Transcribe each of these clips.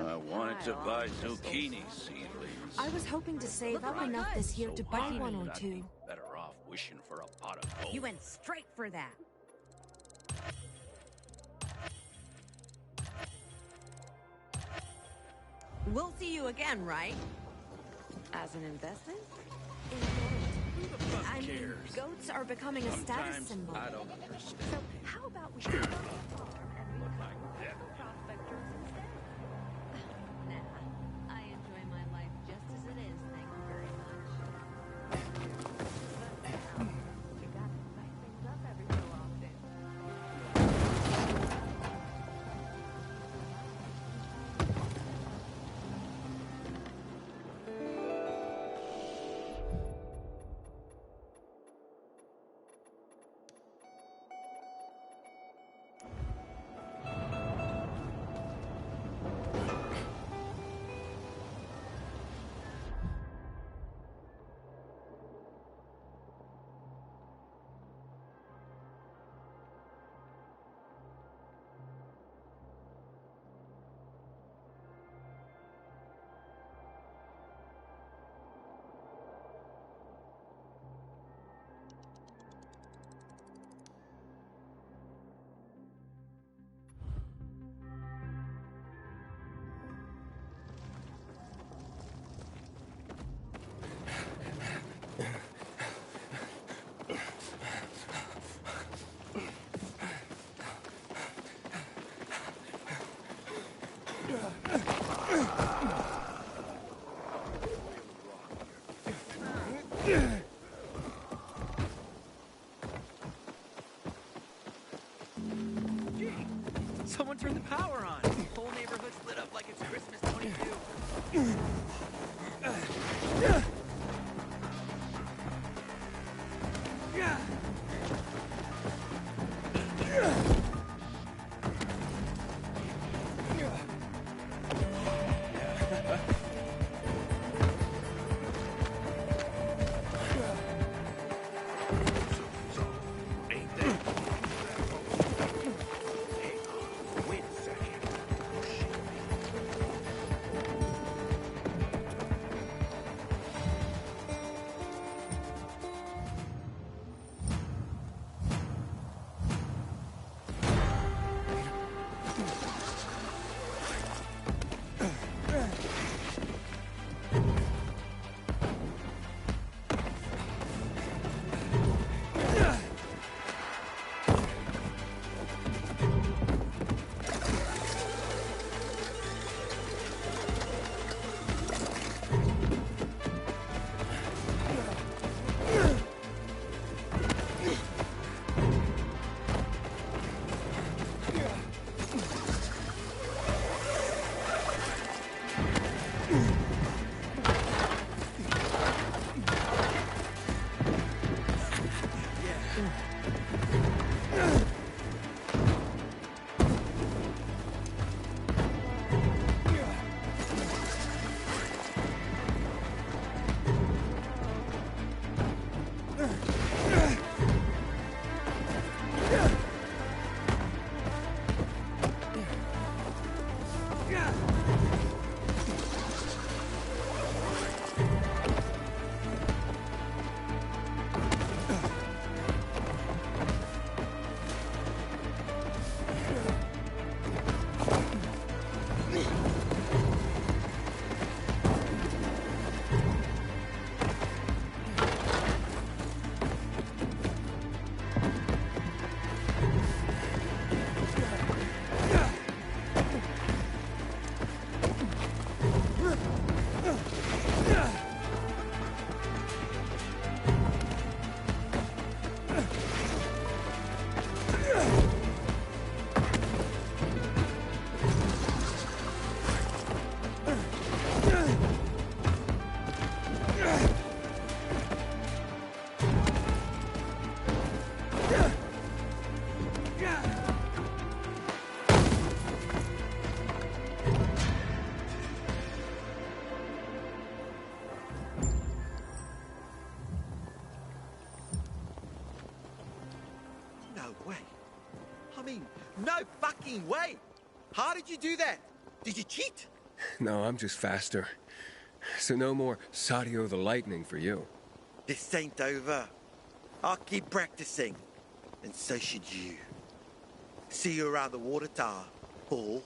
I wanted to buy zucchini seedlings. I was hoping to save up enough this year to buy one or two. Better off wishing for a pot of gold. You went straight for that. We'll see you again, right? As an investment? Who the fuck I mean, cares? goats are becoming a status Sometimes symbol. I don't understand. So how about we... Look like death. prospectors instead? Nah, I enjoy my life just as it is, thank you very much. But you gotta spice things up every so often. Gee, someone turned the power on. The whole neighborhood's lit up like it's Christmas 22. Ain't they? Hang on. Wait a second. Oh, shit. No way. I mean, no fucking way. How did you do that? Did you cheat? No, I'm just faster. So no more Sadio the Lightning for you. This ain't over. I'll keep practicing. And so should you. See you around the water tower, fool.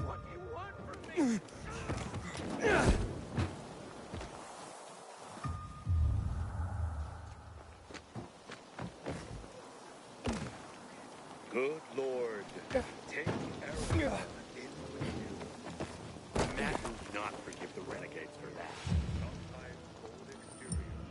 What do you want from me? Good Lord. Take Arrow in with you. Matt will not forgive the renegades for that. Sometimes old experience.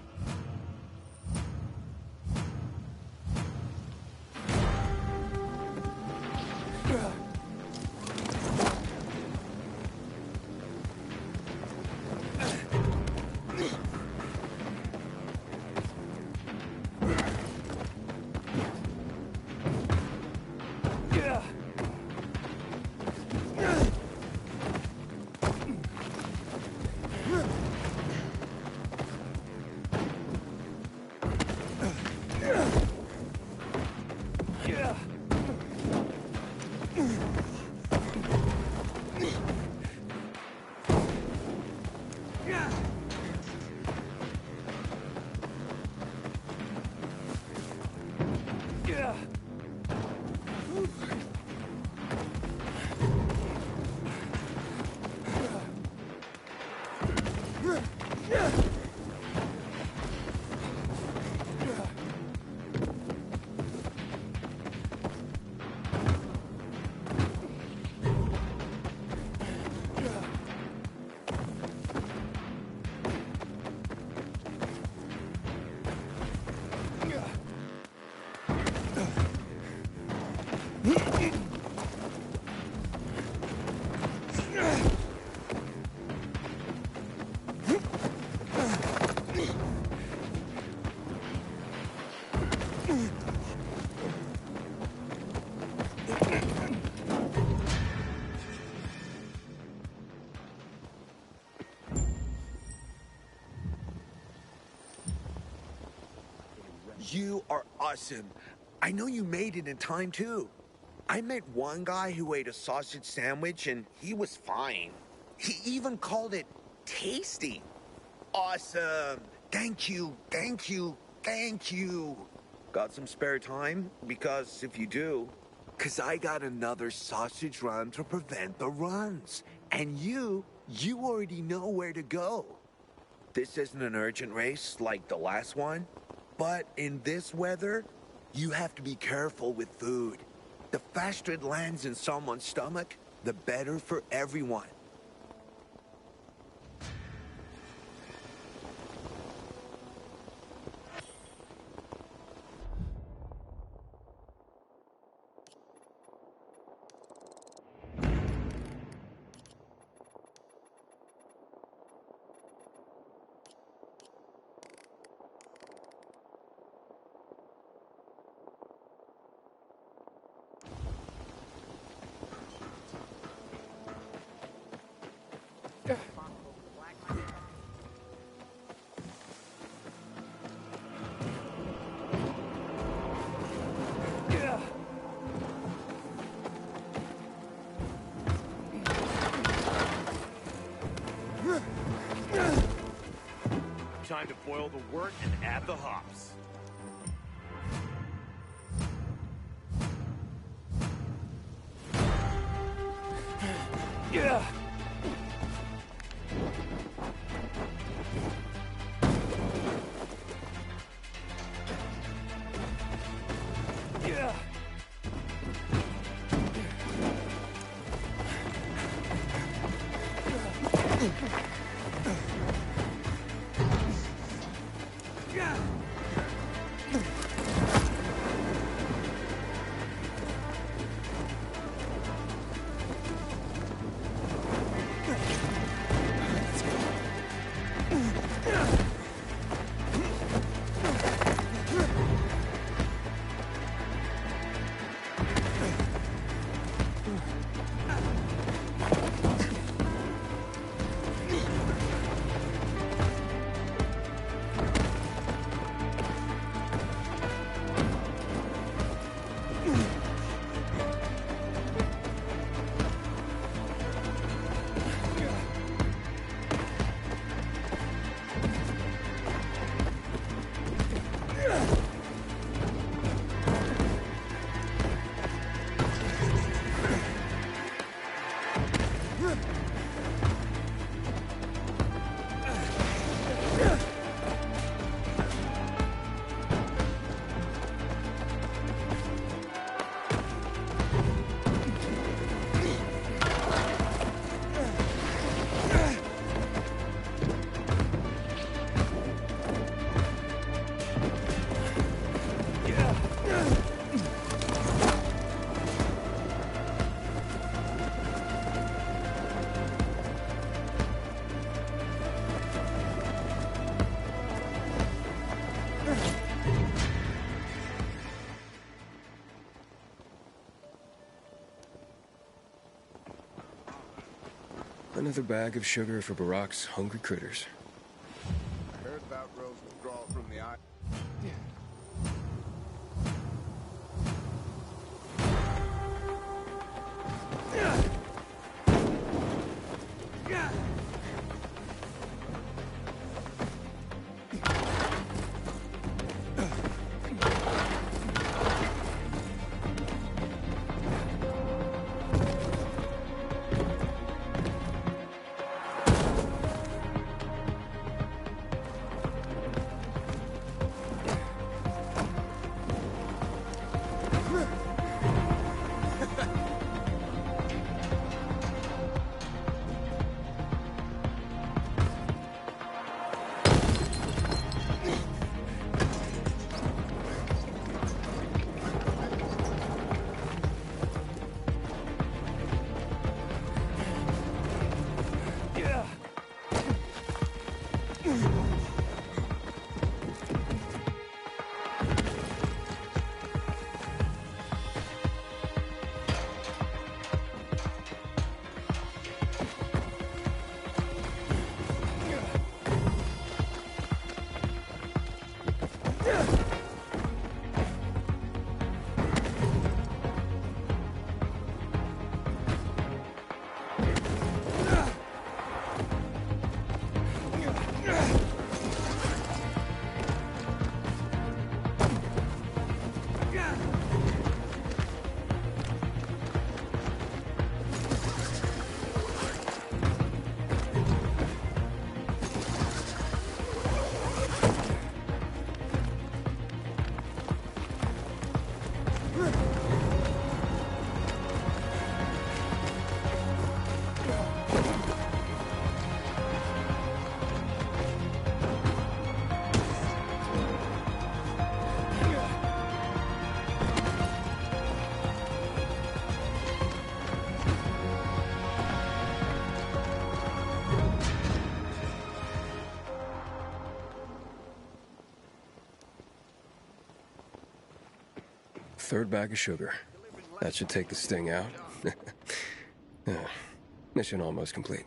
You are awesome. I know you made it in time, too. I met one guy who ate a sausage sandwich, and he was fine. He even called it tasty. Awesome. Thank you, thank you, thank you. Got some spare time? Because if you do... Because I got another sausage run to prevent the runs. And you already know where to go. This isn't an urgent race like the last one. But in this weather, you have to be careful with food. The faster it lands in someone's stomach, the better for everyone. Time to boil the wort and add the hops. Yeah. Yeah. Another bag of sugar for Barack's hungry critters. I heard about Rose withdrawal from the eye. Third bag of sugar. That should take the sting out. Yeah. Mission almost complete.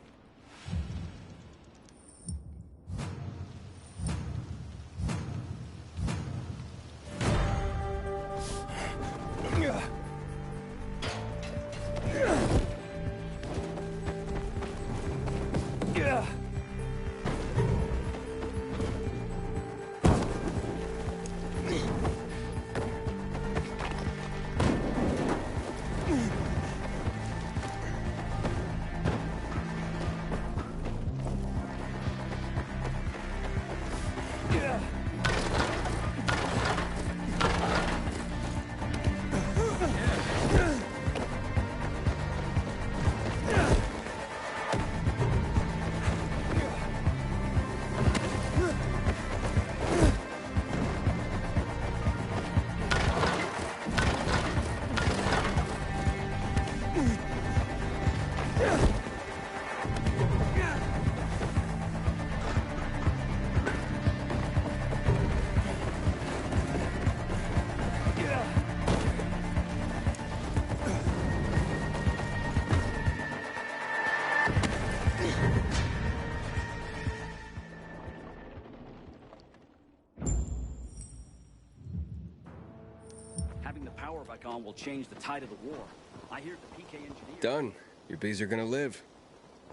Having the power back on will change the tide of the war. I hear the PK engineer... Done. Your bees are gonna live.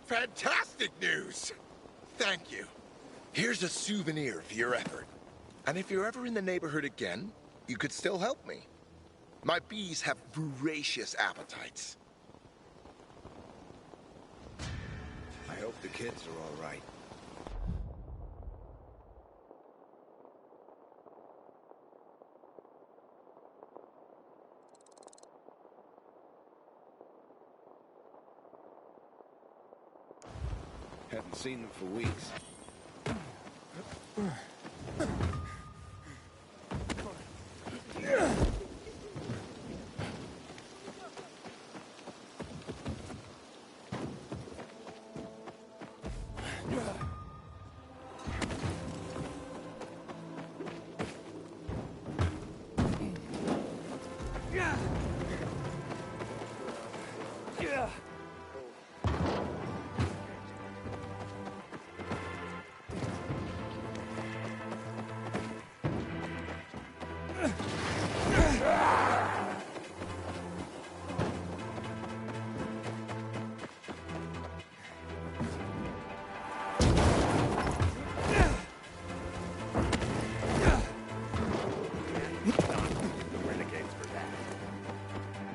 Fantastic news! Thank you. Here's a souvenir for your effort. And if you're ever in the neighborhood again, you could still help me. My bees have voracious appetites. I hope the kids are all right. Haven't seen them for weeks.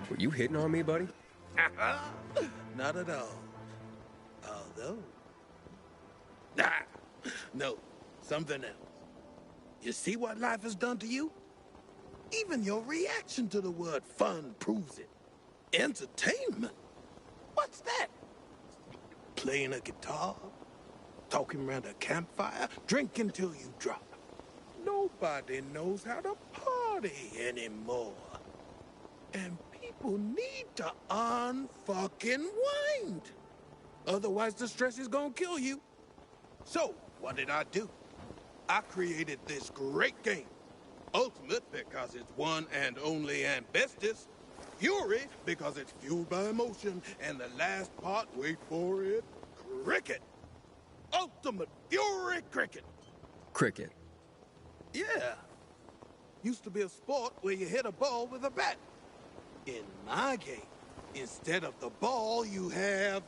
Were you hitting on me, buddy? Not at all. Although... no, something else. You see what life has done to you? Even your reaction to the word fun proves it. Entertainment? What's that? Playing a guitar? Talking around a campfire? Drinking till you drop. Nobody knows how to party anymore. And people need to unfucking wind. Otherwise the stress is gonna kill you. So, what did I do? I created this great game. Ultimate because it's one and only and bestest. Fury because it's fueled by emotion. And the last part, wait for it, cricket. Ultimate Fury cricket. Cricket. Yeah. Used to be a sport where you hit a ball with a bat. In my game, instead of the ball, you have...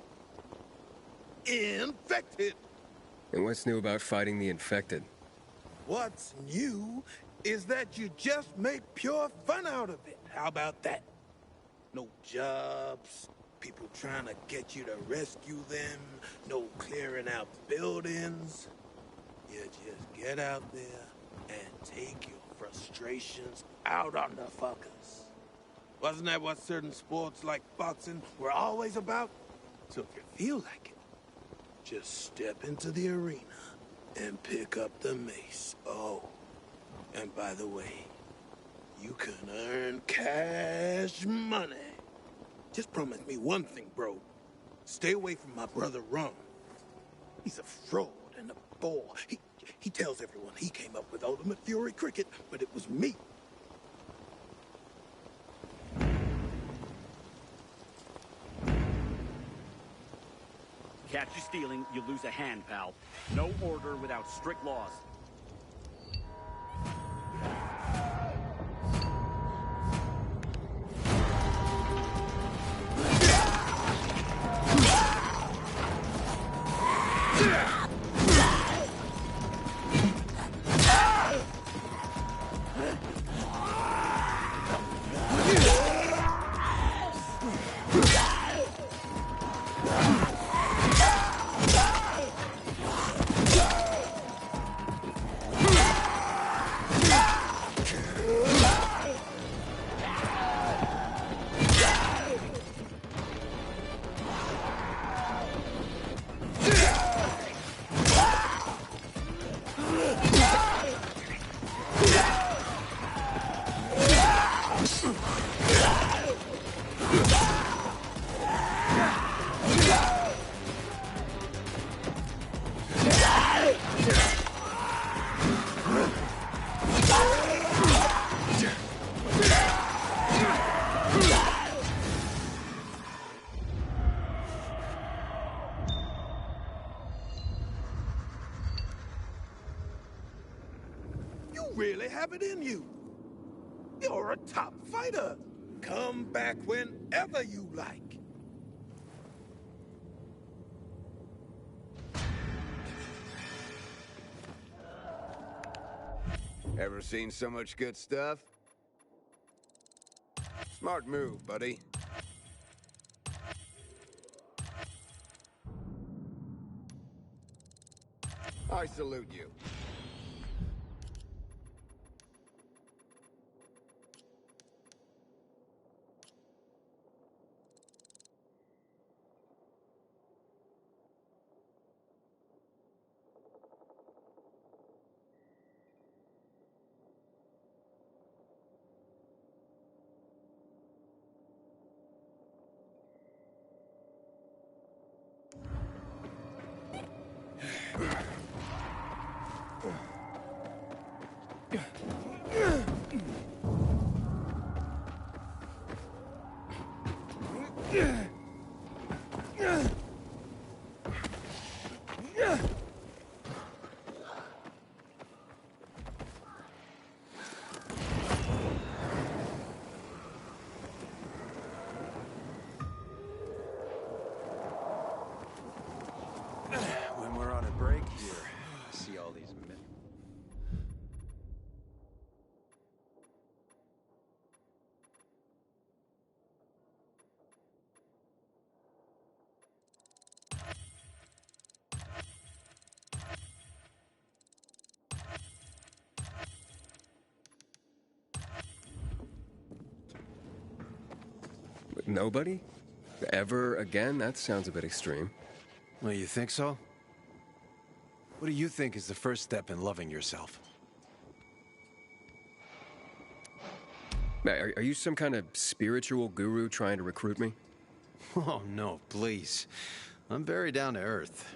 infected. And what's new about fighting the infected? What's new is that you just make pure fun out of it. How about that? No jobs, people trying to get you to rescue them, no clearing out buildings. You just get out there and take your frustrations out on the fuckers. Wasn't that what certain sports like boxing were always about? So if you feel like it, just step into the arena and pick up the mace. Oh, and by the way, you can earn cash money. Just promise me one thing, bro. Stay away from my brother Rum. He's a fraud and a bore. He tells everyone he came up with Ultimate Fury Cricket, but it was me. Catch you stealing, you lose a hand, pal. No order without strict laws. Really have it in you. You're a top fighter. Come back whenever you like. Ever seen so much good stuff? Smart move, buddy. I salute you. When we're on a break here, I see all these men. Nobody? Ever again? That sounds a bit extreme. Well, you think so? What do you think is the first step in loving yourself? Are you some kind of spiritual guru trying to recruit me? Oh, no, please. I'm very down to earth.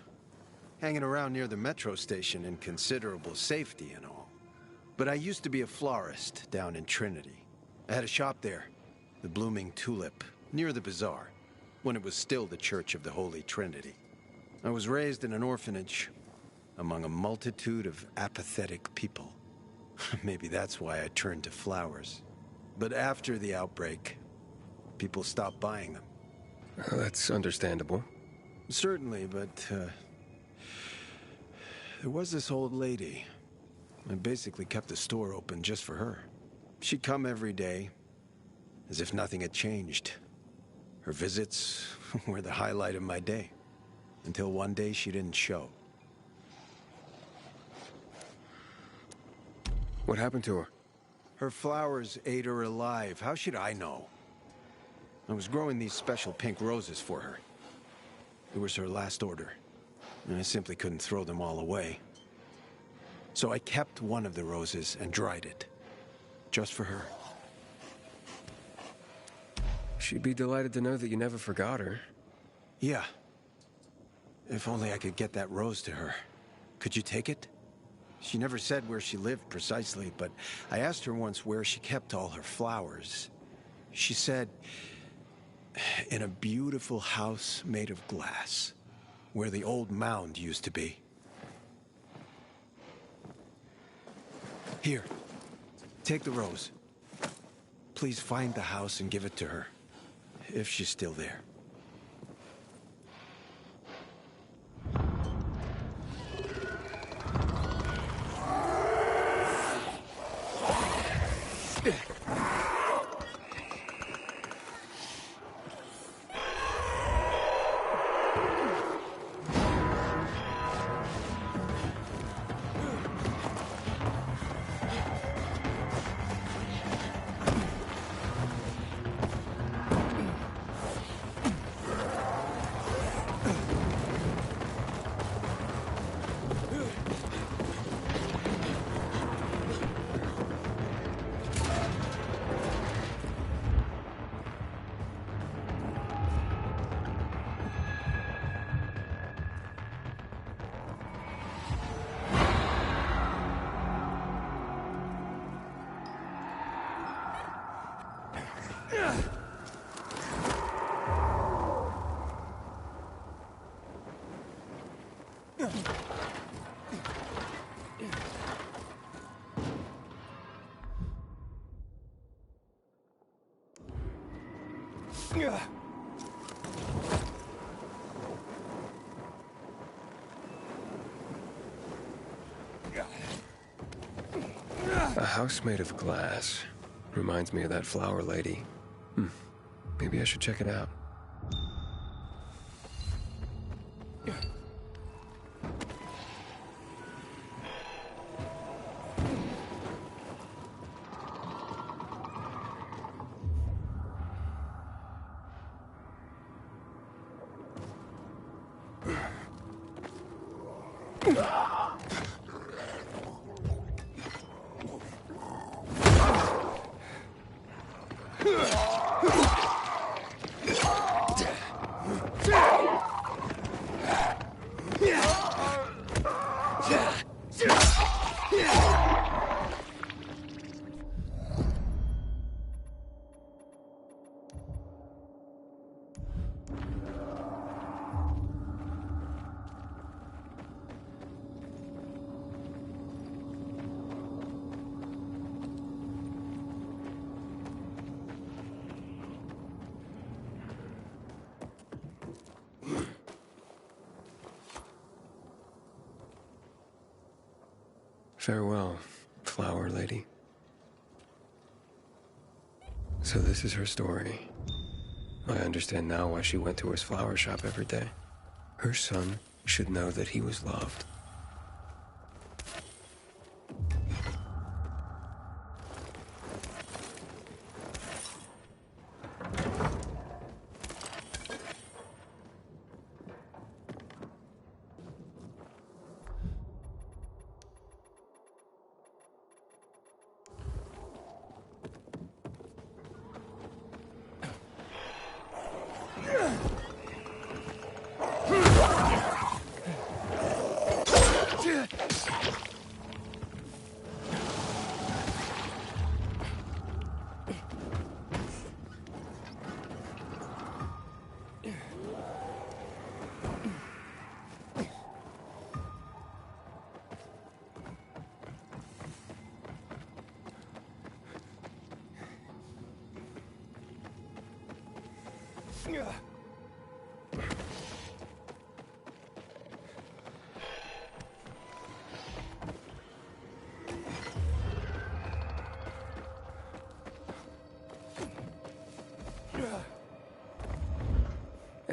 Hanging around near the metro station in considerable safety and all. But I used to be a florist down in Trinity. I had a shop there, the Blooming Tulip, near the bazaar, when it was still the Church of the Holy Trinity. I was raised in an orphanage, among a multitude of apathetic people. Maybe that's why I turned to flowers. But after the outbreak, people stopped buying them. That's understandable. Certainly, but there was this old lady. I basically kept the store open just for her. She'd come every day, as if nothing had changed. Her visits were the highlight of my day, until one day she didn't show. What happened to her? Her flowers ate her alive. How should I know? I was growing these special pink roses for her. It was her last order, and I simply couldn't throw them all away. So I kept one of the roses and dried it, just for her. She'd be delighted to know that you never forgot her. Yeah. If only I could get that rose to her. Could you take it? She never said where she lived precisely, but I asked her once where she kept all her flowers. She said, in a beautiful house made of glass, where the old mound used to be. Here, take the rose. Please find the house and give it to her, if she's still there. A house made of glass. Reminds me of that flower lady. Maybe I should check it out. Farewell, flower lady. So this is her story. I understand now why she went to his flower shop every day. Her son should know that he was loved.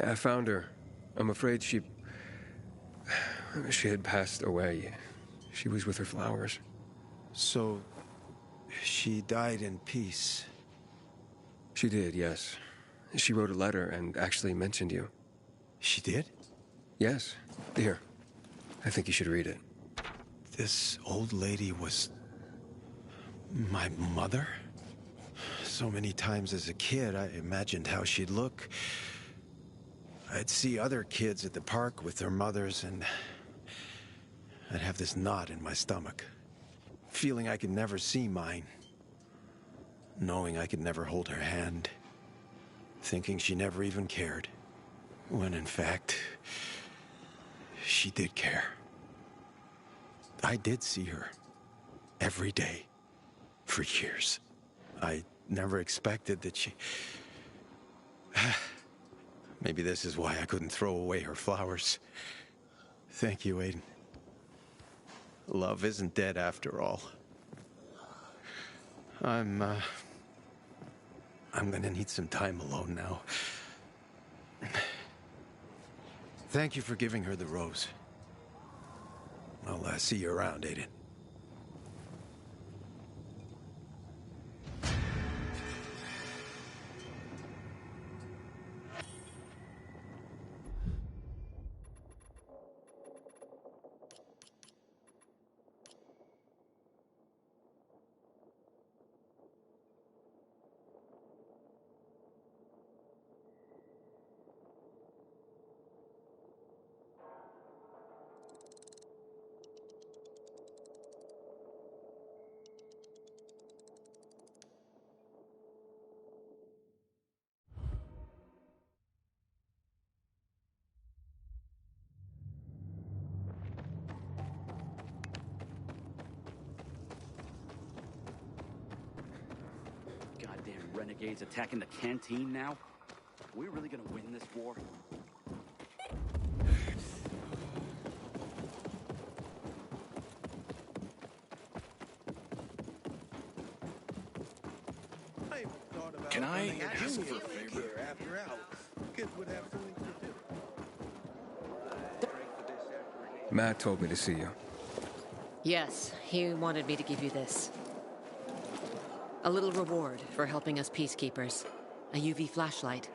I found her. I'm afraid she had passed away. She was with her flowers. So, she died in peace. She did, yes. She wrote a letter and actually mentioned you. She did? Yes. Here. I think you should read it. This old lady was... my mother? So many times as a kid, I imagined how she'd look. I'd see other kids at the park with their mothers, and I'd have this knot in my stomach. Feeling I could never see mine. Knowing I could never hold her hand. Thinking she never even cared. When in fact, she did care. I did see her. Every day. For years. I never expected that she... Maybe this is why I couldn't throw away her flowers. Thank you, Aiden. Love isn't dead after all. I'm gonna need some time alone now. Thank you for giving her the rose. I'll see you around, Aiden. Goddamn renegades attacking the canteen now? Are we really gonna win this war? Can I ask for a favor? After hours, kids would have something to do. Matt told me to see you. Yes, he wanted me to give you this. A little reward for helping us peacekeepers. A UV flashlight.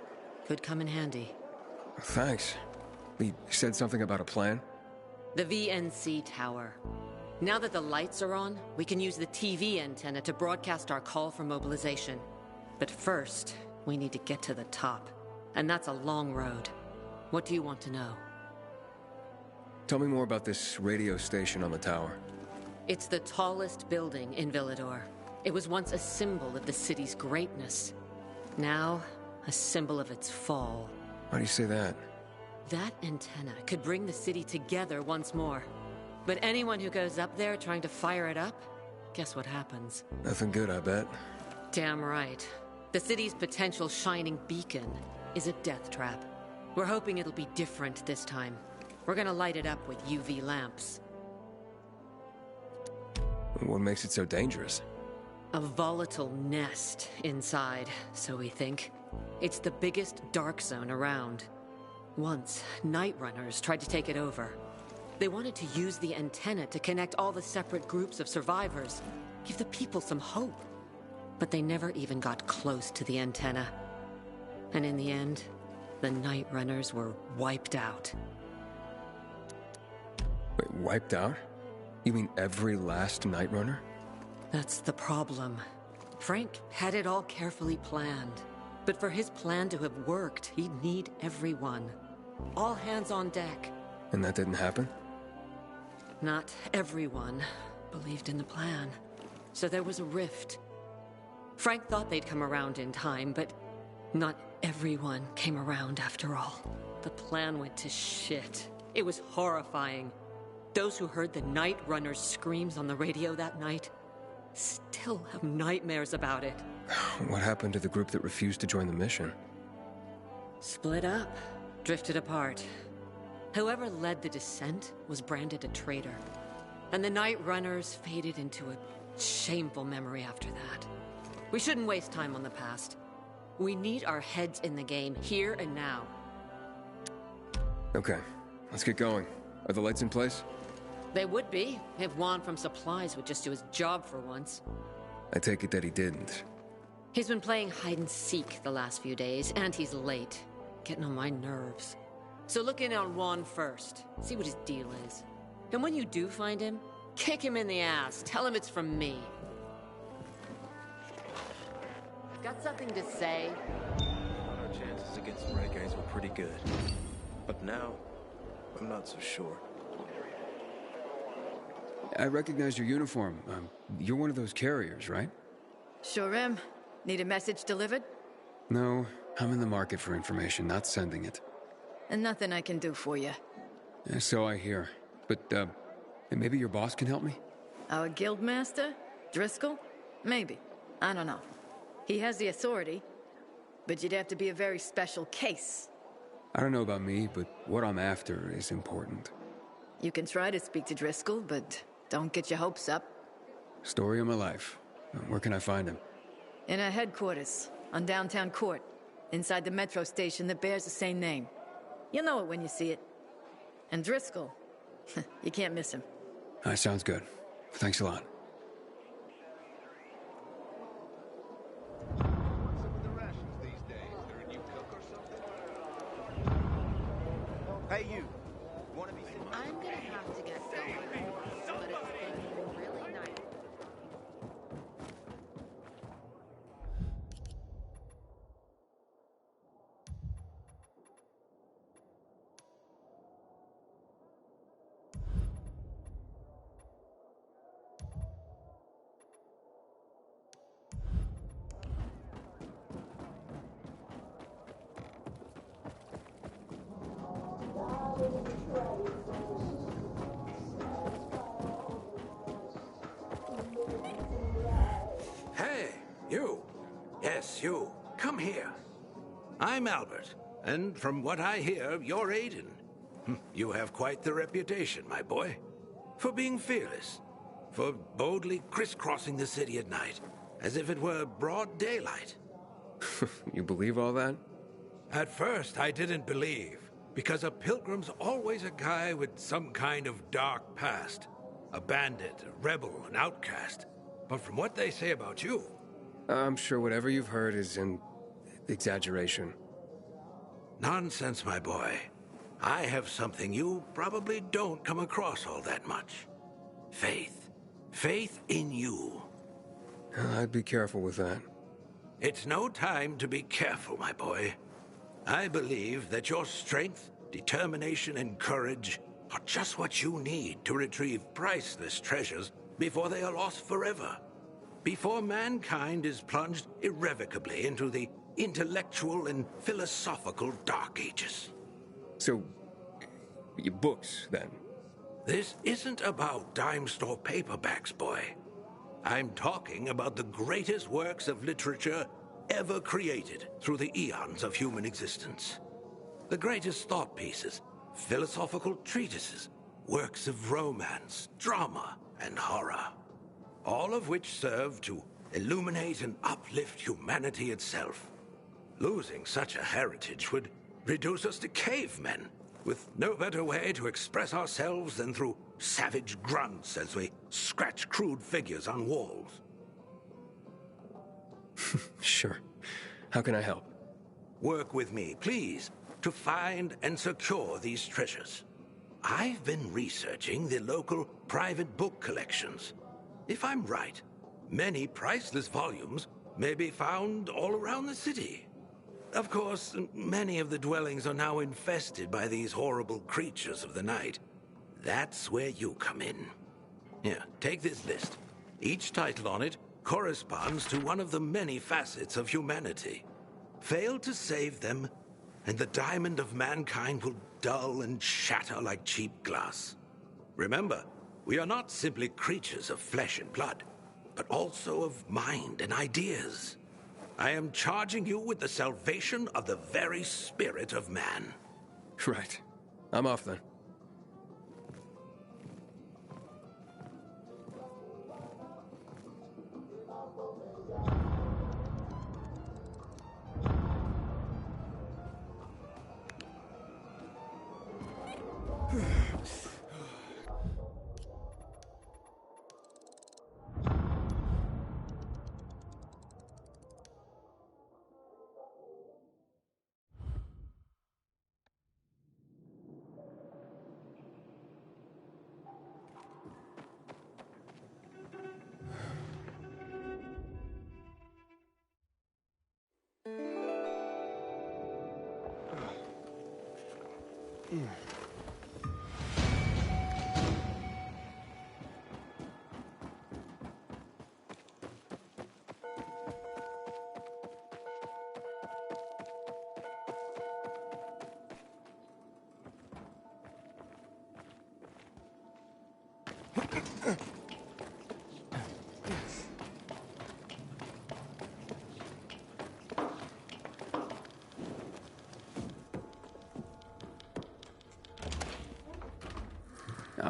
Could come in handy. Thanks. He said something about a plan? The VNC tower. Now that the lights are on, we can use the TV antenna to broadcast our call for mobilization. But first, we need to get to the top. And that's a long road. What do you want to know? Tell me more about this radio station on the tower. It's the tallest building in Villador. It was once a symbol of the city's greatness. Now, a symbol of its fall. Why do you say that? That antenna could bring the city together once more. But anyone who goes up there trying to fire it up, guess what happens? Nothing good, I bet. Damn right. The city's potential shining beacon is a death trap. We're hoping it'll be different this time. We're gonna light it up with UV lamps. What makes it so dangerous? A volatile nest inside, so we think. It's the biggest dark zone around. Once, night runners tried to take it over. They wanted to use the antenna to connect all the separate groups of survivors, give the people some hope. But they never even got close to the antenna. And in the end, the night runners were wiped out. Wait, wiped out? You mean every last night runner? That's the problem. Frank had it all carefully planned. But for his plan to have worked, he'd need everyone. All hands on deck. And that didn't happen? Not everyone believed in the plan. So there was a rift. Frank thought they'd come around in time, but not everyone came around after all. The plan went to shit. It was horrifying. Those who heard the Night Runner's screams on the radio that night still have nightmares about it. What happened to the group that refused to join the mission? Split up, drifted apart. Whoever led the descent was branded a traitor. And the Night Runners faded into a shameful memory after that. We shouldn't waste time on the past. We need our heads in the game, here and now. Okay, let's get going. Are the lights in place? They would be, if Juan from Supplies would just do his job for once. I take it that he didn't. He's been playing hide and seek the last few days, and he's late. Getting on my nerves. So look in on Juan first. See what his deal is. And when you do find him, kick him in the ass. Tell him it's from me. Got something to say? Our chances against renegades were pretty good. But now, I'm not so sure. I recognize your uniform. You're one of those carriers, right? Sure am. Need a message delivered? No, I'm in the market for information, not sending it. And nothing I can do for you. So I hear. But, maybe your boss can help me? Our guildmaster? Driscoll? Maybe. I don't know. He has the authority, but you'd have to be a very special case. I don't know about me, but what I'm after is important. You can try to speak to Driscoll, but don't get your hopes up. Story of my life. Where can I find him? In our headquarters, on downtown Court, inside the metro station that bears the same name. You'll know it when you see it. And Driscoll, you can't miss him. That sounds good. Thanks a lot. What's up with the rations these days? There a new cook or something? Hey, you. Wanna be sitting? I'm gonna have to get going. But it's been really nice. Hey, you. Yes, you. Come here. I'm Albert, and from what I hear, you're Aiden. You have quite the reputation, my boy. For being fearless. For boldly crisscrossing the city at night, as if it were broad daylight. You believe all that? At first, I didn't believe, because a pilgrim's always a guy with some kind of dark past. A bandit, a rebel, an outcast. But from what they say about you... I'm sure whatever you've heard is an exaggeration. Nonsense, my boy. I have something you probably don't come across all that much. Faith. Faith in you. I'd be careful with that. It's no time to be careful, my boy. I believe that your strength, determination, and courage are just what you need to retrieve priceless treasures before they are lost forever. Before mankind is plunged irrevocably into the intellectual and philosophical Dark Ages. So, your books, then? This isn't about dime store paperbacks, boy. I'm talking about the greatest works of literature ever created through the eons of human existence. The greatest thought pieces, philosophical treatises, works of romance, drama, and horror. All of which serve to illuminate and uplift humanity itself. Losing such a heritage would reduce us to cavemen, with no better way to express ourselves than through savage grunts as we scratch crude figures on walls. Sure. How can I help? Work with me, please, to find and secure these treasures. I've been researching the local private book collections. If I'm right, many priceless volumes may be found all around the city. Of course, many of the dwellings are now infested by these horrible creatures of the night. That's where you come in. Here, take this list. Each title on it corresponds to one of the many facets of humanity. Fail to save them, and the diamond of mankind will dull and shatter like cheap glass. Remember, we are not simply creatures of flesh and blood, but also of mind and ideas. I am charging you with the salvation of the very spirit of man. Right. I'm off then.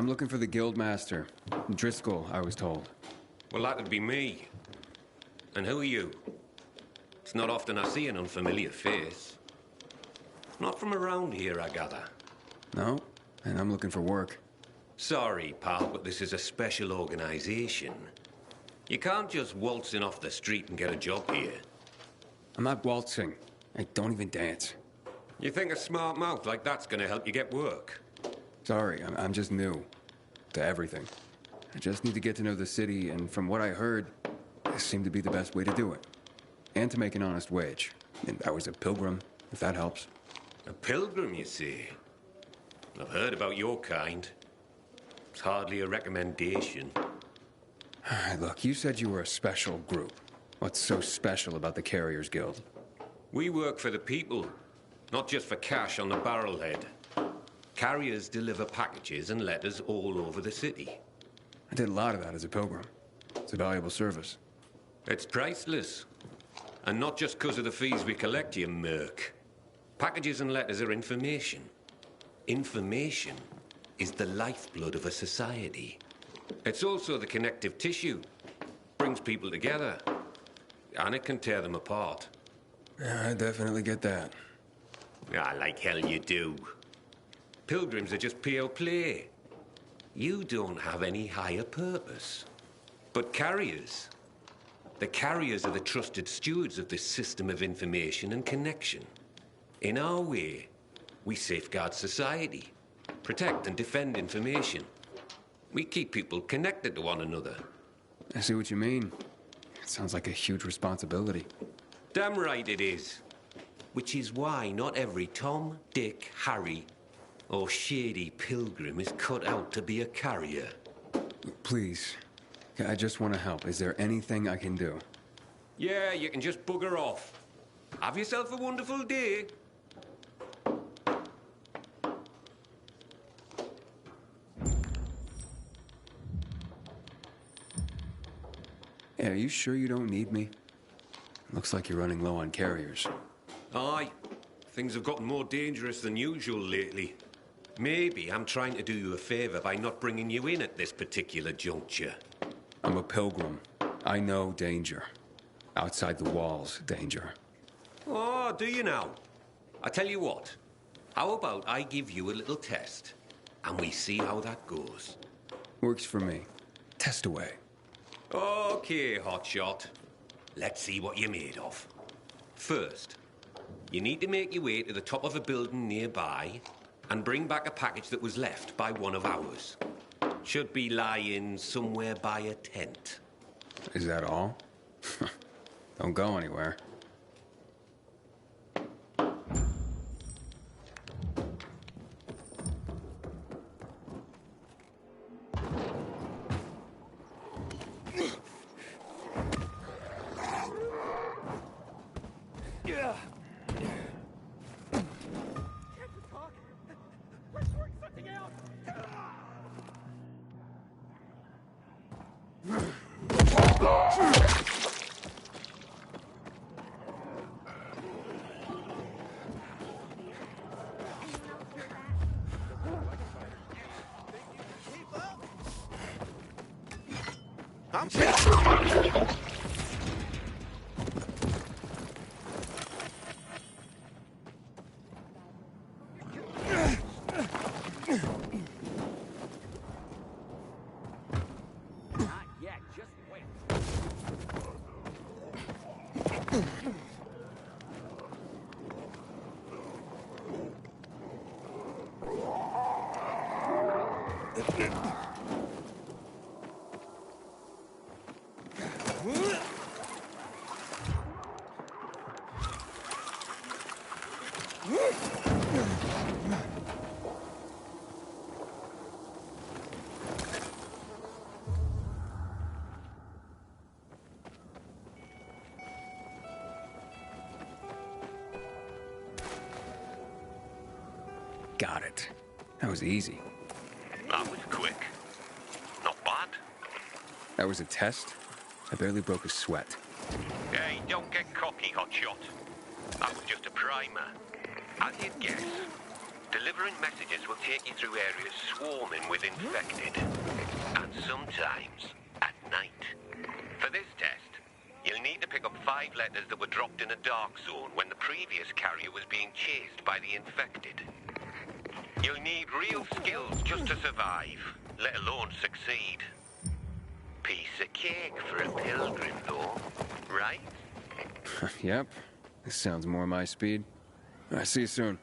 I'm looking for the Guildmaster. Driscoll, I was told. Well, that'd be me. And who are you? It's not often I see an unfamiliar face. Not from around here, I gather. No, and I'm looking for work. Sorry, pal, but this is a special organization. You can't just waltz in off the street and get a job here. I'm not waltzing. I don't even dance. You think a smart mouth like that's gonna help you get work? Sorry, I'm just new to everything. I just need to get to know the city, and from what I heard, this seemed to be the best way to do it. And to make an honest wage. And I was a pilgrim, if that helps. A pilgrim, you see? I've heard about your kind. It's hardly a recommendation. All right, look, you said you were a special group. What's so special about the Carriers Guild? We work for the people, not just for cash on the barrelhead. Carriers deliver packages and letters all over the city. I did a lot of that as a pilgrim. It's a valuable service. It's priceless. And not just because of the fees we collect, you merc. Packages and letters are information. Information is the lifeblood of a society. It's also the connective tissue. Brings people together. And it can tear them apart. Yeah, I definitely get that. Ah, like hell you do. Pilgrims are just pure play. You don't have any higher purpose. But carriers, the carriers are the trusted stewards of this system of information and connection. In our way, we safeguard society, protect and defend information. We keep people connected to one another. I see what you mean. It sounds like a huge responsibility. Damn right it is. Which is why not every Tom, Dick, Harry, or shady pilgrim is cut out to be a carrier. Please, I just want to help. Is there anything I can do? Yeah, you can just bugger off. Have yourself a wonderful day. Hey, are you sure you don't need me? Looks like you're running low on carriers. Aye. Things have gotten more dangerous than usual lately. Maybe I'm trying to do you a favor by not bringing you in at this particular juncture. I'm a pilgrim. I know danger. Outside the walls, danger. Oh, do you now? I tell you what. How about I give you a little test, and we see how that goes? Works for me. Test away. Okay, hotshot. Let's see what you're made of. First, you need to make your way to the top of a building nearby and bring back a package that was left by one of ours. Should be lying somewhere by a tent. Is that all? Don't go anywhere. got it. That was easy. That was quick. Not bad. That was a test. I barely broke a sweat. Hey, don't get cocky, hotshot. That was just a primer. As you'd guess, delivering messages will take you through areas swarming with infected. And sometimes at night. For this test, you'll need to pick up 5 letters that were dropped in a dark zone when the previous carrier was being chased by the infected. You'll need real skills just to survive, let alone succeed. Piece of cake for a pilgrim, though, right? Yep. This sounds more my speed. I'll see you soon.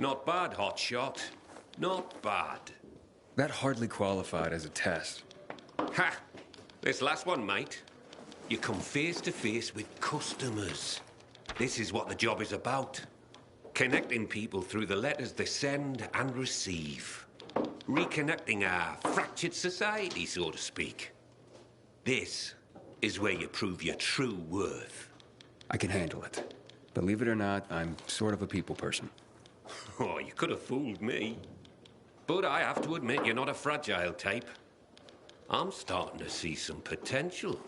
Not bad, hotshot. Not bad. That hardly qualified as a test. Ha! This last one, mate. You come face to face with customers. This is what the job is about. Connecting people through the letters they send and receive. Reconnecting our fractured society, so to speak. This is where you prove your true worth. I can handle it. Believe it or not, I'm sort of a people person. Oh, you could have fooled me. But I have to admit, you're not a fragile type. I'm starting to see some potential.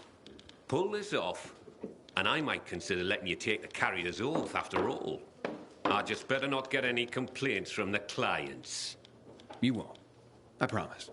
Pull this off, and I might consider letting you take the carrier's oath after all. I just better not get any complaints from the clients. You won't. I promise.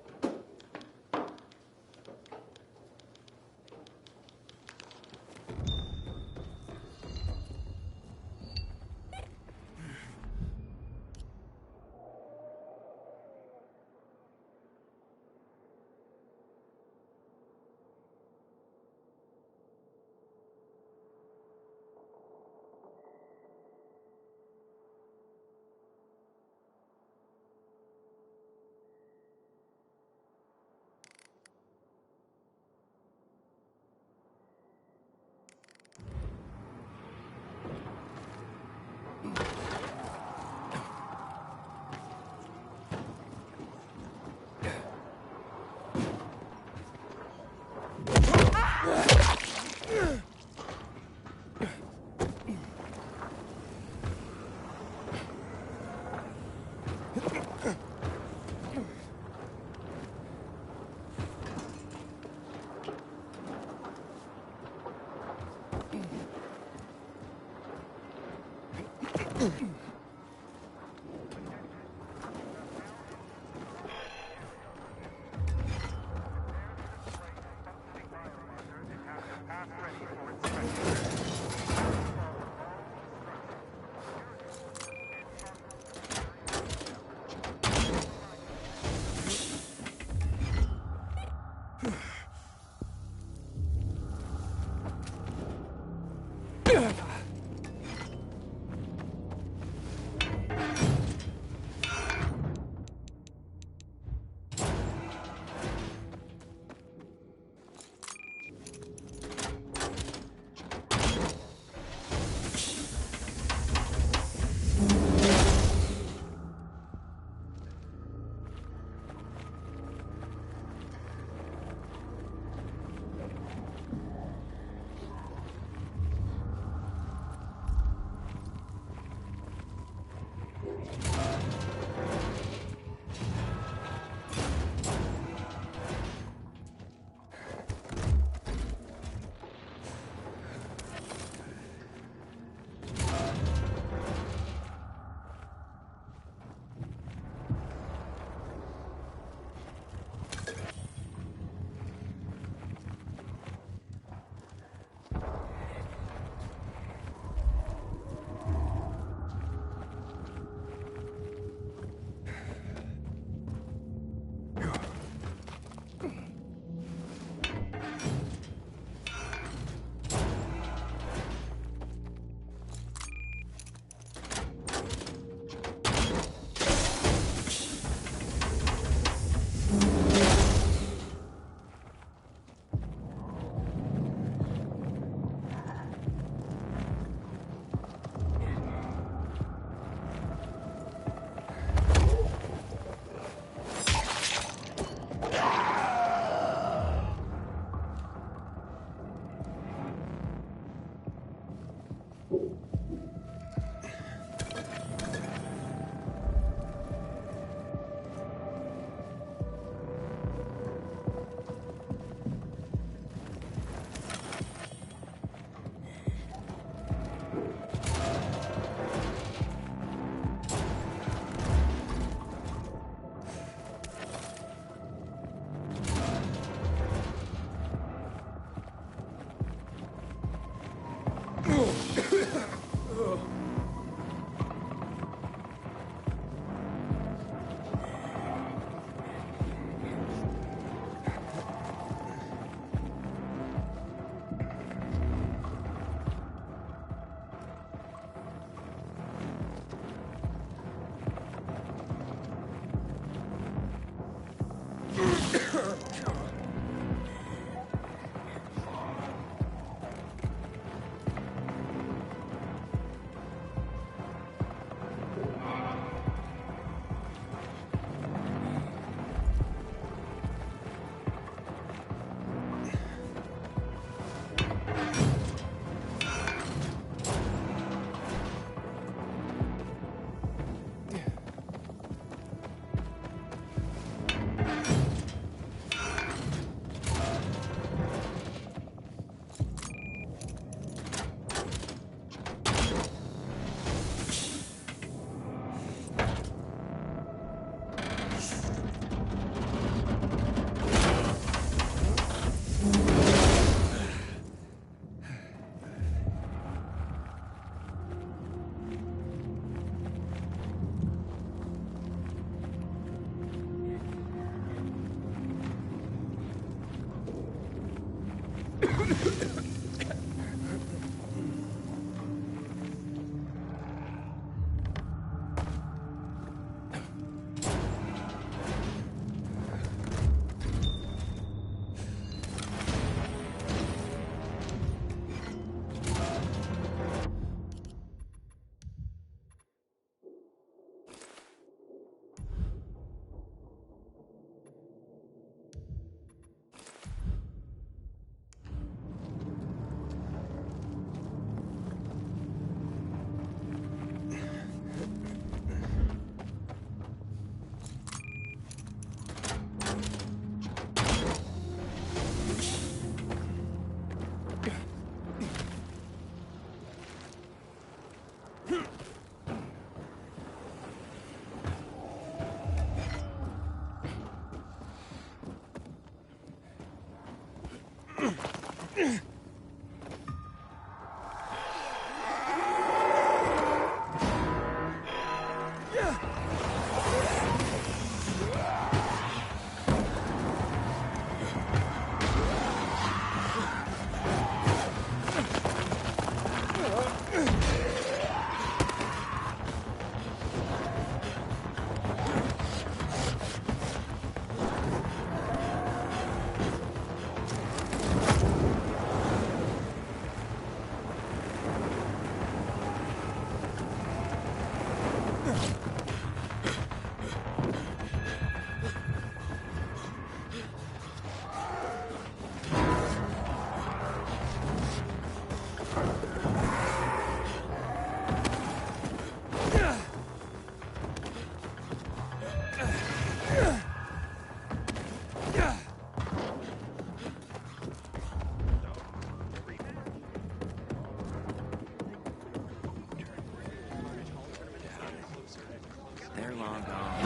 They're long gone.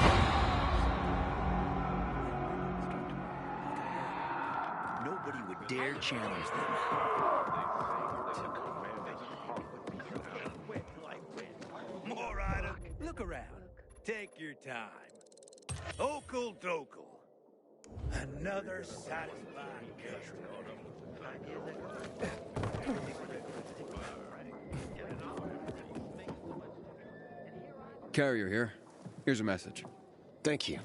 Nobody would dare challenge them. More items. Look around. Take your time. Okul dokul. Another satisfying Carrier here. Here's a message. Thank you.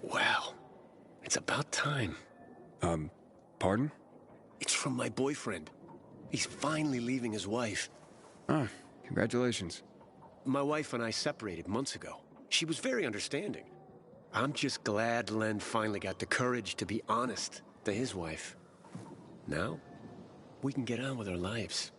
Wow. It's about time. Pardon? It's from my boyfriend. He's finally leaving his wife. Ah, congratulations. My wife and I separated months ago. She was very understanding. I'm just glad Len finally got the courage to be honest to his wife. Now, we can get on with our lives.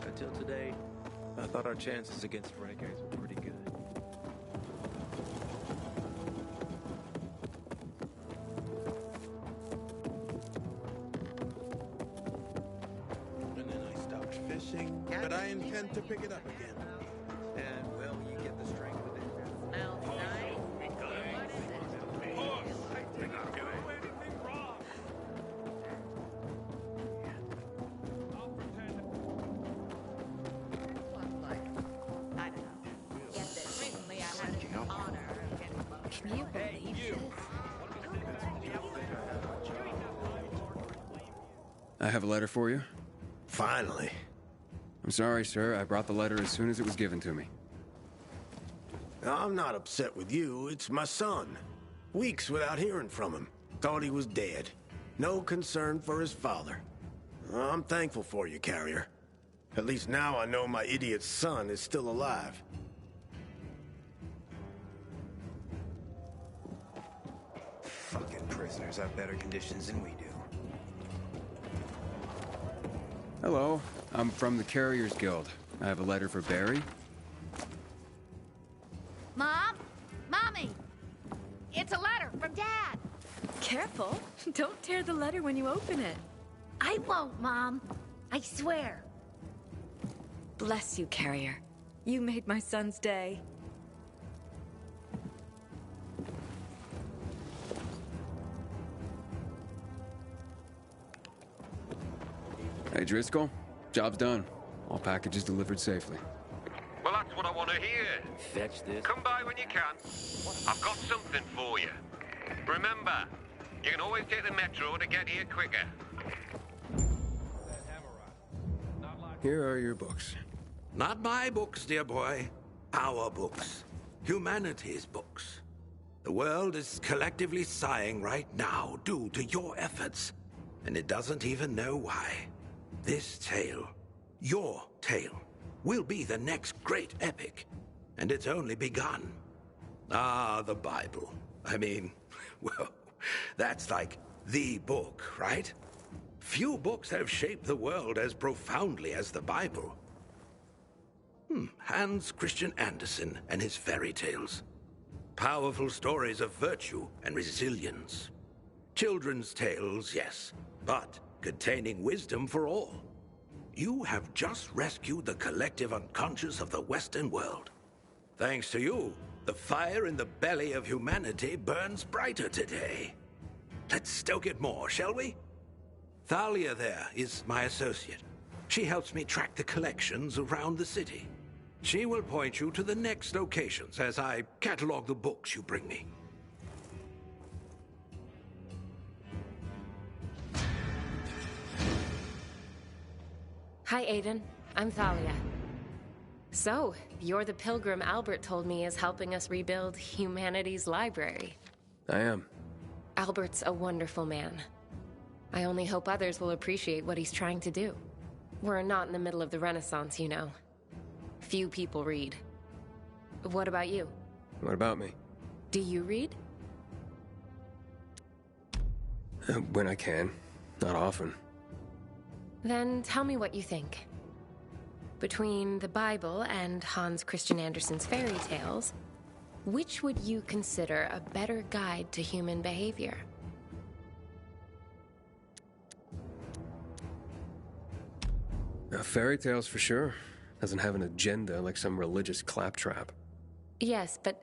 Until today, I thought our chances against renegades were pretty good. And then I stopped fishing, but I intend to pick it up again. And, well, you get the strength of it. Smells nice. Can you believe this? I have a letter for you. Finally. I'm sorry, sir. I brought the letter as soon as it was given to me. I'm not upset with you. It's my son. Weeks without hearing from him. Thought he was dead. No concern for his father. I'm thankful for you, Carrier. At least now I know my idiot son is still alive. Fucking prisoners have better conditions than we do. Hello. I'm from the Carriers Guild. I have a letter for Barry. Mom? Mommy! It's a letter from Dad! Careful. Don't tear the letter when you open it. I won't, Mom. I swear. Bless you, Carrier. You made my son's day. Hey, Driscoll. Job's done. All packages delivered safely. Well, that's what I want to hear. Fetch this. Come by when you can. I've got something for you. Remember, you can always take the metro to get here quicker. Here are your books. Not my books, dear boy. Our books. Humanity's books. The world is collectively sighing right now due to your efforts, and it doesn't even know why. This tale, your tale, will be the next great epic, and it's only begun. Ah, the Bible. I mean, well, that's like the book, right? Few books have shaped the world as profoundly as the Bible. Hans Christian Andersen and his fairy tales. Powerful stories of virtue and resilience. Children's tales, yes, but containing wisdom for all. You have just rescued the collective unconscious of the Western world. Thanks to you, the fire in the belly of humanity burns brighter today. Let's stoke it more, shall we? Thalia there is my associate. She helps me track the collections around the city. She will point you to the next locations as I catalog the books you bring me. Hi, Aiden. I'm Thalia. So, you're the pilgrim Albert told me is helping us rebuild humanity's library. I am. Albert's a wonderful man. I only hope others will appreciate what he's trying to do. We're not in the middle of the Renaissance, you know. Few people read. What about you? What about me? Do you read? When I can. Not often. Then tell me what you think. Between the Bible and Hans Christian Andersen's fairy tales, which would you consider a better guide to human behavior? Fairy tales for sure. Doesn't have an agenda like some religious claptrap. Yes, but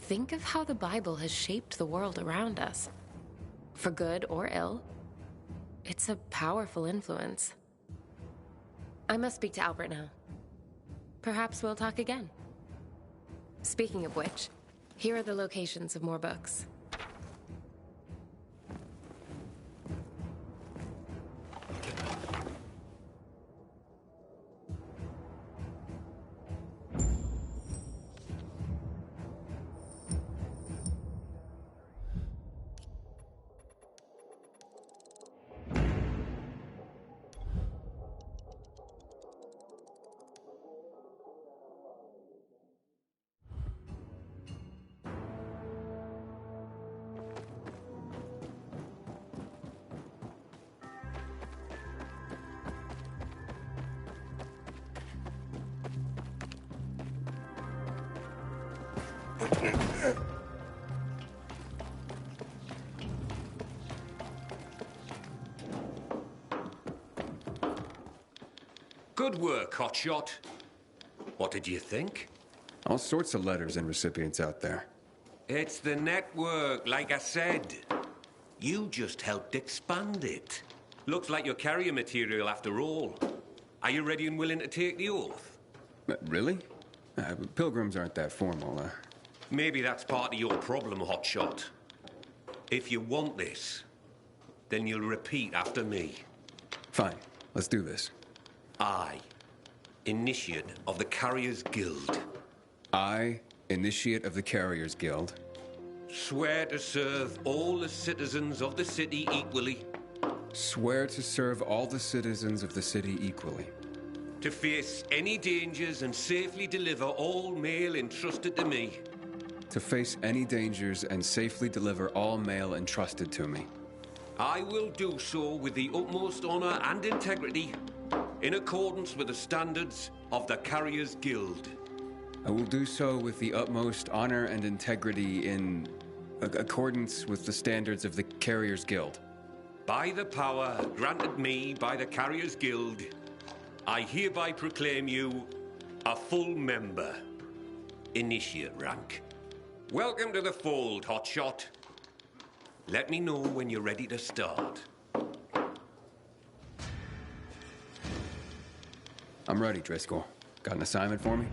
think of how the Bible has shaped the world around us. For good or ill, it's a powerful influence. I must speak to Albert now. Perhaps we'll talk again. Speaking of which, here are the locations of more books. Good work, hotshot. What did you think? All sorts of letters and recipients out there. It's the network, like I said. You just helped expand it. Looks like you're carrier material after all. Are you ready and willing to take the oath? Really? Pilgrims aren't that formal. Maybe that's part of your problem, hotshot. If you want this, then you'll repeat after me. Fine. Let's do this. I, Initiate of the Carriers Guild. I, Initiate of the Carriers Guild. Swear to serve all the citizens of the city equally. Swear to serve all the citizens of the city equally. To face any dangers and safely deliver all mail entrusted to me. To face any dangers and safely deliver all mail entrusted to me. I will do so with the utmost honor and integrity, in accordance with the standards of the Carriers Guild. I will do so with the utmost honor and integrity in accordance with the standards of the Carriers Guild. By the power granted me by the Carriers Guild, I hereby proclaim you a full member, Initiate rank. Welcome to the fold, Hotshot. Let me know when you're ready to start. I'm ready, Driscoll. Got an assignment for me?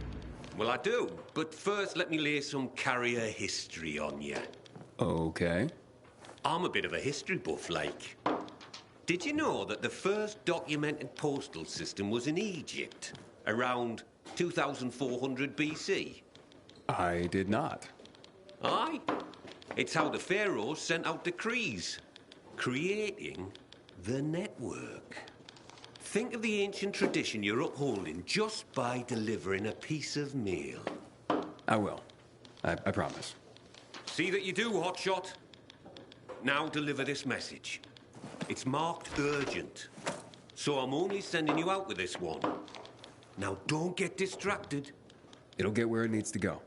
Well, I do, but first let me lay some carrier history on you. Okay. I'm a bit of a history buff, like. Did you know that the first documented postal system was in Egypt, around 2400 BC? I did not. Aye. It's how the pharaohs sent out decrees, creating the network. Think of the ancient tradition you're upholding just by delivering a piece of mail. I will. I promise. See that you do, Hotshot. Now deliver this message. It's marked urgent, so I'm only sending you out with this one. Now don't get distracted. It'll get where it needs to go.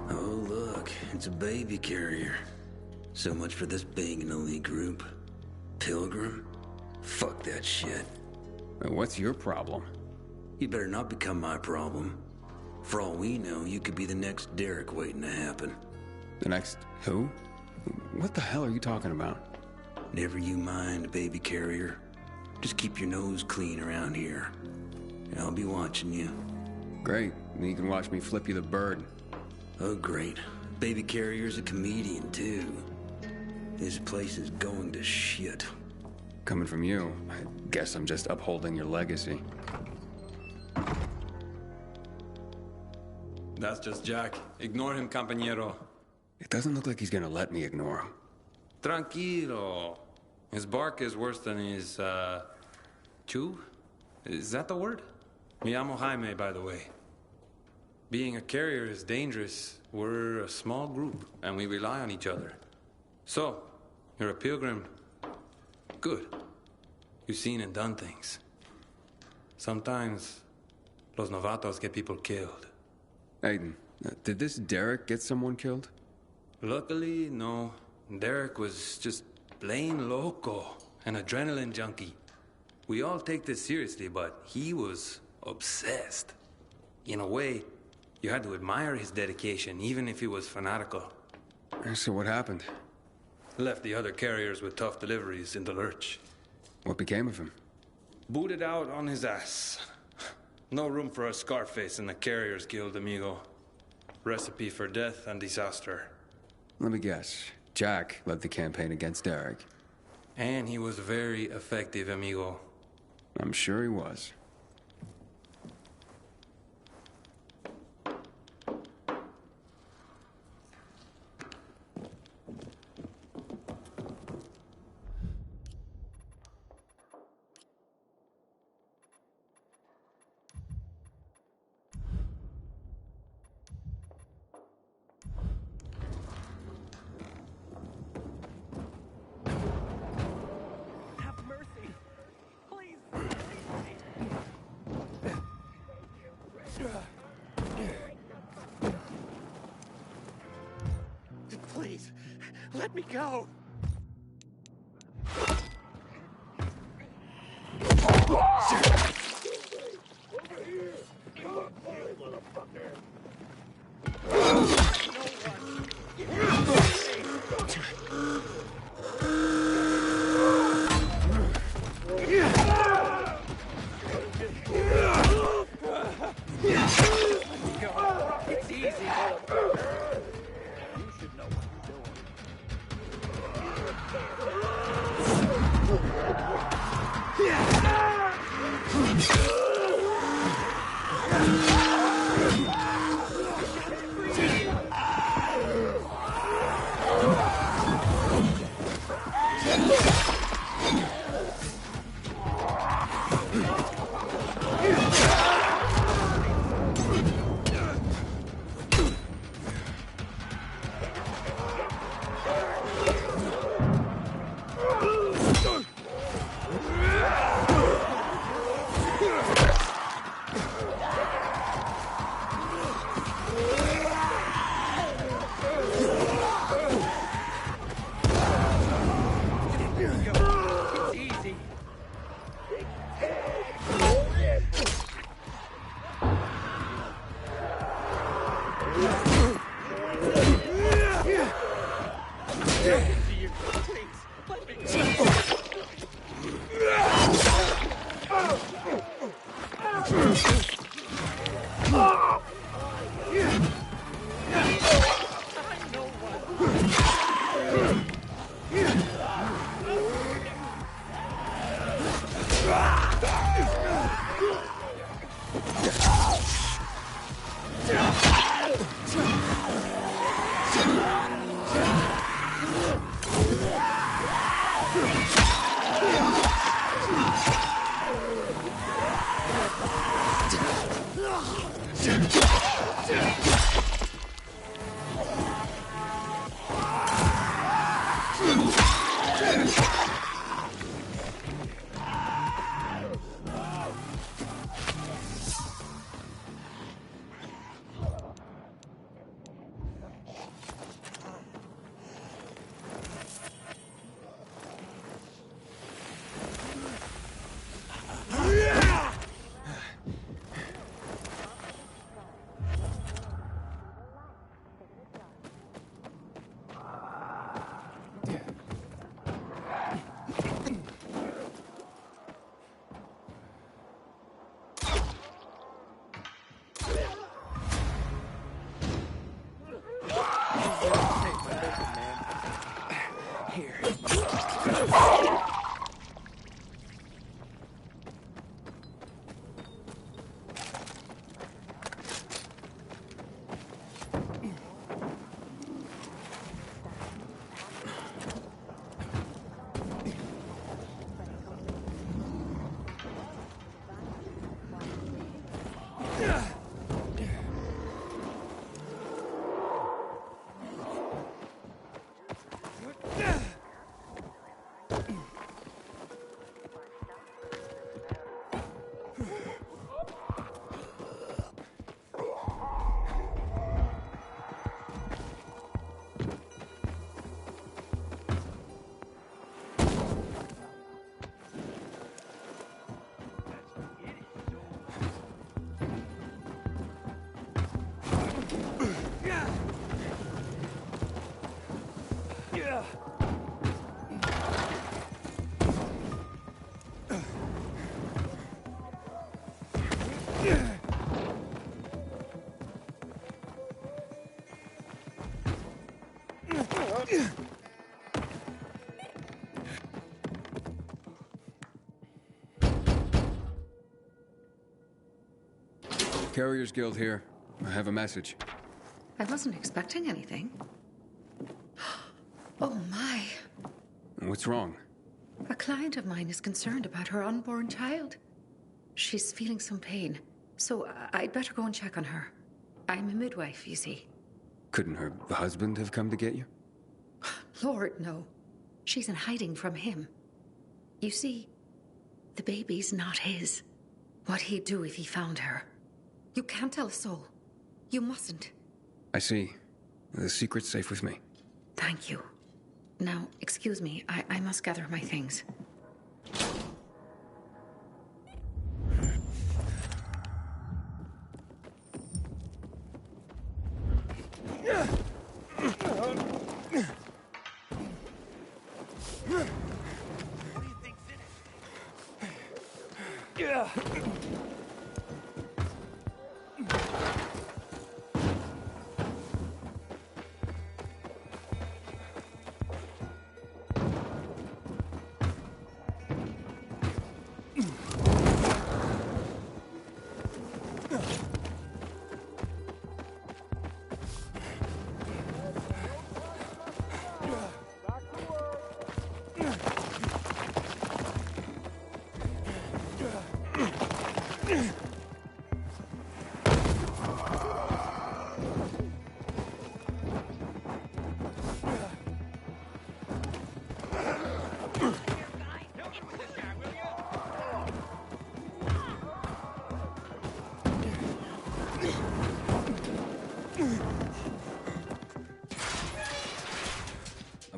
Oh, look, it's a baby carrier. So much for this being an elite group. Pilgrim? Fuck that shit. What's your problem? You better not become my problem. For all we know, you could be the next Derek waiting to happen. The next who? What the hell are you talking about? Never you mind, baby carrier. Just keep your nose clean around here. I'll be watching you. Great. You can watch me flip you the bird. Oh, great. Baby carrier's a comedian, too. This place is going to shit. Coming from you, I guess I'm just upholding your legacy. That's just Jack. Ignore him, compañero. It doesn't look like he's gonna let me ignore him. Tranquilo. His bark is worse than his, chew? Is that the word? Me llamo Jaime, by the way. Being a carrier is dangerous. We're a small group, and we rely on each other. So, you're a pilgrim. Good. You've seen and done things. Sometimes, los novatos get people killed. Aiden, did this Derek get someone killed? Luckily, no. Derek was just plain loco, an adrenaline junkie. We all take this seriously, but he was obsessed. In a way, you had to admire his dedication, even if he was fanatical. So what happened? Left the other carriers with tough deliveries in the lurch. What became of him? Booted out on his ass. No room for a Scarface in the Carriers Guild, amigo. Recipe for death and disaster. Let me guess. Jack led the campaign against Derek. And he was very effective, amigo. I'm sure he was. Please, let me go. Go. Carriers Guild here. I have a message. I wasn't expecting anything. Oh my. What's wrong? A client of mine is concerned about her unborn child. She's feeling some pain, so I'd better go and check on her. I'm a midwife, you see. Couldn't her husband have come to get you? Lord, no. She's in hiding from him. You see, the baby's not his. What he'd do if he found her. You can't tell a soul. You mustn't. I see. The secret's safe with me. Thank you. Now, excuse me. I must gather my things.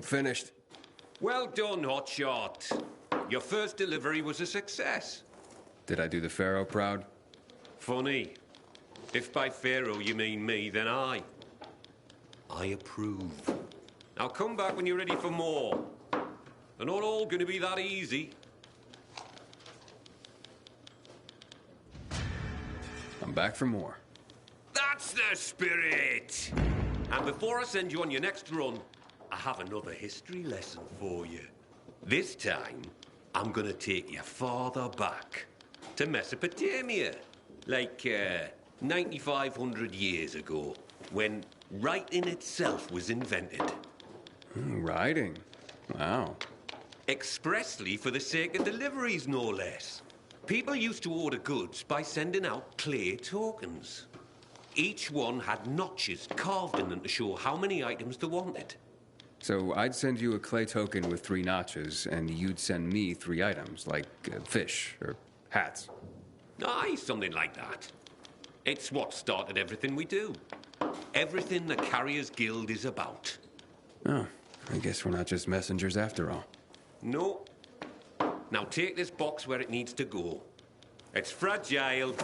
Finished. Well done, Hotshot. Your first delivery was a success. Did I do the Pharaoh proud? Funny. If by Pharaoh you mean me, then I approve. Now come back when you're ready for more. They're not all going to be that easy. I'm back for more. That's the spirit! And before I send you on your next run, I have another history lesson for you. This time, I'm gonna take you farther back to Mesopotamia, like 9,500 years ago, when writing itself was invented. Writing? Wow. Expressly for the sake of deliveries, no less. People used to order goods by sending out clay tokens. Each one had notches carved in them to show how many items they wanted. So I'd send you a clay token with 3 notches, and you'd send me 3 items, like fish or hats. Aye, something like that. It's what started everything we do. Everything the Carriers Guild is about. Oh, I guess we're not just messengers after all. No. Now take this box where it needs to go. It's fragile,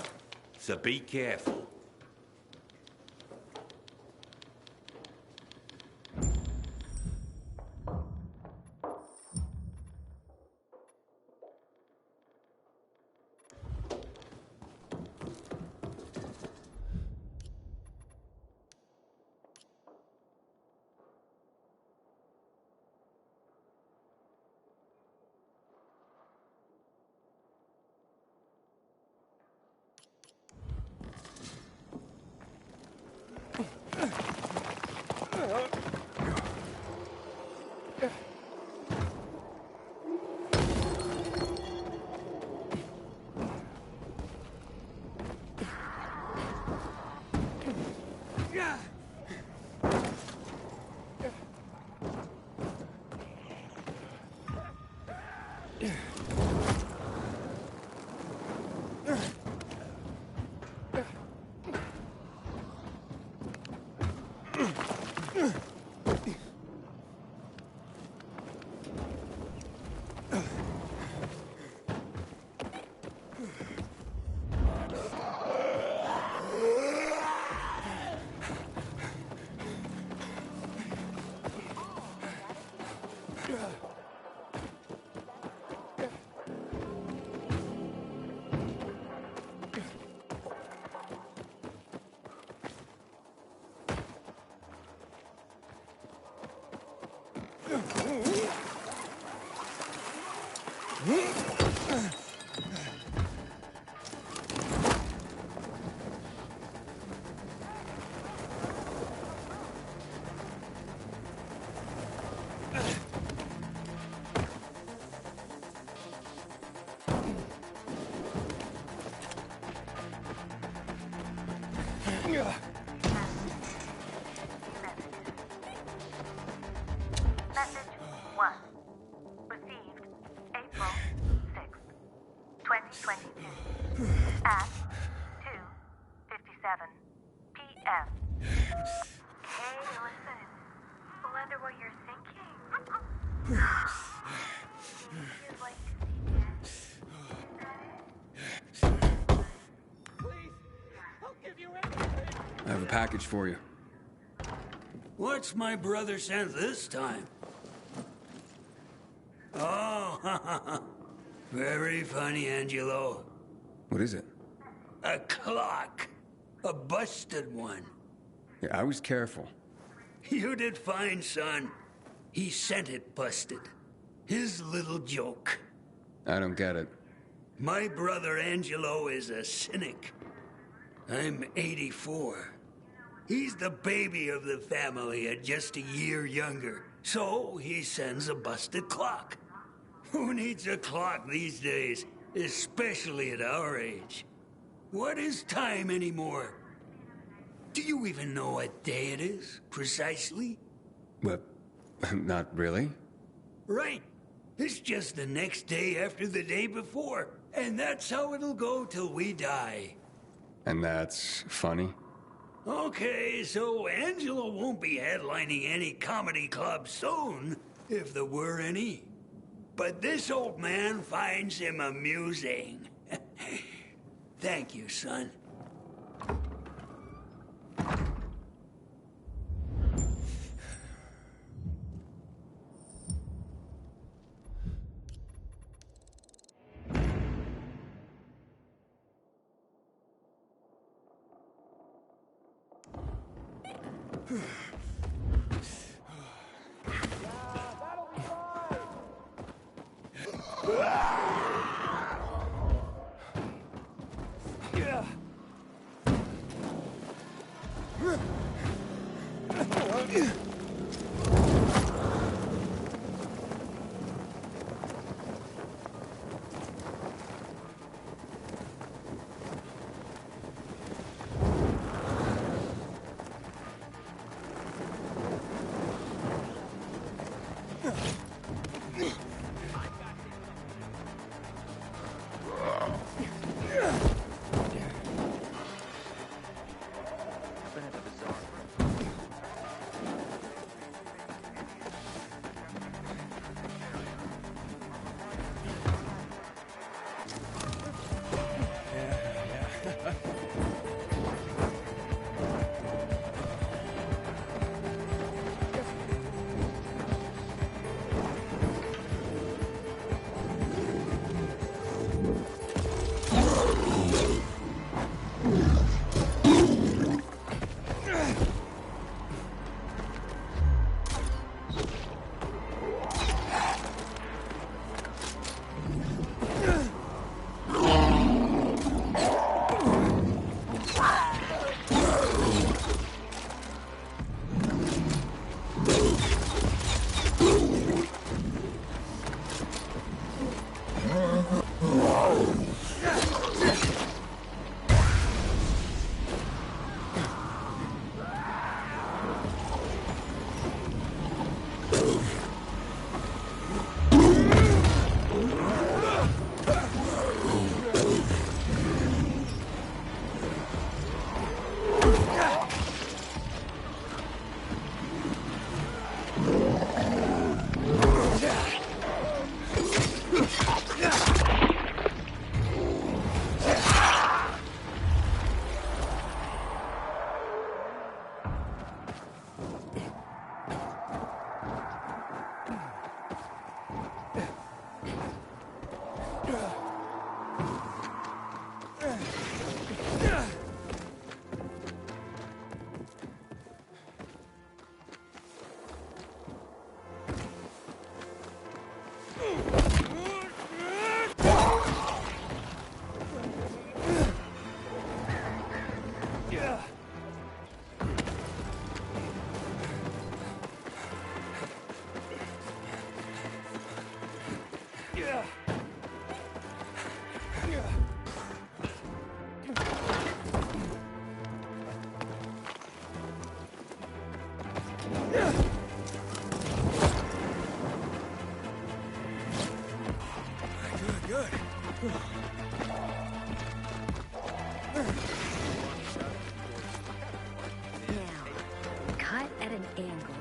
so be careful. Message 1. Received April 6th, 2022 at 2:57 p.m. Hey, listen. Wonder what you're thinking. You'd like I have a package for you. What's my brother sent this time? Oh, very funny, Angelo. What is it? A clock. A busted one. Yeah, I was careful. You did fine, son. He sent it busted. His little joke. I don't get it. My brother Angelo is a cynic. I'm 84. He's the baby of the family at just a year younger. So he sends a busted clock. Who needs a clock these days, especially at our age? What is time anymore? Do you even know what day it is, precisely? Well, not really. Right. It's just the next day after the day before. And that's how it'll go till we die. And that's funny? Okay, so Angelo won't be headlining any comedy club soon, if there were any. But this old man finds him amusing. Thank you, son. Cut at an angle.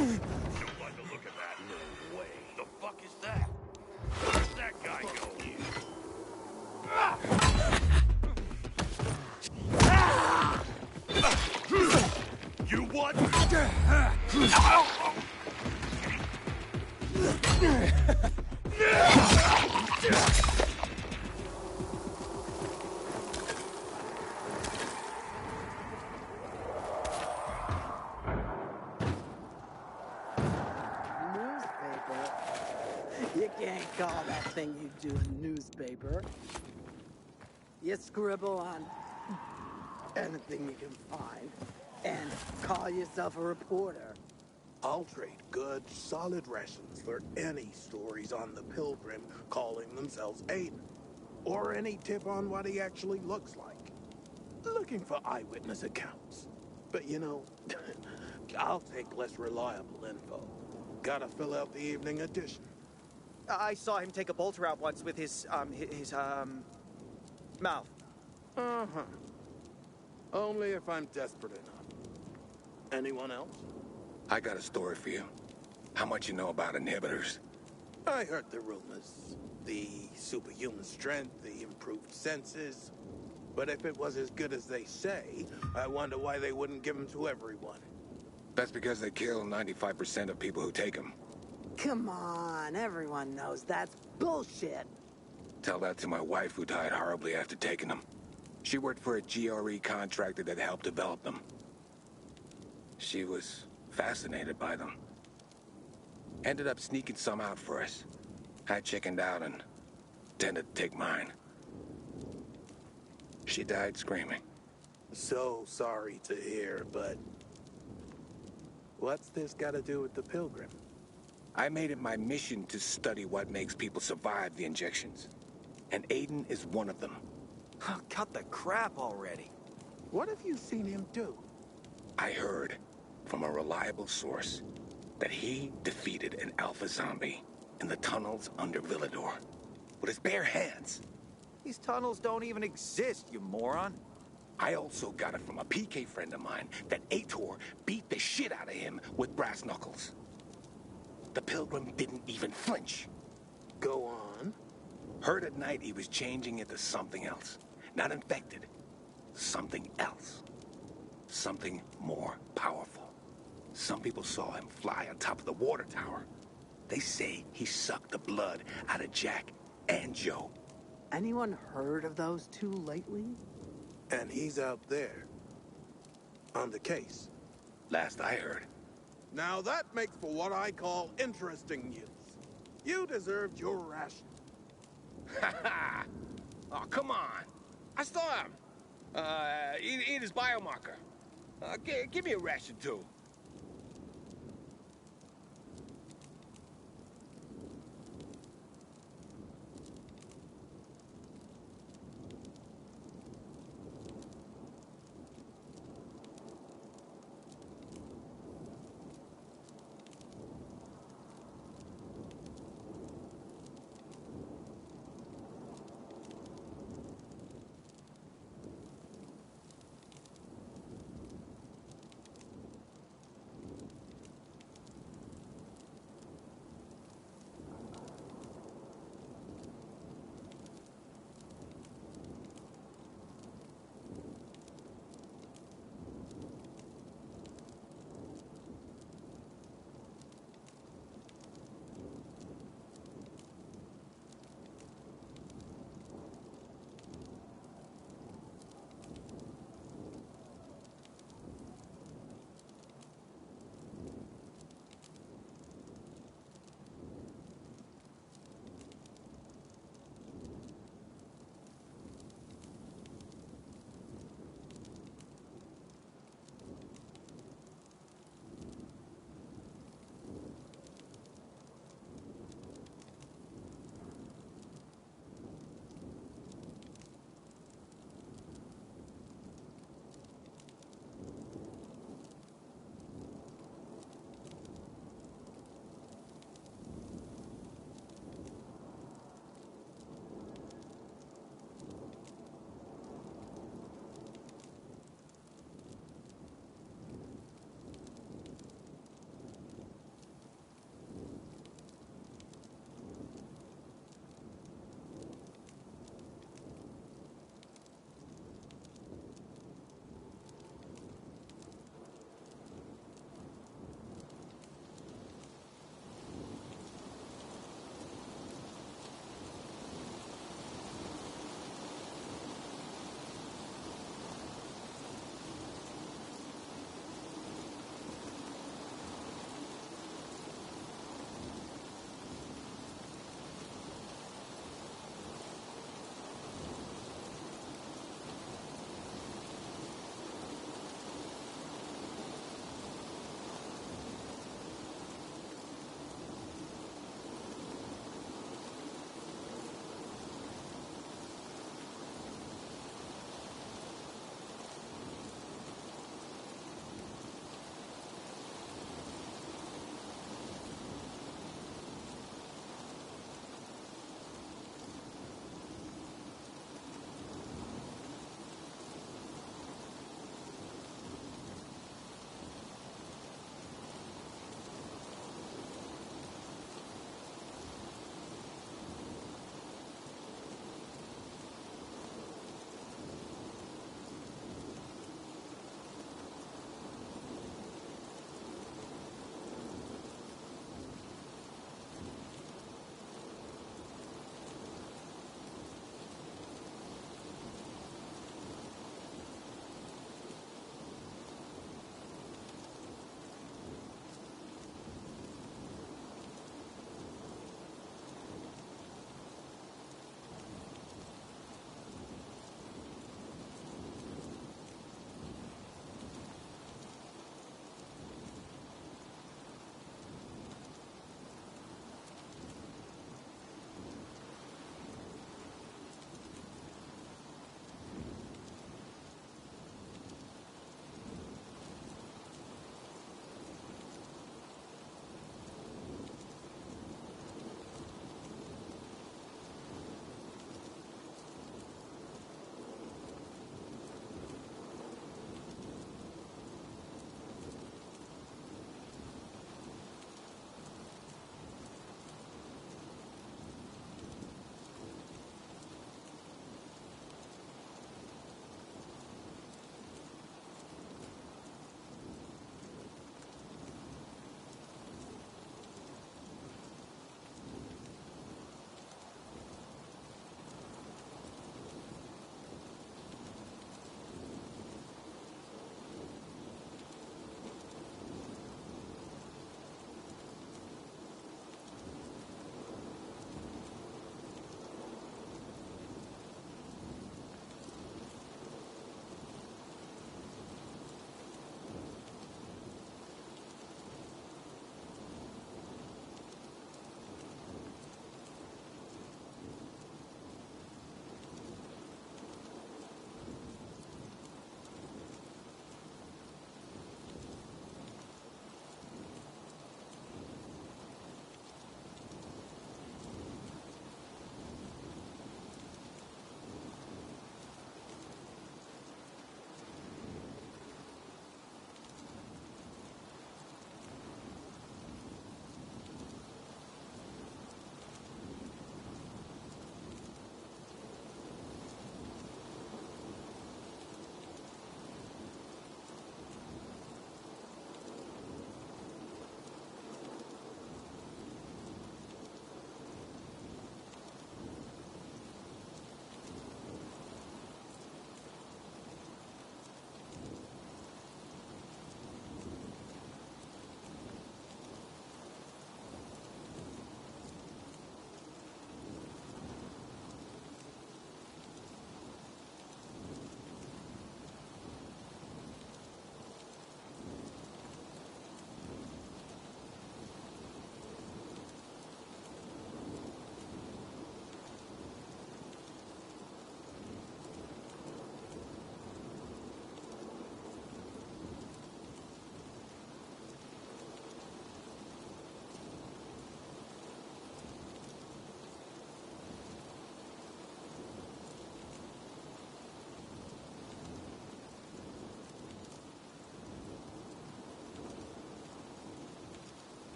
Don't like the look of that. No way. The fuck is that? Where's that guy go? You can't call that thing you do a newspaper. You scribble on anything you can find and call yourself a reporter. I'll trade good, solid rations for any stories on the Pilgrim calling themselves Aiden. Or any tip on what he actually looks like. Looking for eyewitness accounts. But you know, I'll take less reliable info. Gotta fill out the evening edition. I saw him take a bolter out once with his mouth. Uh-huh. Only if I'm desperate enough. Anyone else? I got a story for you. How much you know about inhibitors? I heard the rumors. The superhuman strength, the improved senses. But if it was as good as they say, I wonder why they wouldn't give them to everyone. That's because they kill 95% of people who take them. Come on, everyone knows that's bullshit. Tell that to my wife who died horribly after taking them. She worked for a GRE contractor that helped develop them. She was fascinated by them. Ended up sneaking some out for us. I chickened out and tended to take mine. She died screaming. So sorry to hear, but what's this got to do with the Pilgrim? I made it my mission to study what makes people survive the injections. And Aiden is one of them. Cut the crap already. What have you seen him do? I heard from a reliable source that he defeated an alpha zombie in the tunnels under Villador with his bare hands. These tunnels don't even exist, you moron. I also got it from a PK friend of mine that Aitor beat the shit out of him with brass knuckles. The Pilgrim didn't even flinch. Go on. Heard at night he was changing into something else. Not infected. Something else. Something more powerful. Some people saw him fly on top of the water tower. They say he sucked the blood out of Jack and Joe. Anyone heard of those two lately? And he's out there. On the case. Last I heard. Now that makes for what I call interesting news. You deserved your ration. Ha ha! Oh, come on. I saw him. Eat his biomarker. Give me a ration, too.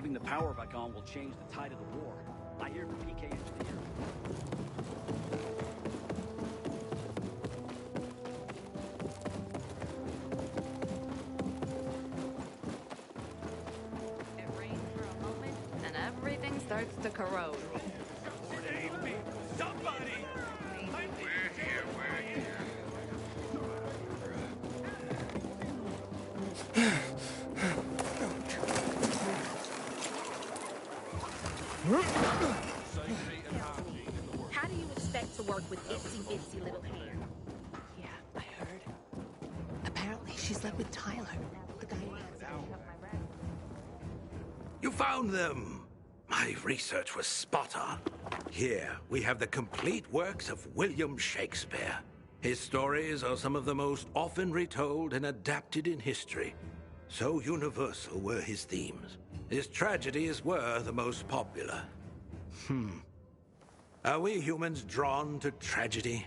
Having the power back on will change the tide of the war. I hear the PK engineer. It rains for a moment, and everything starts to corrode. Somebody! We're here. How do you expect to work with itsy-bitsy little hands? Yeah, I heard. Apparently, she's lived with Tyler, the guy who You found them! My research was spot on. Here, we have the complete works of William Shakespeare. His stories are some of the most often retold and adapted in history. So universal were his themes. His tragedies were the most popular. Are we humans drawn to tragedy?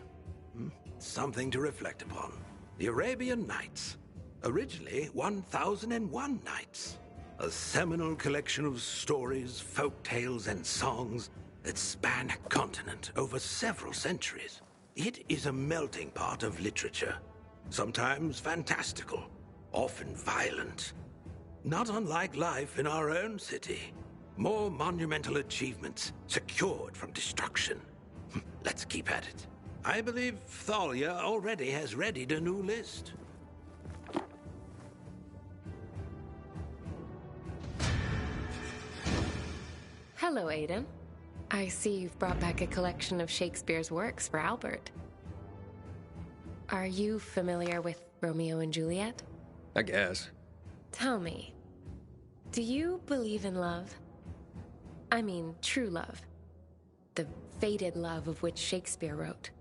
Something to reflect upon. The Arabian Nights. Originally 1001 Nights. A seminal collection of stories, folk tales, and songs that span a continent over several centuries. It is a melting pot of literature. Sometimes fantastical, often violent. Not unlike life in our own city. More monumental achievements secured from destruction. Let's keep at it. I believe Thalia already has readied a new list. Hello, Aiden. I see you've brought back a collection of Shakespeare's works for Albert. Are you familiar with Romeo and Juliet? I guess. Tell me, do you believe in love? I mean, true love. The fated love of which Shakespeare wrote.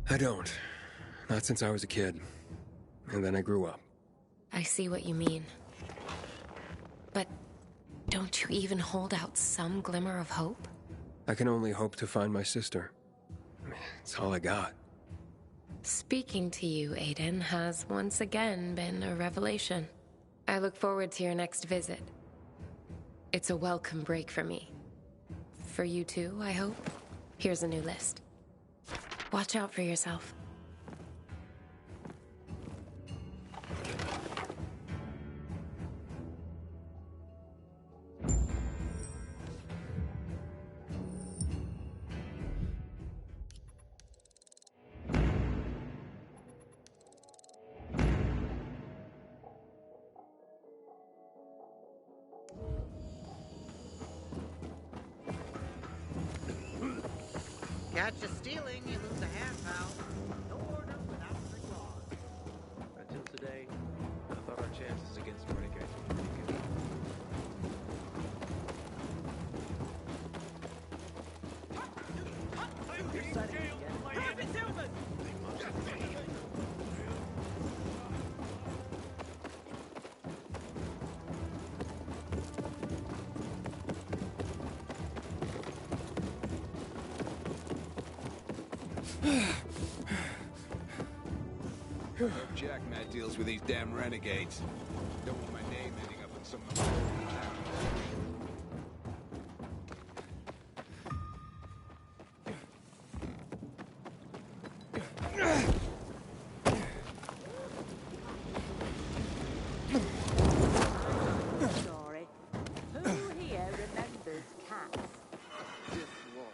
I don't. Not since I was a kid. And then I grew up. I see what you mean. But don't you even hold out some glimmer of hope? I can only hope to find my sister. It's all I got. Speaking to you, Aiden, has once again been a revelation. I look forward to your next visit. It's a welcome break for me. For you too, I hope. Here's a new list. Watch out for yourself. Catch you stealing, you lose a hand, pal. No order without strict laws. Until today, I thought our chances against renegades were pretty good. Jack Matt deals with these damn renegades. Don't want my name ending up in some... Sorry. Who here remembers cats? Disloyal.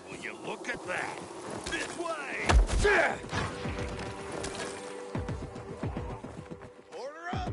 Will you look at that? This way! Order up!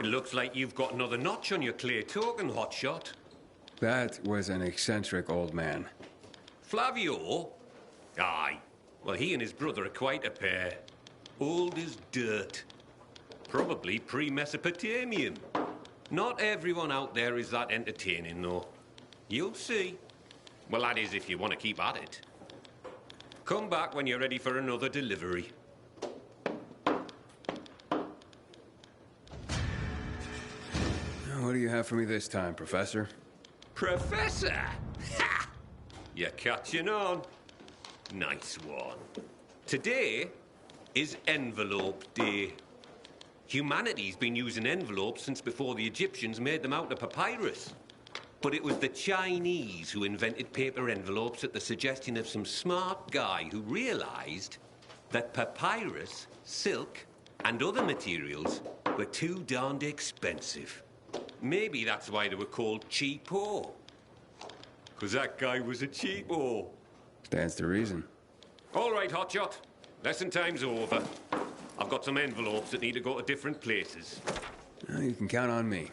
It looks like you've got another notch on your clay token, hotshot. That was an eccentric old man. Flavio? Aye. Well, he and his brother are quite a pair. Old as dirt. Probably pre-Mesopotamian. Not everyone out there is that entertaining, though. You'll see. Well, that is if you want to keep at it. Come back when you're ready for another delivery. What do you have for me this time, Professor? Professor? Ha! You're catching on. Nice one. Today is Envelope Day. Humanity's been using envelopes since before the Egyptians made them out of papyrus. But it was the Chinese who invented paper envelopes at the suggestion of some smart guy who realized that papyrus, silk, and other materials were too darned expensive. Maybe that's why they were called cheapo. 'Cause that guy was a cheapo. Stands to reason. All right, hotshot. Lesson time's over. I've got some envelopes that need to go to different places. Well, you can count on me.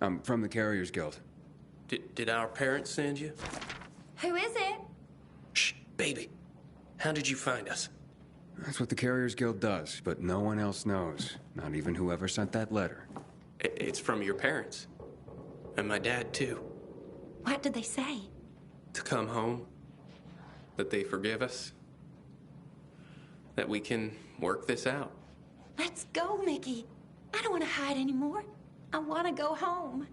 I'm from the Carriers Guild. Did our parents send you? Who is it? Shh, baby. How did you find us? That's what the Carriers Guild does, but no one else knows. Not even whoever sent that letter. It's from your parents. And my dad, too. What did they say? To come home. That they forgive us. That we can work this out. Let's go, Mickey. I don't want to hide anymore. I want to go home.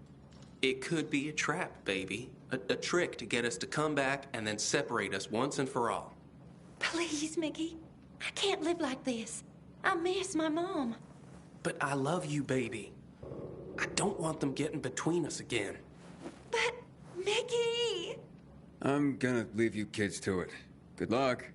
It could be a trap, baby. A trick to get us to come back and then separate us once and for all. Please, Mickey. I can't live like this. I miss my mom. But I love you, baby. I don't want them getting between us again. But, Mickey! I'm gonna leave you kids to it. Good luck.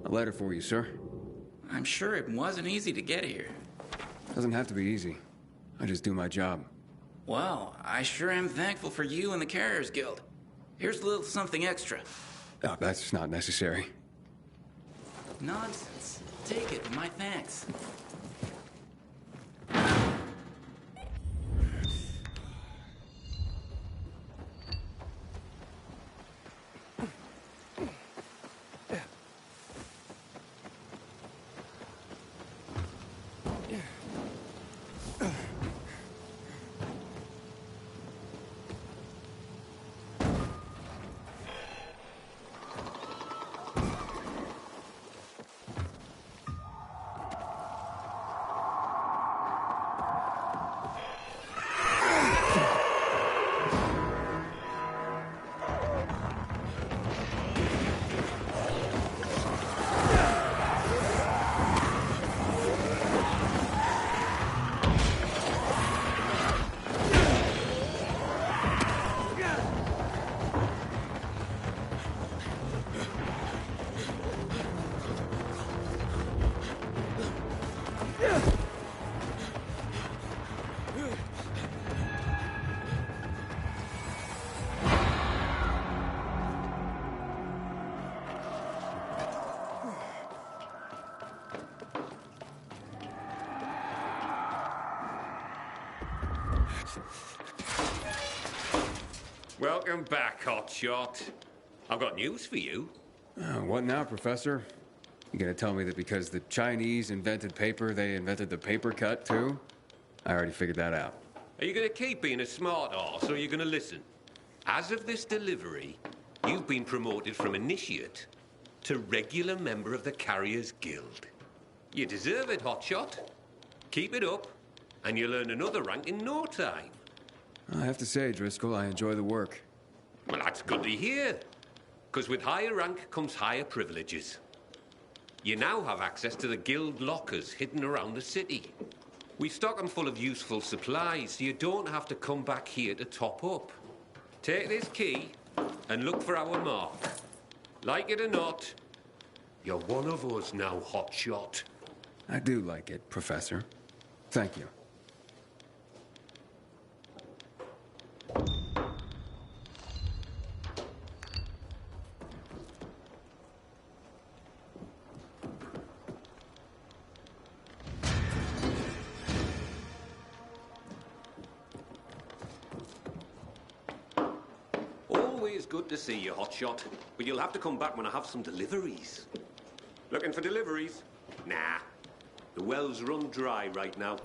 A letter for you, sir. I'm sure it wasn't easy to get here. Doesn't have to be easy. I just do my job. Well, I sure am thankful for you and the Carriers Guild. Here's a little something extra. Oh, that's not necessary. Nonsense. Take it, my thanks. Welcome back, Hotshot. I've got news for you. What now, Professor? You gonna tell me that because the Chinese invented paper, they invented the paper cut, too? I already figured that out. Are you gonna keep being a smart arse, or are you gonna listen? As of this delivery, you've been promoted from initiate to regular member of the Carriers Guild. You deserve it, Hotshot. Keep it up, and you'll earn another rank in no time. I have to say, Driscoll, I enjoy the work. Well, that's good to hear. Because with higher rank comes higher privileges. You now have access to the guild lockers hidden around the city. We stock them full of useful supplies, so you don't have to come back here to top up. Take this key and look for our mark. Like it or not, you're one of us now, Hotshot. I do like it, Professor. Thank you. Always good to see you, Hotshot. But you'll have to come back when I have some deliveries. Looking for deliveries? Nah. The wells run dry right now.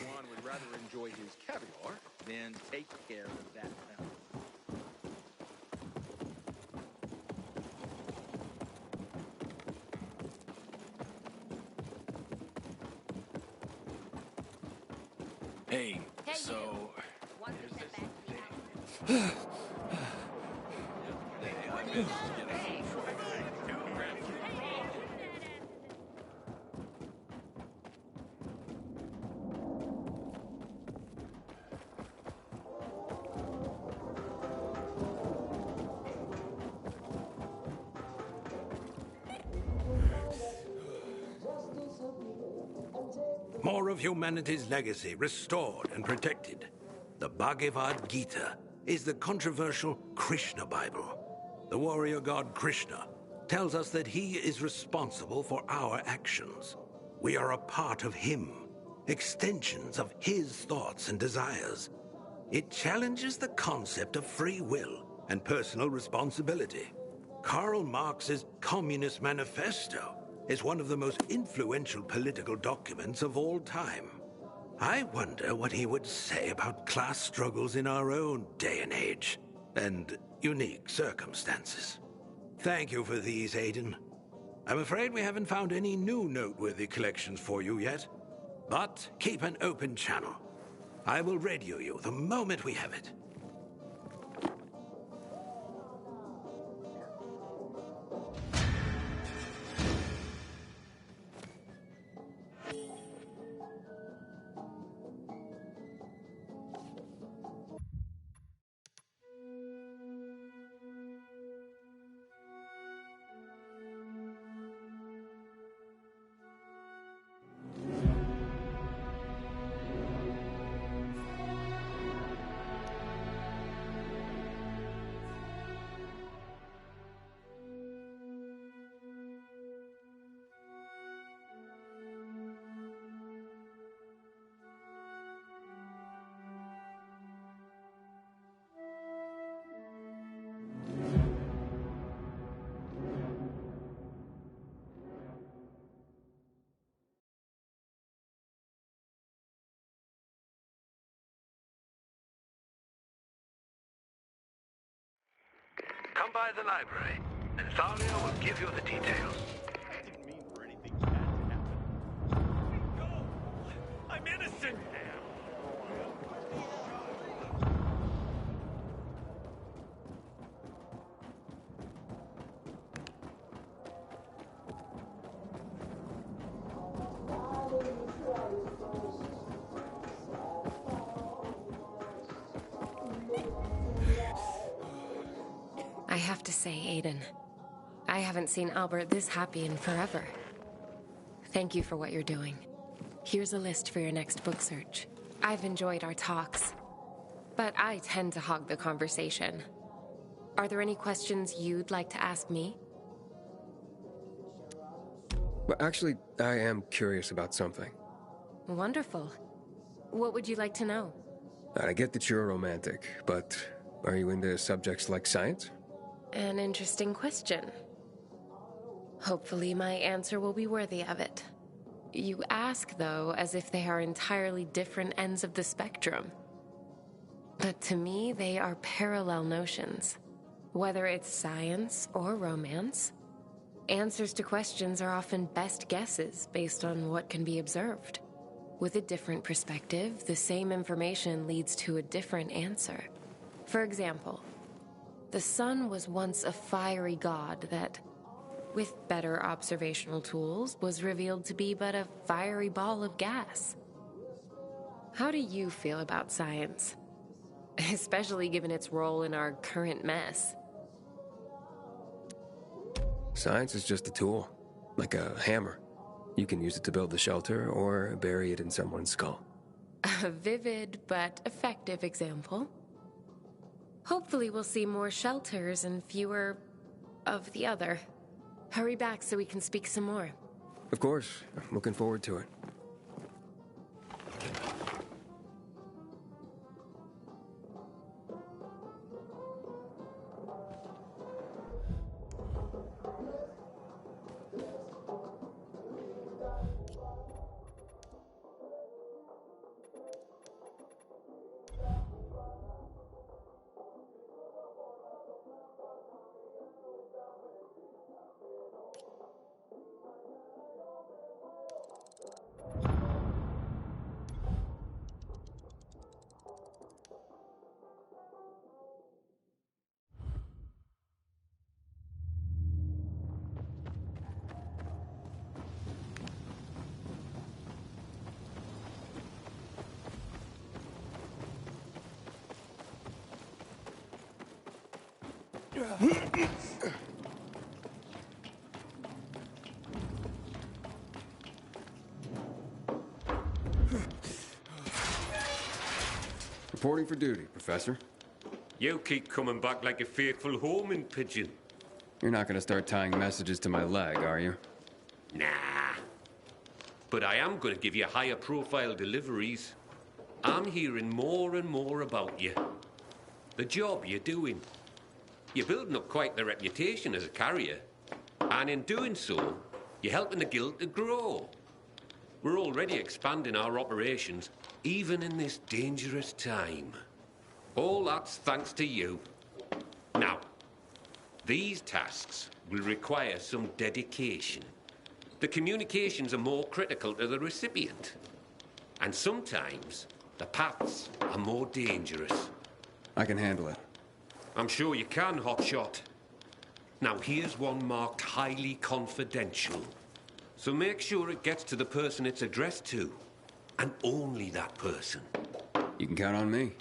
Juan would rather enjoy his caviar than take care of that family. Hey, so... More of humanity's legacy restored and protected. The Bhagavad Gita is the controversial Krishna Bible. The warrior god Krishna tells us that he is responsible for our actions. We are a part of him, extensions of his thoughts and desires. It challenges the concept of free will and personal responsibility. Karl Marx's Communist Manifesto is one of the most influential political documents of all time. I wonder what he would say about class struggles in our own day and age, and unique circumstances. Thank you for these, Aiden. I'm afraid we haven't found any new noteworthy collections for you yet, but keep an open channel. I will radio you the moment we have it. Come by the library, and Thalia will give you the details. Didn't mean for anything bad to happen. Go! I'm innocent! I have to say, Aiden, I haven't seen Albert this happy in forever. Thank you for what you're doing. Here's a list for your next book search. I've enjoyed our talks, but I tend to hog the conversation. Are there any questions you'd like to ask me? Well, actually, I am curious about something. Wonderful. What would you like to know? I get that you're a romantic, but are you into subjects like science? An interesting question. Hopefully my answer will be worthy of it. You ask, though, as if they are entirely different ends of the spectrum. But to me, they are parallel notions. Whether it's science or romance, answers to questions are often best guesses based on what can be observed. With a different perspective, the same information leads to a different answer. For example, the sun was once a fiery god that, with better observational tools, was revealed to be but a fiery ball of gas. How do you feel about science? especially given its role in our current mess. Science is just a tool, like a hammer. You can use it to build the shelter or bury it in someone's skull. A vivid but effective example. Hopefully we'll see more shelters and fewer of the other. Hurry back so we can speak some more. Of course. I'm looking forward to it. Reporting for duty, Professor. You keep coming back like a faithful homing pigeon. You're not gonna start tying messages to my leg, are you? Nah. But I am going to give you higher profile deliveries. I'm hearing more and more about you. The job you're doing. You're building up quite the reputation as a carrier. And in doing so, you're helping the guild to grow. We're already expanding our operations, even in this dangerous time. All that's thanks to you. Now, these tasks will require some dedication. The communications are more critical to the recipient. And sometimes, the paths are more dangerous. I can handle it. I'm sure you can, Hotshot. Now, here's one marked highly confidential. So make sure it gets to the person it's addressed to. And only that person. You can count on me.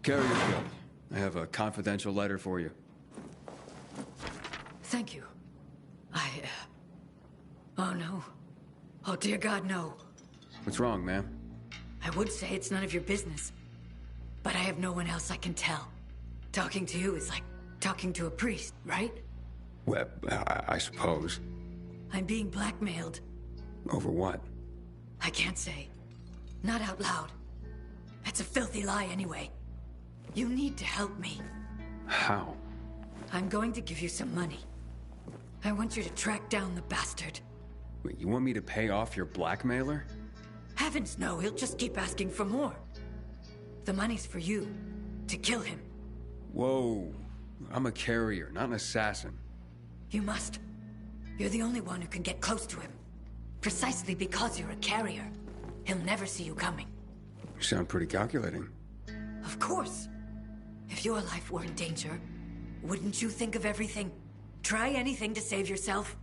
Carrier Guild. I have a confidential letter for you. Thank you. Oh no. Oh dear God, no. What's wrong, ma'am? I would say it's none of your business, but I have no one else I can tell. Talking to you is like talking to a priest, right? Well, I suppose. I'm being blackmailed. Over what? I can't say. Not out loud. That's a filthy lie anyway. You need to help me. How? I'm going to give you some money. I want you to track down the bastard. Wait, you want me to pay off your blackmailer? Heavens no, he'll just keep asking for more. The money's for you, to kill him. Whoa. I'm a carrier, not an assassin. You must. You're the only one who can get close to him. Precisely because you're a carrier. He'll never see you coming. You sound pretty calculating. Of course. If your life were in danger, wouldn't you think of everything? Try anything to save yourself?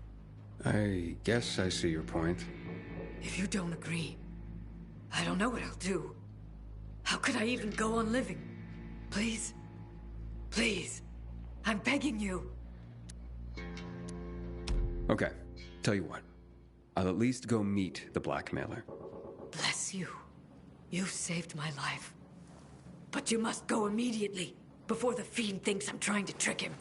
I guess I see your point. If you don't agree, I don't know what I'll do. How could I even go on living? Please? Please. I'm begging you. Okay, tell you what. I'll at least go meet the blackmailer. Bless you. You saved my life. But you must go immediately, before the fiend thinks I'm trying to trick him.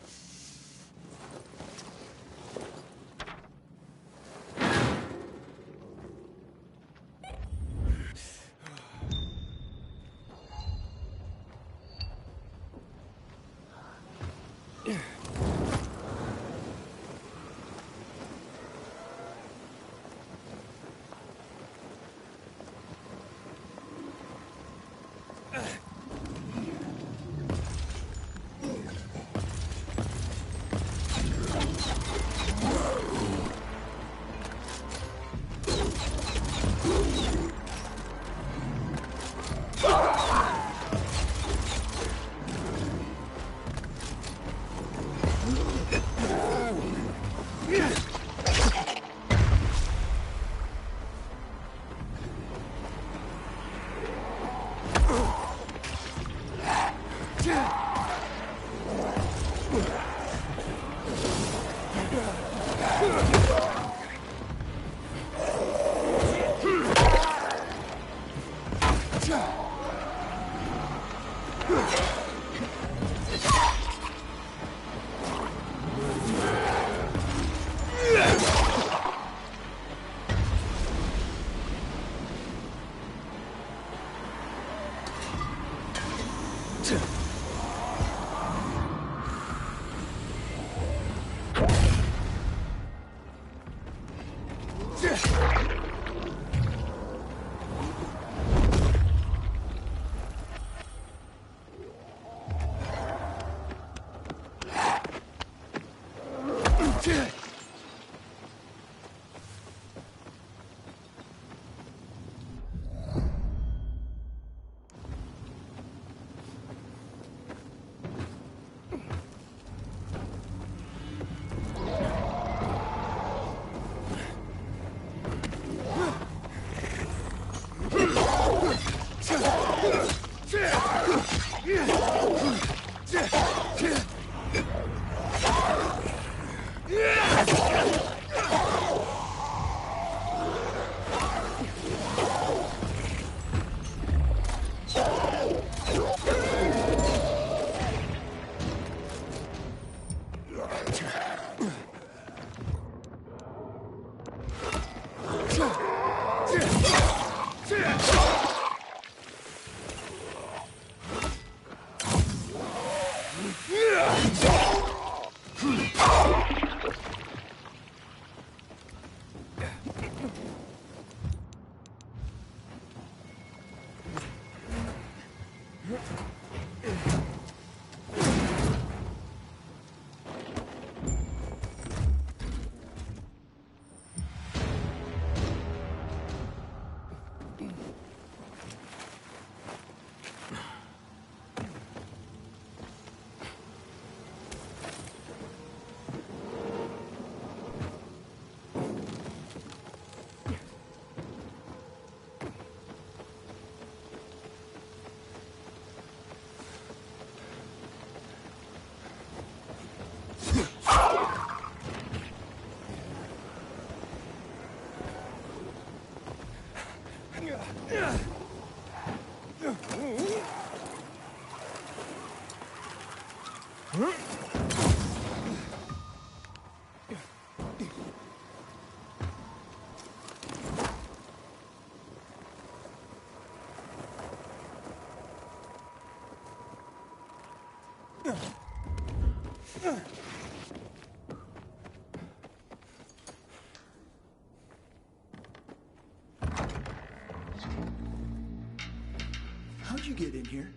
How'd you get in here?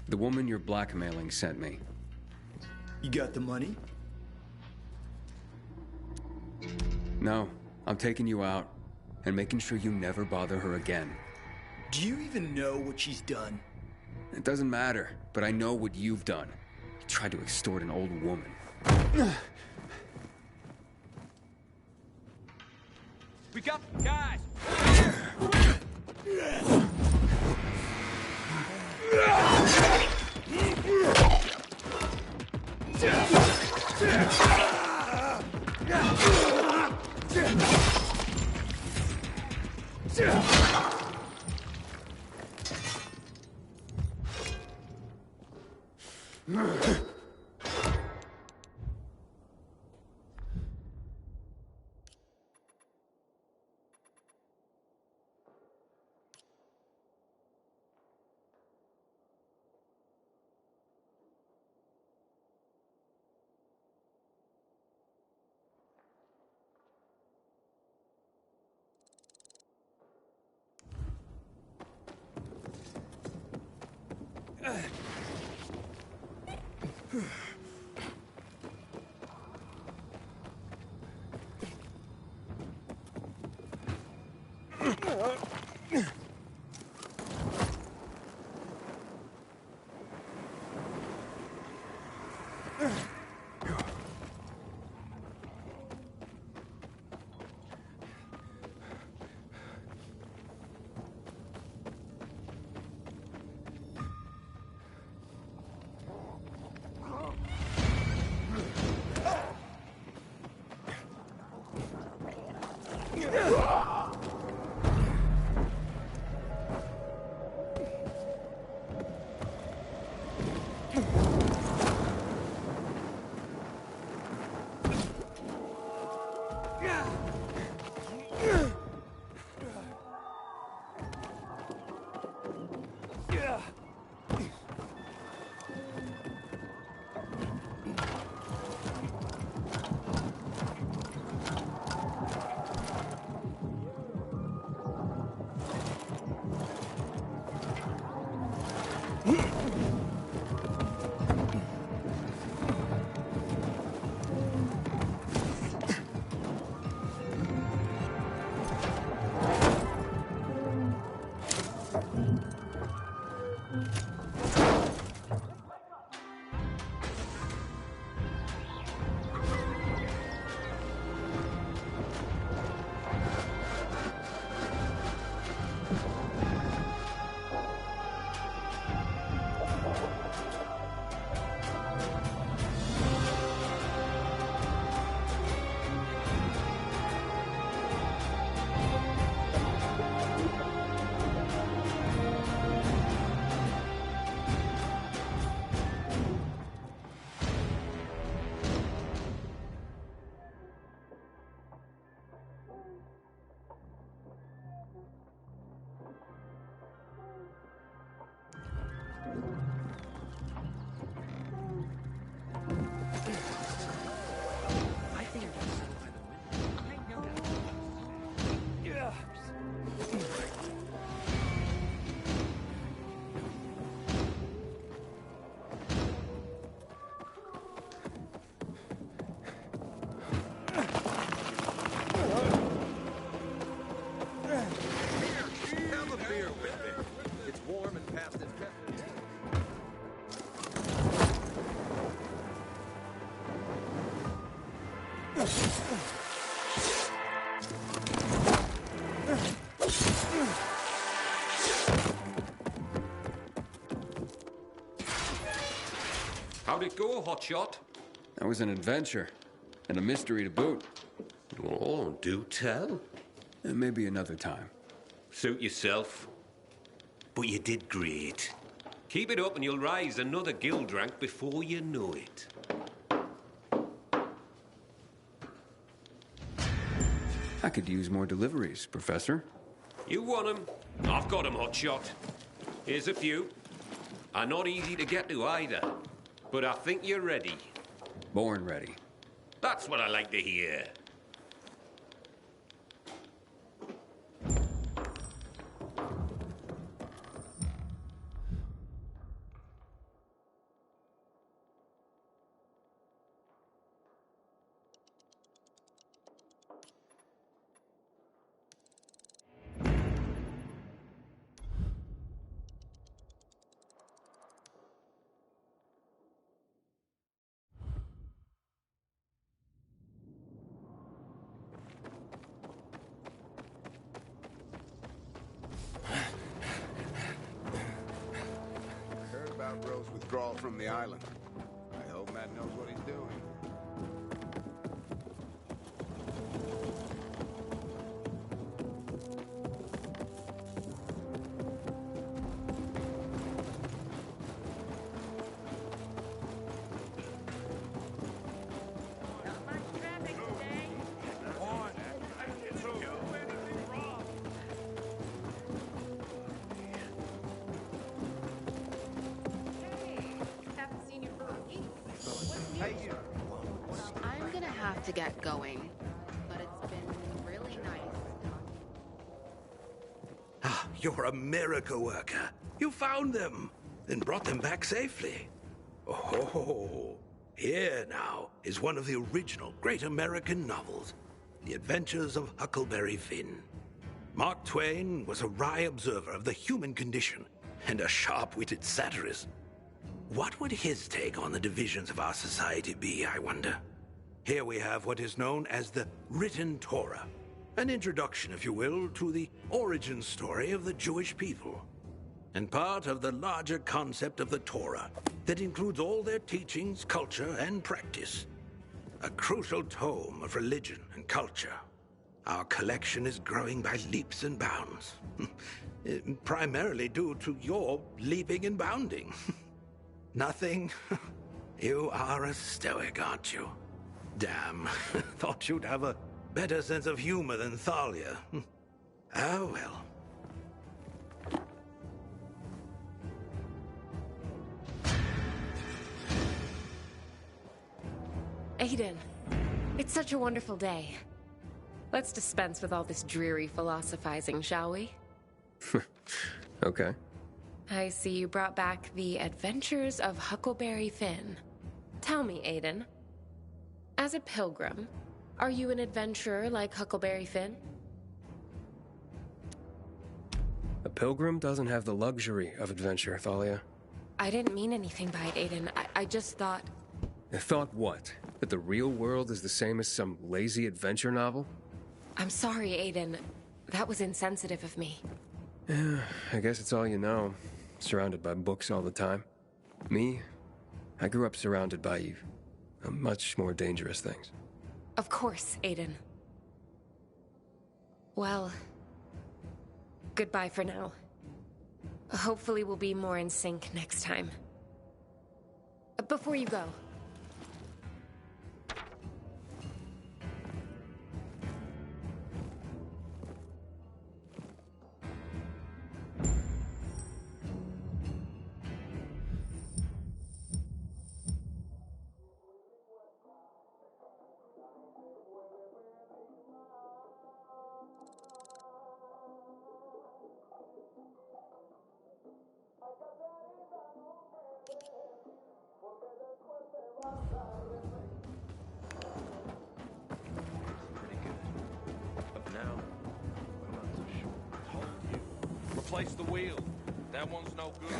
The woman you're blackmailing sent me. You got the money? No, I'm taking you out and making sure you never bother her again. Do you even know what she's done? It doesn't matter, but I know what you've done. You tried to extort an old woman. We got guys! How'd it go, Hotshot? That was an adventure. And a mystery to boot. Oh, do tell. Maybe another time. Suit yourself. but you did great. Keep it up and you'll rise another guild rank before you know it. I could use more deliveries, Professor. You want 'em? I've got 'em, hotshot. Here's a few. Are not easy to get to either, but I think you're ready. Born ready. That's what I like to hear. Rose withdrawal from the island. I hope Matt knows what he's doing. I'm gonna have to get going, but it's been really nice. Ah, you're a miracle worker. You found them, then brought them back safely. Oh, here now is one of the original great American novels, The Adventures of Huckleberry Finn. Mark Twain was a wry observer of the human condition and a sharp-witted satirist. What would his take on the divisions of our society be, I wonder? Here we have what is known as the Written Torah, an introduction, if you will, to the origin story of the Jewish people, and part of the larger concept of the Torah that includes all their teachings, culture, and practice. A crucial tome of religion and culture. Our collection is growing by leaps and bounds, primarily due to your leaping and bounding. Nothing? You are a stoic, aren't you? Damn, thought you'd have a better sense of humor than Thalia. Oh, well. Aiden, it's such a wonderful day. Let's dispense with all this dreary philosophizing, shall we? Okay. I see you brought back The Adventures of Huckleberry Finn. Tell me, Aiden, as a pilgrim, are you an adventurer like Huckleberry Finn? A pilgrim doesn't have the luxury of adventure, Thalia. I didn't mean anything by it, Aiden. I just thought... Thought what? That the real world is the same as some lazy adventure novel? I'm sorry, Aiden. That was insensitive of me. Yeah, I guess it's all you know. Surrounded by books all the time. Me, I grew up surrounded by much more dangerous things. Of course, Aiden. Well, goodbye for now. Hopefully we'll be more in sync next time. Before you go... Replace the wheel. That one's no good.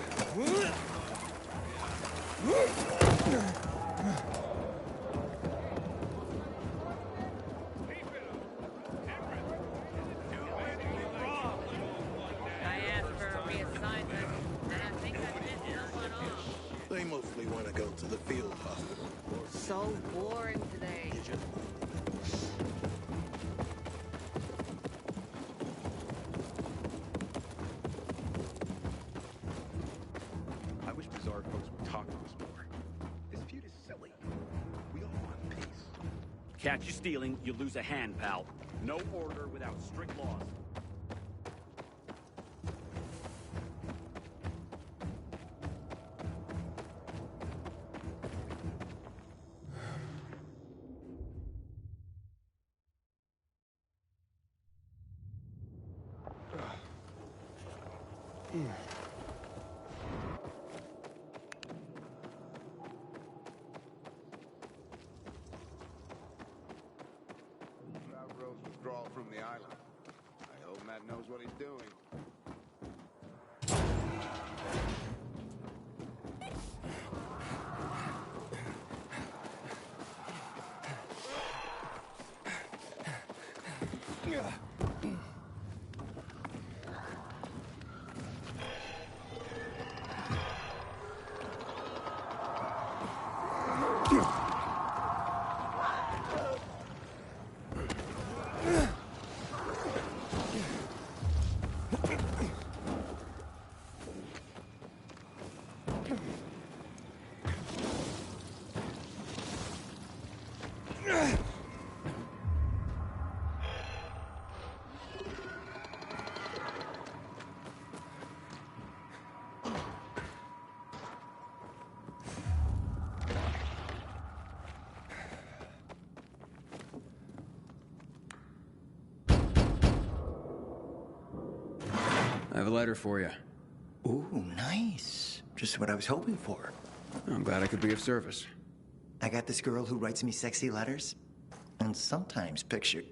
I asked for a reassignment, and I think I missed someone off. They mostly want to go to the field hospital. So boring today. Catch you stealing, you lose a hand, pal. No order without strict laws. Rose withdrawal from the island. I hope Matt knows what he's doing. I have a letter for you. Ooh, nice. Just what I was hoping for. I'm glad I could be of service. I got this girl who writes me sexy letters, and sometimes picture...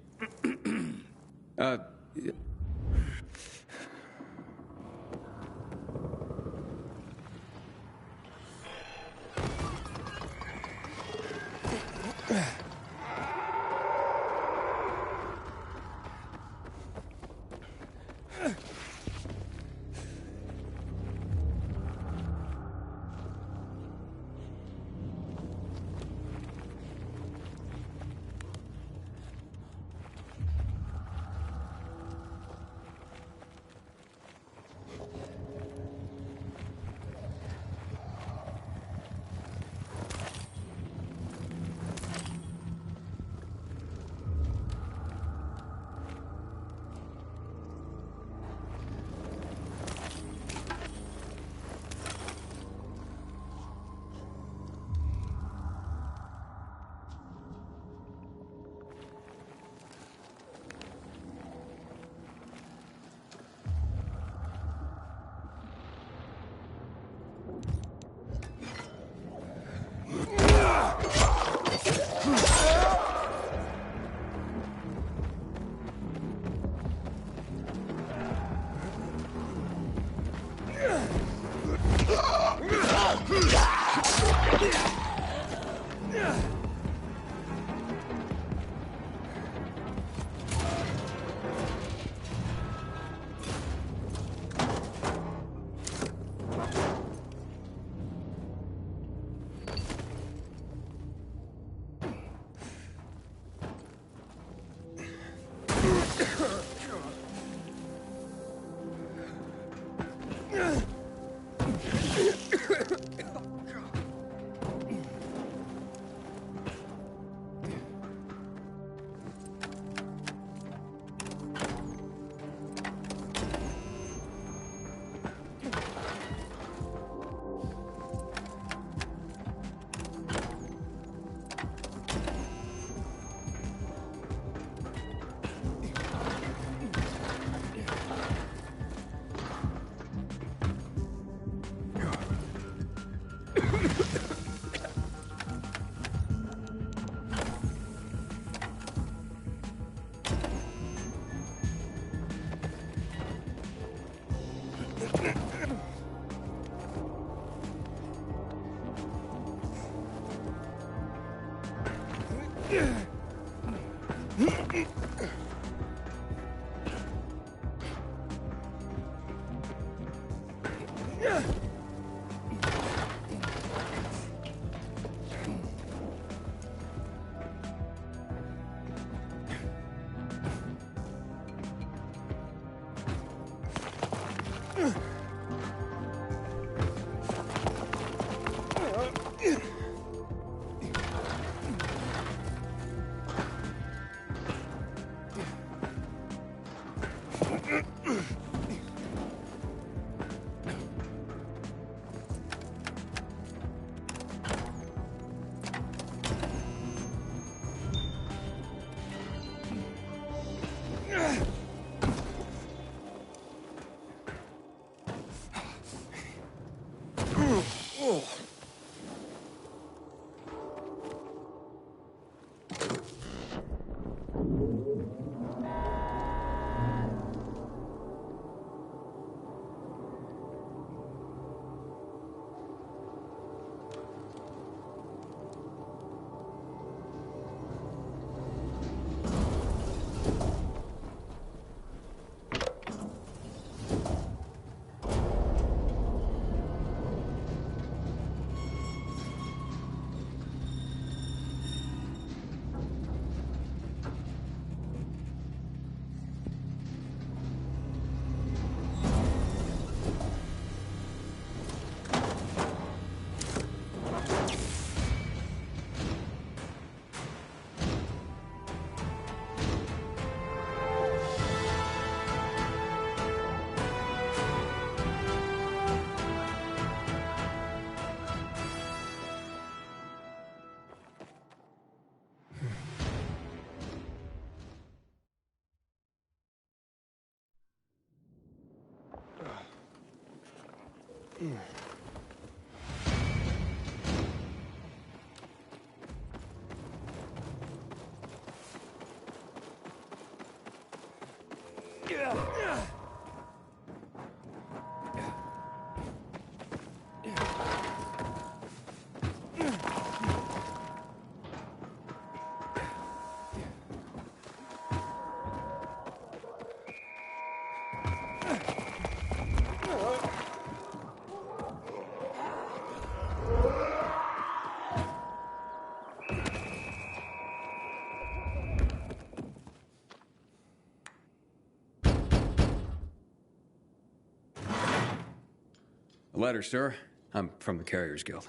A letter, sir. I'm from the Carriers Guild.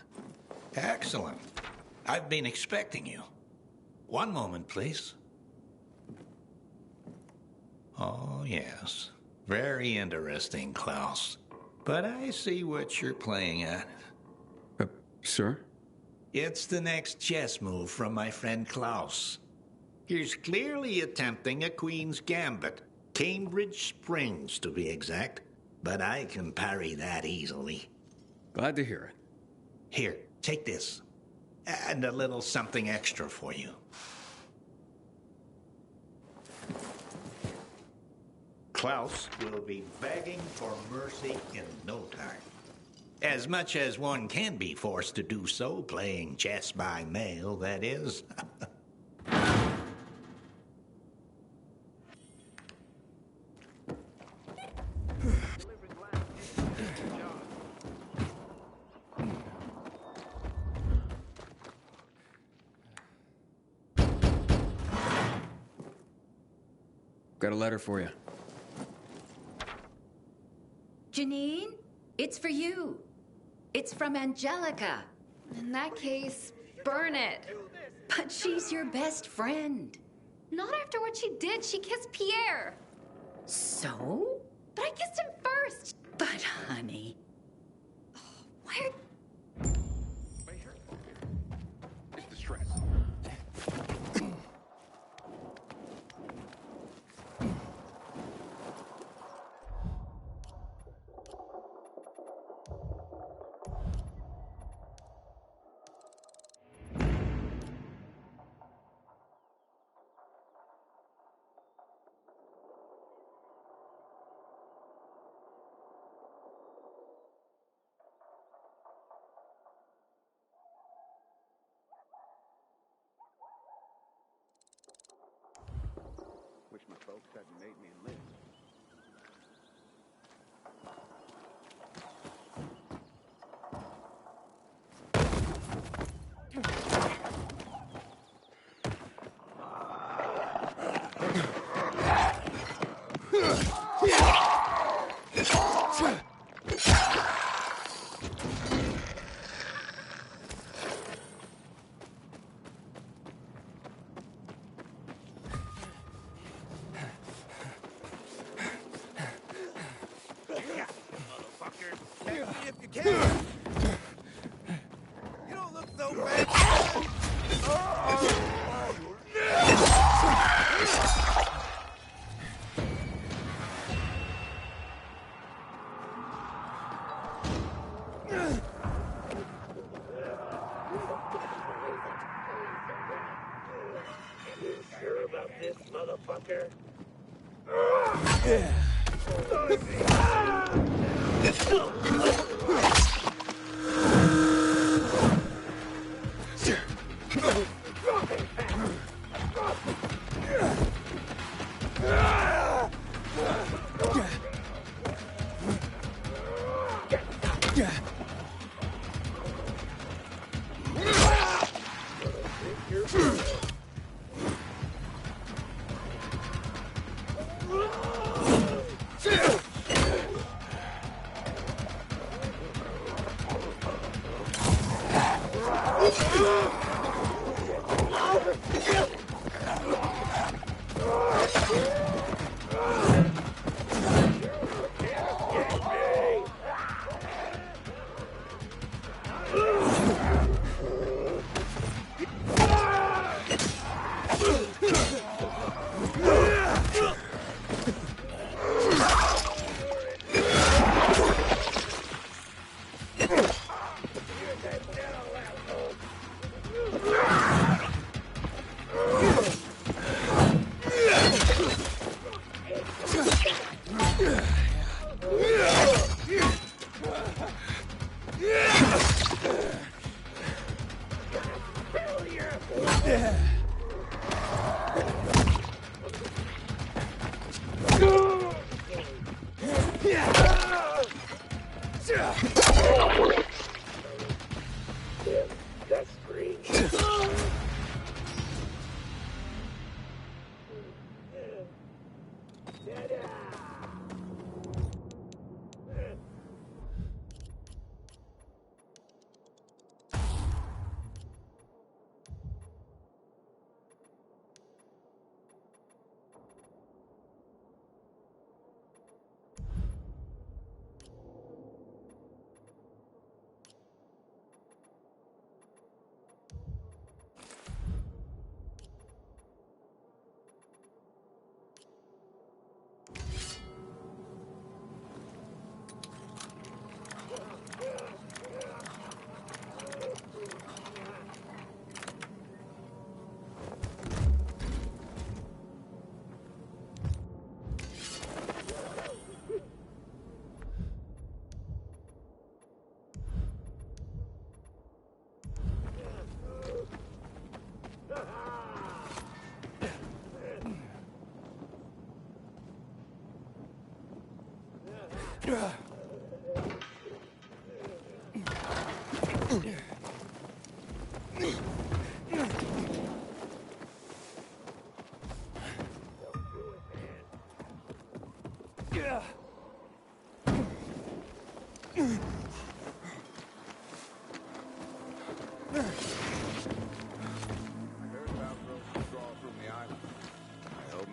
Excellent. I've been expecting you. One moment, please. Oh, yes. Very interesting, Klaus. But I see what you're playing at. Sir? It's the next chess move from my friend Klaus. He's clearly attempting a Queen's Gambit. Cambridge Springs, to be exact. But I can parry that easily. Glad to hear it. Here, take this. And a little something extra for you. Klaus will be begging for mercy in no time. As much as one can be forced to do so, playing chess by mail, that is. Got a letter for you. Janine, it's for you. It's from Angelica. In that case, burn it. But she's your best friend. Not after what she did. She kissed Pierre. So? But I kissed him first. But, honey. Where? It's the stress. Wish my folks hadn't made me enlist. okay? You don't look so bad. You sure about this, motherfucker? That's free.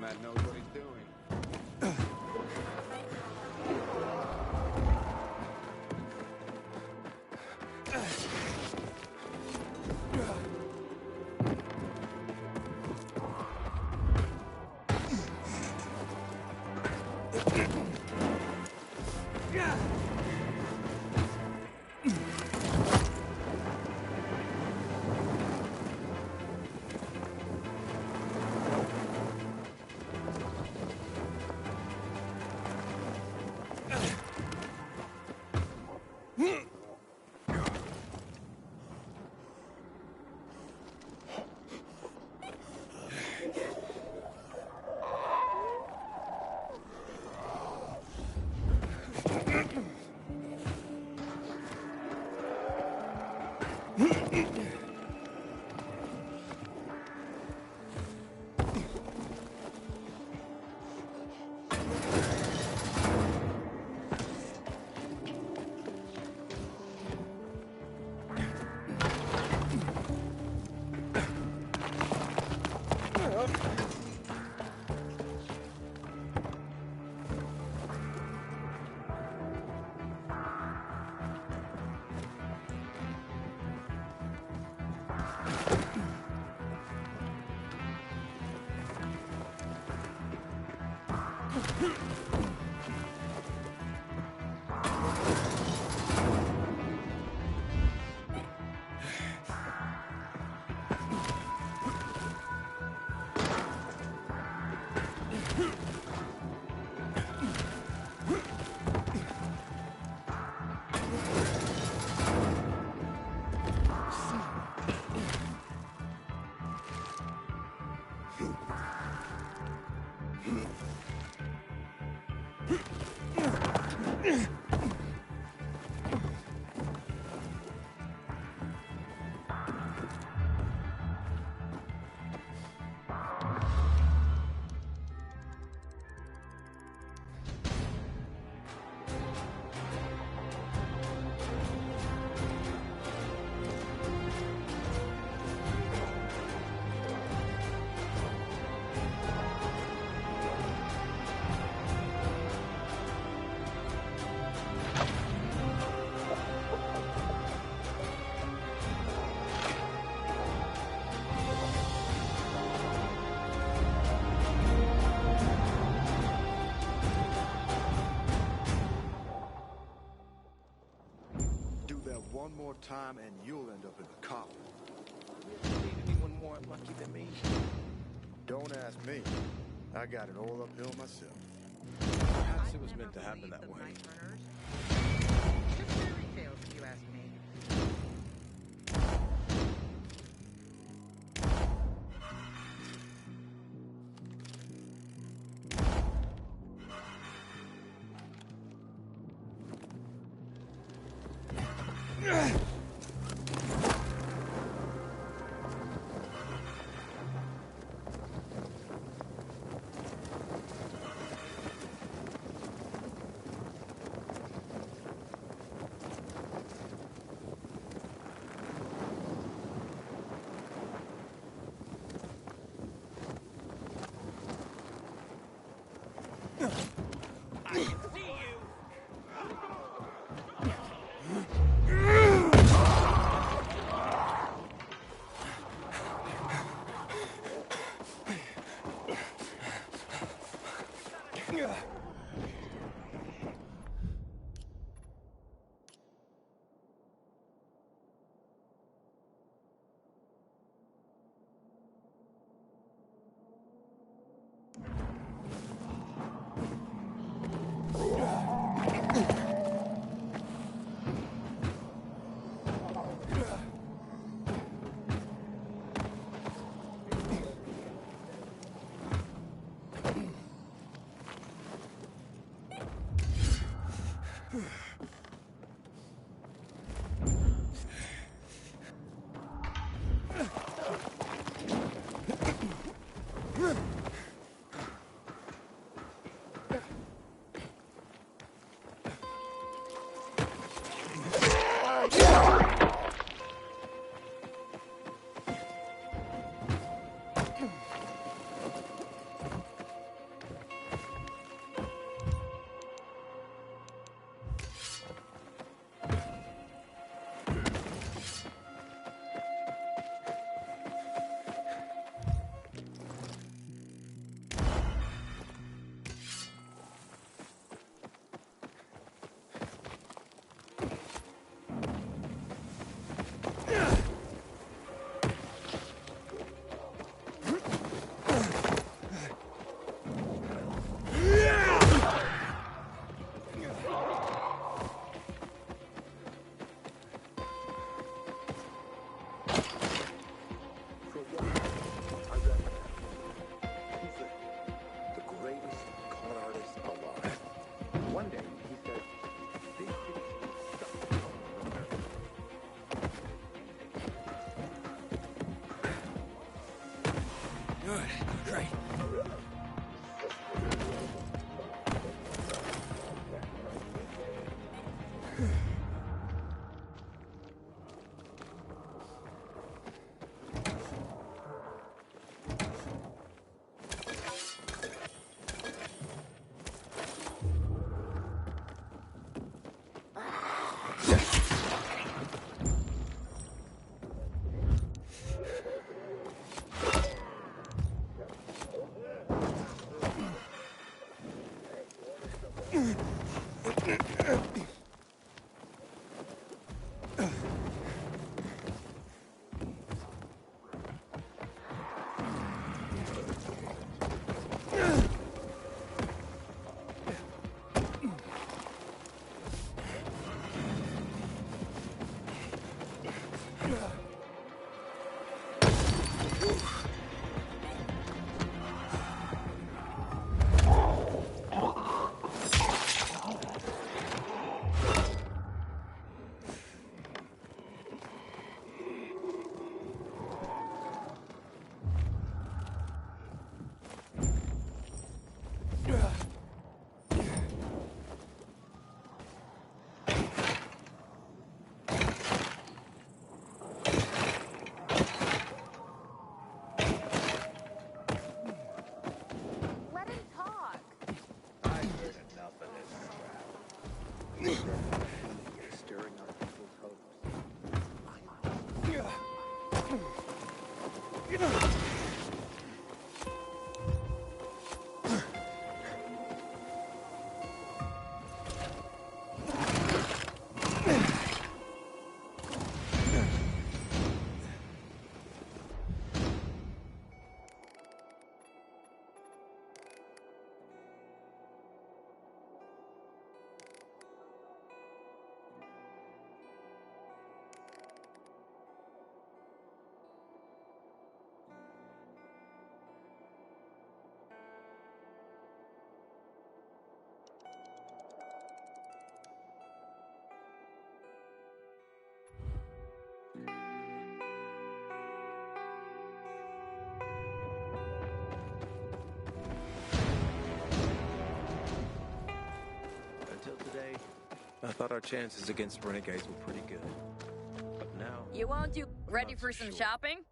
Matt knows what he's doing. One more time and you'll end up in the coffin. You ever seen anyone more unlucky than me? Don't ask me. I got it all uphill myself. Perhaps it was meant to happen that way. Just fairy tales, if you ask me. Let him talk. I've heard enough of this crap. Stirring up people's hopes. Until today, I thought our chances against renegades were pretty good. But now... You won't do ready for some shopping?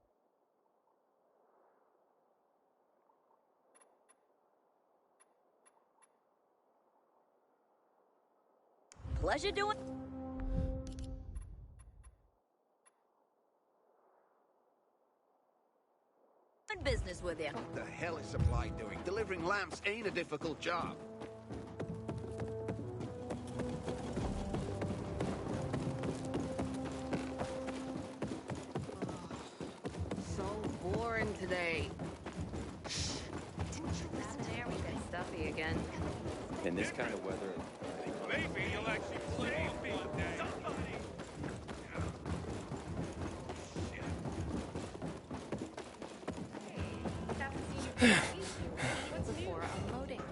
Pleasure doing... business with you. What the hell is Supply doing? Delivering lamps ain't a difficult job. So boring today. Didn't you listen to me? Get stuffy again. In this kind of weather, Maybe you'll actually play me one day. What's before unloading?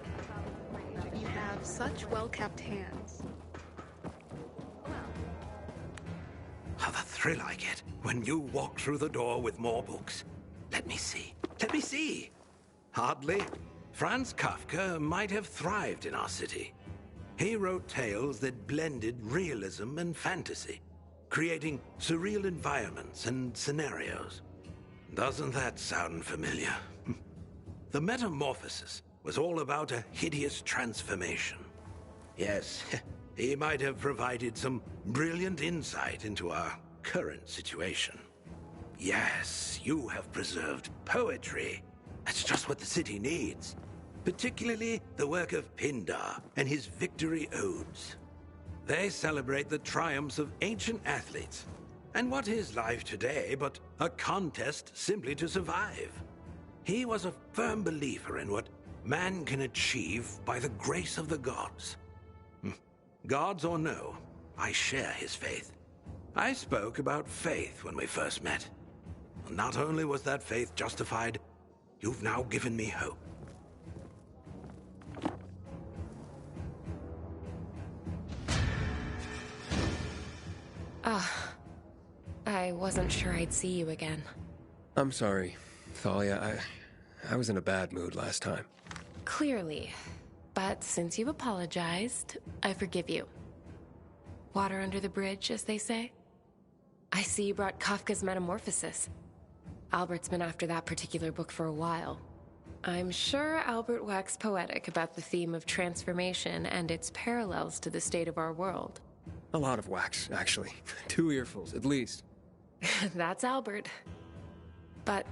You have such well-kept hands. How the thrill I get when you walk through the door with more books. Let me see. Let me see. Hardly. Franz Kafka might have thrived in our city. He wrote tales that blended realism and fantasy, creating surreal environments and scenarios. Doesn't that sound familiar? The Metamorphosis was all about a hideous transformation. Yes, he might have provided some brilliant insight into our current situation. Yes, you have preserved poetry. That's just what the city needs. Particularly the work of Pindar and his victory odes. They celebrate the triumphs of ancient athletes. And what is life today but a contest simply to survive? He was a firm believer in what man can achieve by the grace of the gods. Gods or no, I share his faith. I spoke about faith when we first met. Not only was that faith justified, you've now given me hope. I wasn't sure I'd see you again. I'm sorry, Thalia. I was in a bad mood last time. Clearly. But since you've apologized, I forgive you. Water under the bridge, as they say. I see you brought Kafka's Metamorphosis. Albert's been after that particular book for a while. I'm sure Albert waxed poetic about the theme of transformation and its parallels to the state of our world. A lot of wax, actually. 2 earfuls, at least. That's Albert. But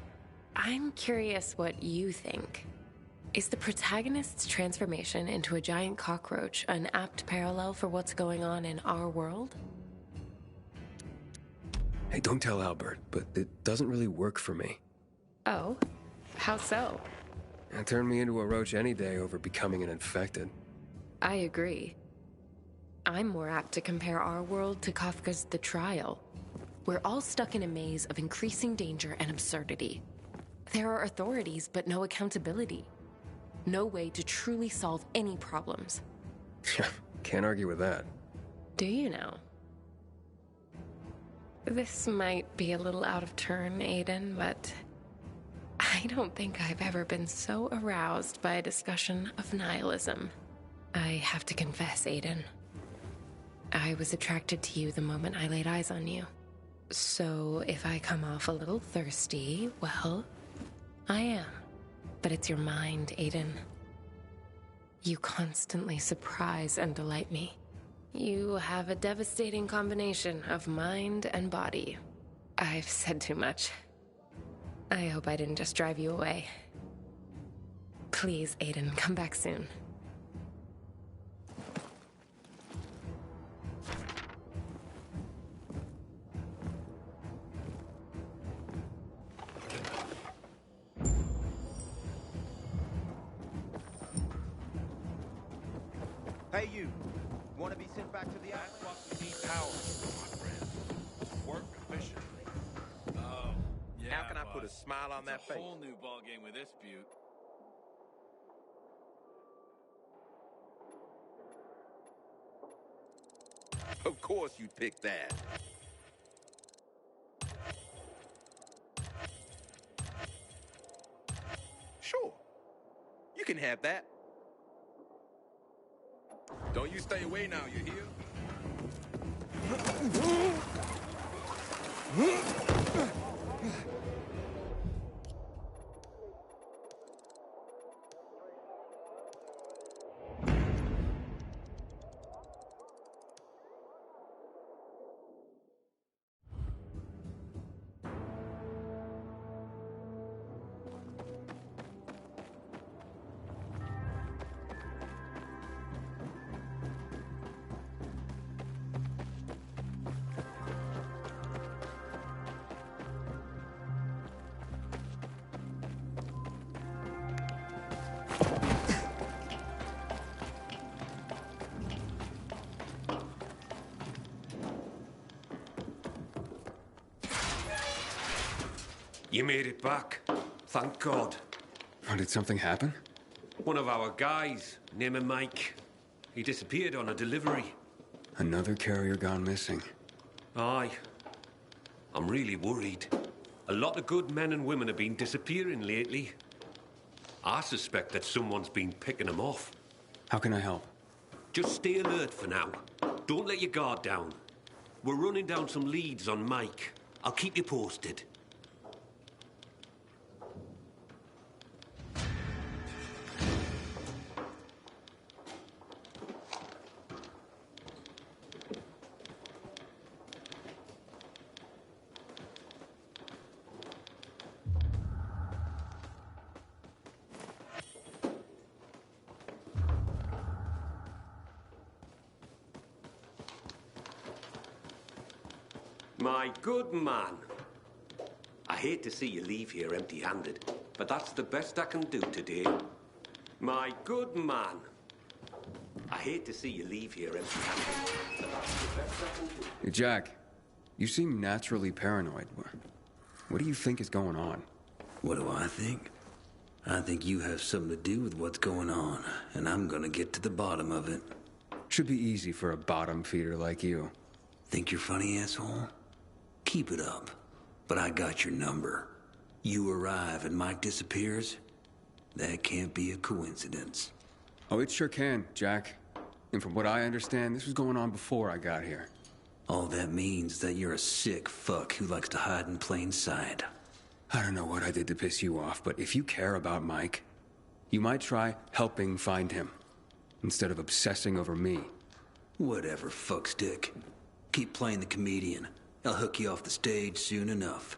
I'm curious what you think. Is the protagonist's transformation into a giant cockroach an apt parallel for what's going on in our world? Hey, don't tell Albert, but it doesn't really work for me. Oh? How so? It turned me into a roach any day over becoming an infected. I agree. I'm more apt to compare our world to Kafka's The Trial. We're all stuck in a maze of increasing danger and absurdity. There are authorities, but no accountability. No way to truly solve any problems. Yeah, can't argue with that. Do you know? This might be a little out of turn, Aiden, but I don't think I've ever been so aroused by a discussion of nihilism. I have to confess, Aiden. I was attracted to you the moment I laid eyes on you. So if I come off a little thirsty, well, I am. But it's your mind, Aiden. You constantly surprise and delight me. You have a devastating combination of mind and body. I've said too much. I hope I didn't just drive you away. Please, Aiden, come back soon. Hey, you. Want to be sent back to the island? That's what we need power, my friend. Work efficiently. Oh, yeah. How can I put a smile on that It's face? a whole new ballgame with this butte. Of course you picked that. Sure. You can have that. Don't you stay away now, you hear? You made it back. Thank God. Oh, did something happen? One of our guys, named Mike, he disappeared on a delivery. Another carrier gone missing. Aye. I'm really worried. A lot of good men and women have been disappearing lately. I suspect that someone's been picking them off. How can I help? Just stay alert for now. Don't let your guard down. We're running down some leads on Mike. I'll keep you posted. My good man. I hate to see you leave here empty-handed, but that's the best I can do today. My good man. I hate to see you leave here empty-handed, but that's the best I can do. Hey, Jack, you seem naturally paranoid. What do you think is going on? What do I think? I think you have something to do with what's going on, and I'm gonna get to the bottom of it. Should be easy for a bottom feeder like you. Think you're funny, asshole? Keep it up. But I got your number. You arrive and Mike disappears? That can't be a coincidence. Oh, it sure can, Jack. And from what I understand, this was going on before I got here. All that means that you're a sick fuck who likes to hide in plain sight. I don't know what I did to piss you off, but if you care about Mike, you might try helping find him, instead of obsessing over me. Whatever, fuckstick. Keep playing the comedian. I'll hook you off the stage soon enough.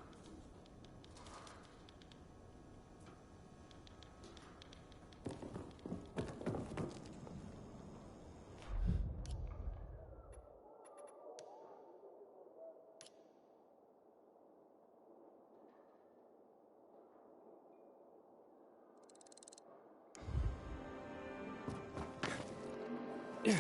Yeah.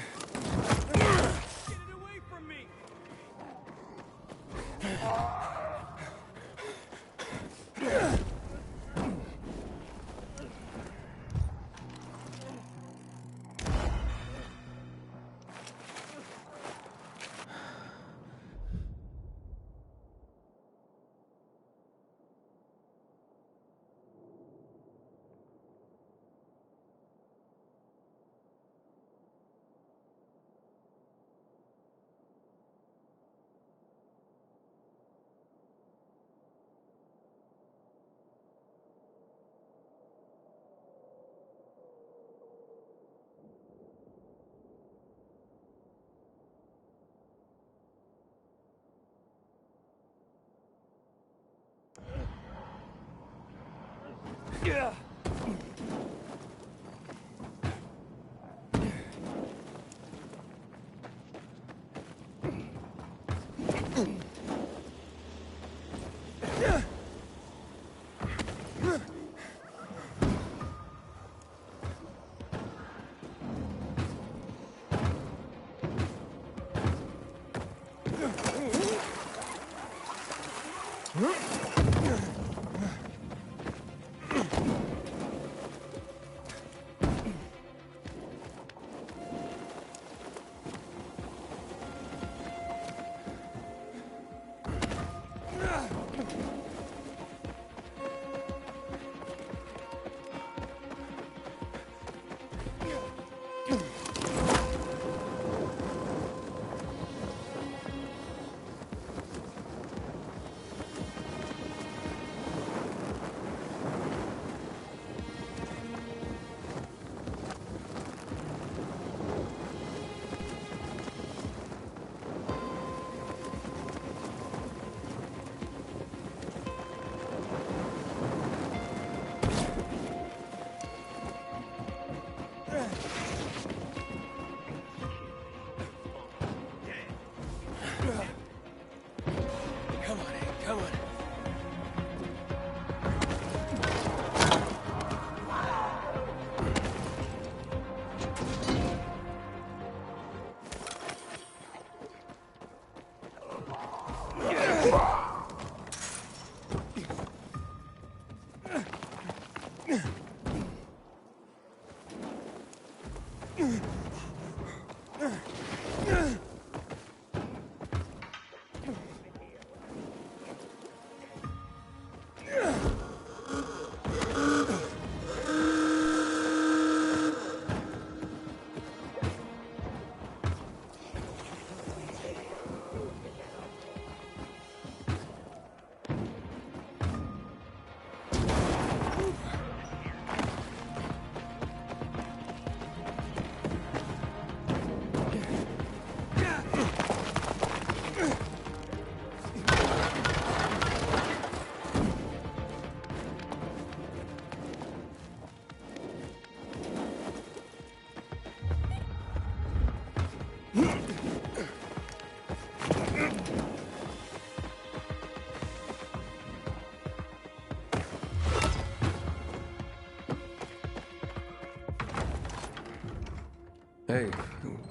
Hey,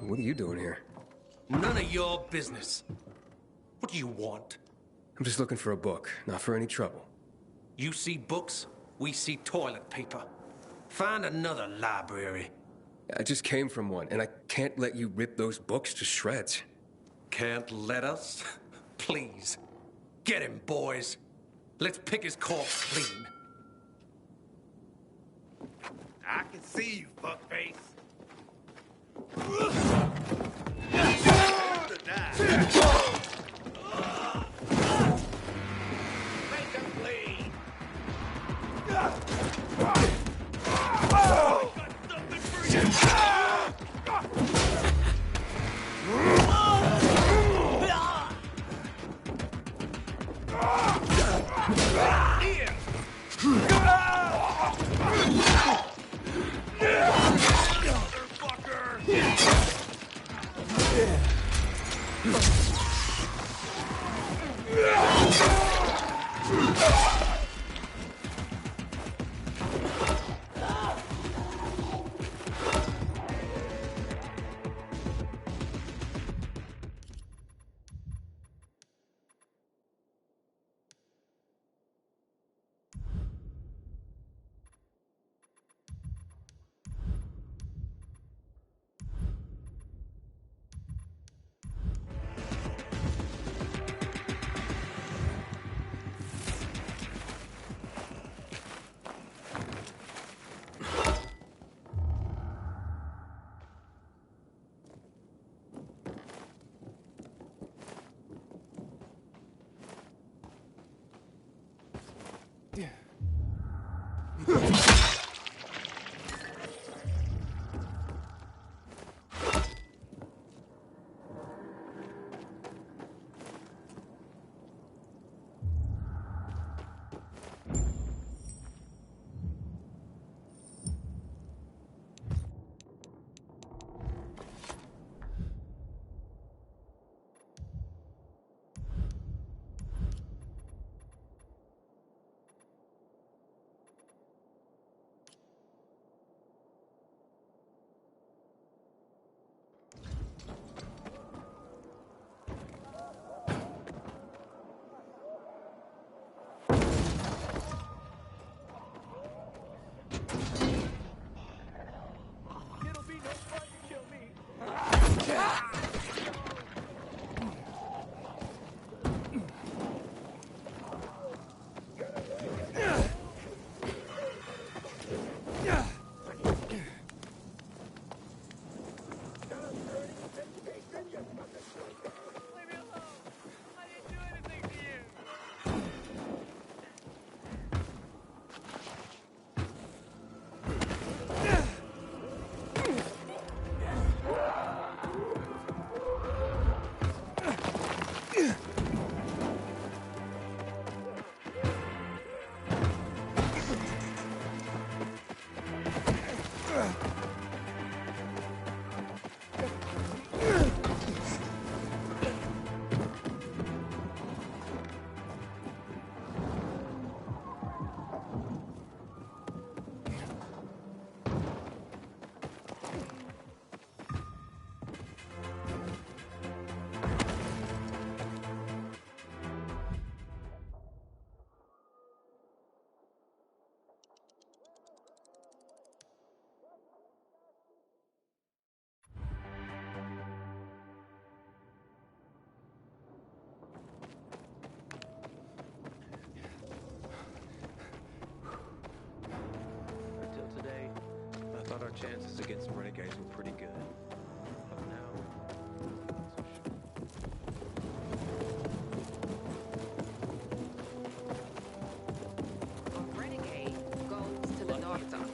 what are you doing here? None of your business. What do you want? I'm just looking for a book, not for any trouble. You see books, we see toilet paper. Find another library. I just came from one, and I can't let you rip those books to shreds. Can't let us? Please. Get him, boys. Let's pick his corpse clean. I can see you, fuckface. Make him bleed. Until today, I thought our chances against some renegades were pretty good. But now, A renegade goes to the north zone.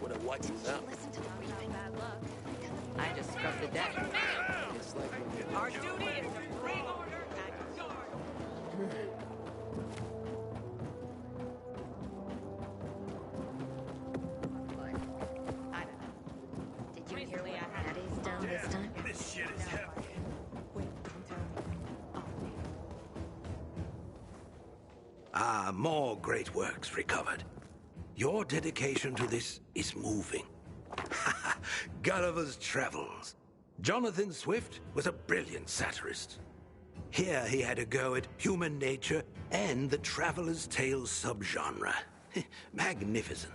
What a watch is up. Listen to the breathing. Bad luck. I just scrubbed the deck. it's like when you're Our duty is to bring order and guard. I don't know. Did you hear what Daddy's done this time? This shit is heavy. Ah, more great works recovered. Your dedication to this is moving. Gulliver's Travels. Jonathan Swift was a brilliant satirist. Here he had a go at human nature and the traveler's tale subgenre. Magnificent.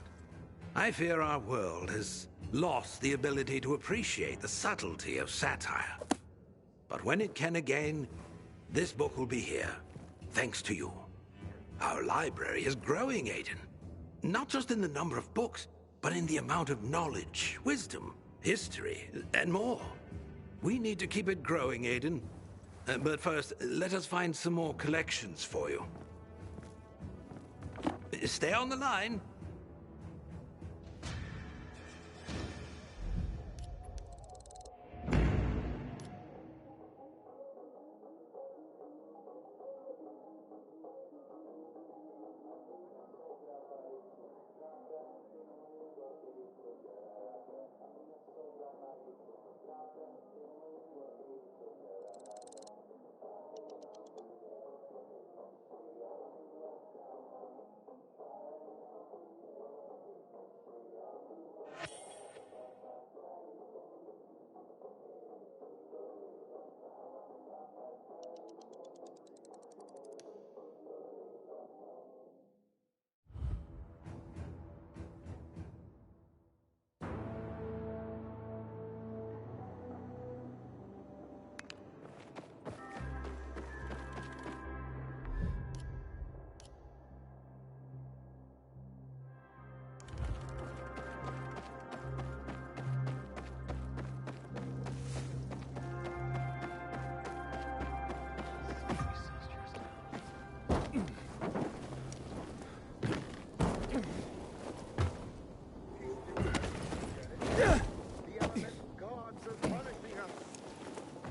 I fear our world has lost the ability to appreciate the subtlety of satire. But when it can again, this book will be here, thanks to you. Our library is growing, Aiden. Not just in the number of books, but in the amount of knowledge, wisdom, history, and more. We need to keep it growing, Aiden. But first, let us find some more collections for you. Stay on the line.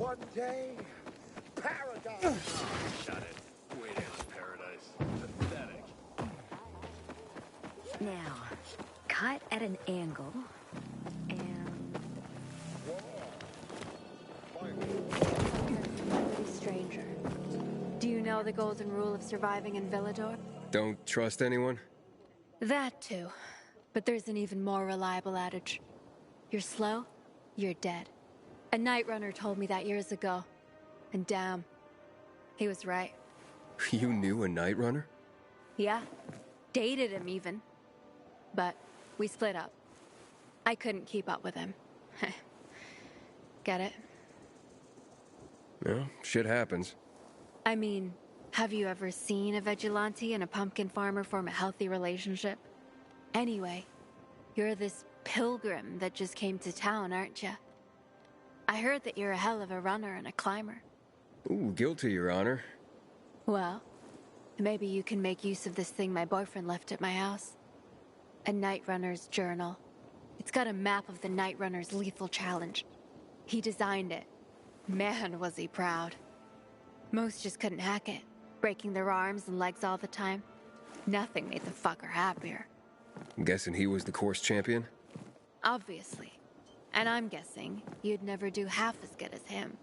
One day, paradise. Shut it. Wait is paradise. Pathetic. Now, cut at an angle, and... Stranger. Do you know the golden rule of surviving in Villador? Don't trust anyone? That too. But there's an even more reliable adage. You're slow, you're dead. A night runner told me that years ago. And damn, he was right. You knew a night runner? Yeah. Dated him even. But we split up. I couldn't keep up with him. Get it? Well, shit happens. I mean, have you ever seen a vigilante and a pumpkin farmer form a healthy relationship? Anyway, you're this pilgrim that just came to town, aren't you? I heard that you're a hell of a runner and a climber. Ooh, guilty, Your Honor. Well, maybe you can make use of this thing my boyfriend left at my house. A Night Runner's journal. It's got a map of the Night Runner's lethal challenge. He designed it. Man, was he proud. Most just couldn't hack it, breaking their arms and legs all the time. Nothing made the fucker happier. I'm guessing he was the course champion? Obviously. And I'm guessing you'd never do half as good as him.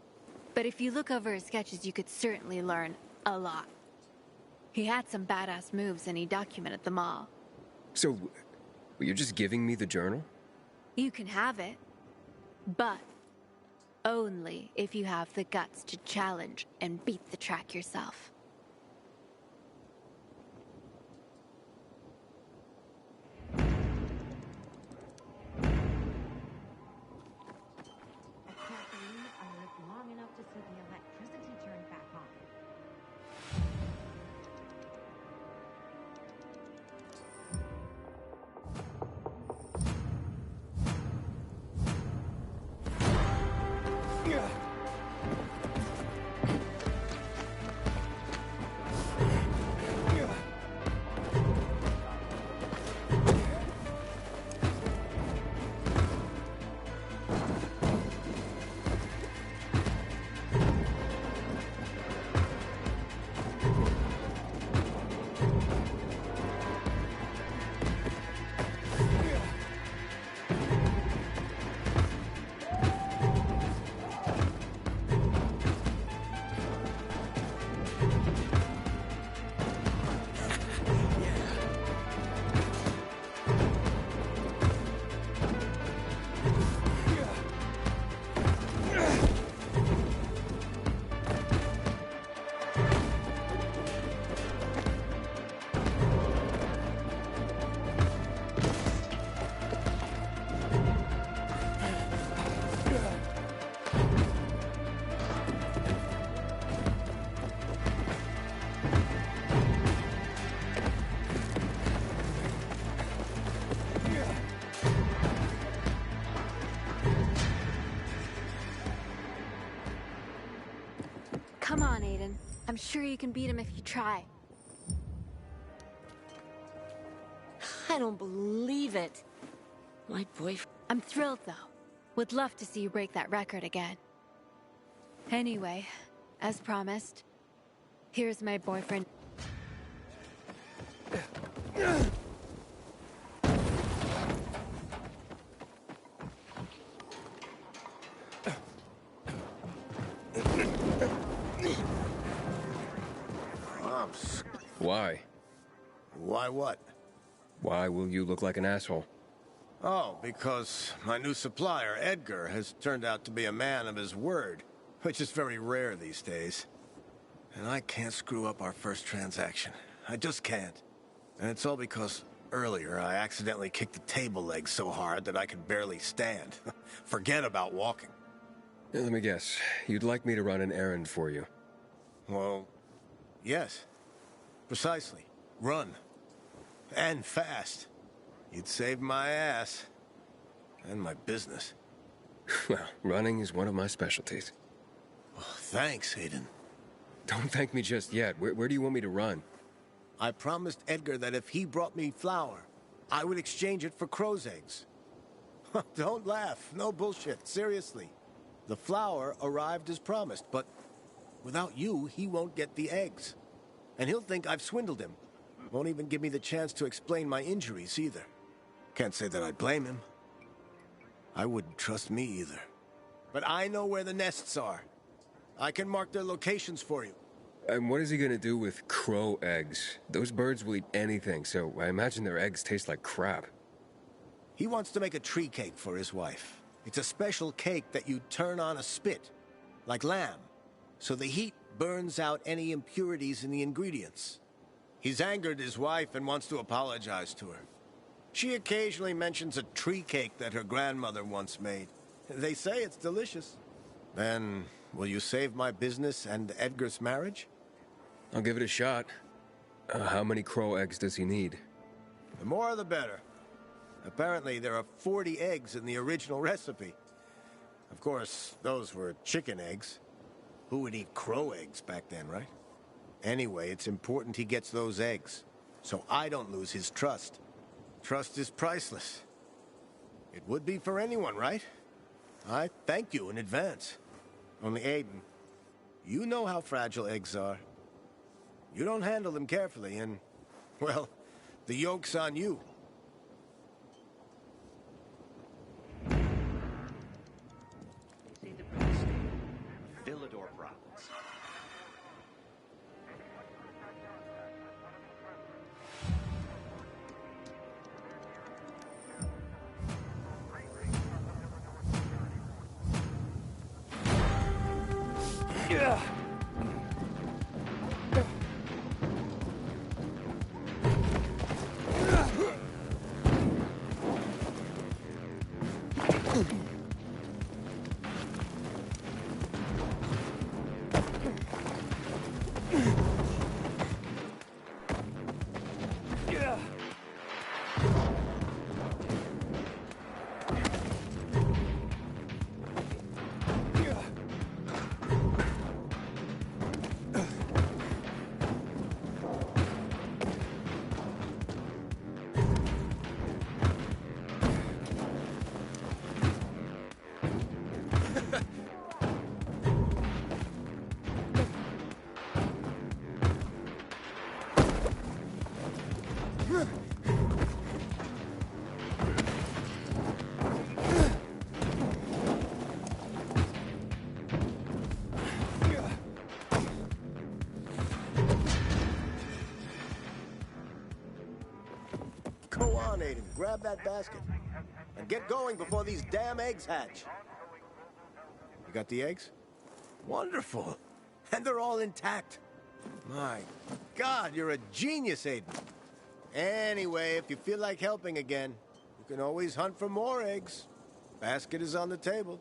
But if you look over his sketches, you could certainly learn a lot. He had some badass moves and he documented them all. So, you're just giving me the journal? You can have it, but only if you have the guts to challenge and beat the track yourself. long enough to see the electricity turn back on. Come on, Aiden. I'm sure you can beat him if you try. I don't believe it. My boyfriend... I'm thrilled, though. Would love to see you break that record again. Anyway, as promised, here's my boyfriend. Why? Why what? Why will you look like an asshole? Oh, because my new supplier, Edgar, has turned out to be a man of his word, which is very rare these days. And I can't screw up our first transaction. I just can't. And it's all because earlier I accidentally kicked the table leg so hard that I could barely stand. Forget about walking. Now, let me guess. You'd like me to run an errand for you? Well, yes. Precisely. Run. And fast. You'd save my ass. And my business. Well, running is one of my specialties. Oh, thanks, Aiden. Don't thank me just yet. Where do you want me to run? I promised Edgar that if he brought me flour, I would exchange it for crow's eggs. Don't laugh. No bullshit. Seriously. The flour arrived as promised, but without you, he won't get the eggs. And he'll think I've swindled him. Won't even give me the chance to explain my injuries either. Can't say that I'd blame him. I wouldn't trust me either. But I know where the nests are. I can mark their locations for you. And what is he gonna do with crow eggs? Those birds will eat anything, so I imagine their eggs taste like crap. He wants to make a tree cake for his wife. It's a special cake that you turn on a spit, like lamb, so the heat burns out any impurities in the ingredients. He's angered his wife and wants to apologize to her. She occasionally mentions a tree cake that her grandmother once made. They say it's delicious. Then, will you save my business and Edgar's marriage? I'll give it a shot. How many crow eggs does he need? The more the better. Apparently, there are 40 eggs in the original recipe. Of course, those were chicken eggs. Who would eat crow eggs back then, right? Anyway, it's important he gets those eggs, so I don't lose his trust. Trust is priceless. It would be for anyone, right? I thank you in advance. Only Aiden, you know how fragile eggs are. You don't handle them carefully, and, well, the yoke's on you. Villador Province. Yeah. Go on, Aiden. Grab that basket. And get going before these damn eggs hatch. You got the eggs? Wonderful. And they're all intact. My God, you're a genius, Aiden. Anyway, if you feel like helping again, you can always hunt for more eggs. Basket is on the table.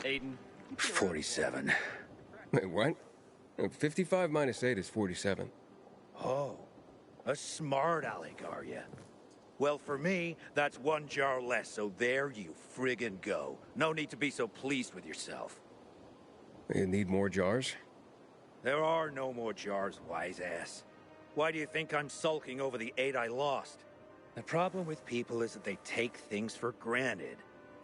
Aiden. 47. Wait, what? 55 minus 8 is 47. Oh, a smart aleck, are ya? Well, for me, that's one jar less, so there you friggin' go. No need to be so pleased with yourself. You need more jars? There are no more jars, wise ass. Why do you think I'm sulking over the 8 I lost? The problem with people is that they take things for granted.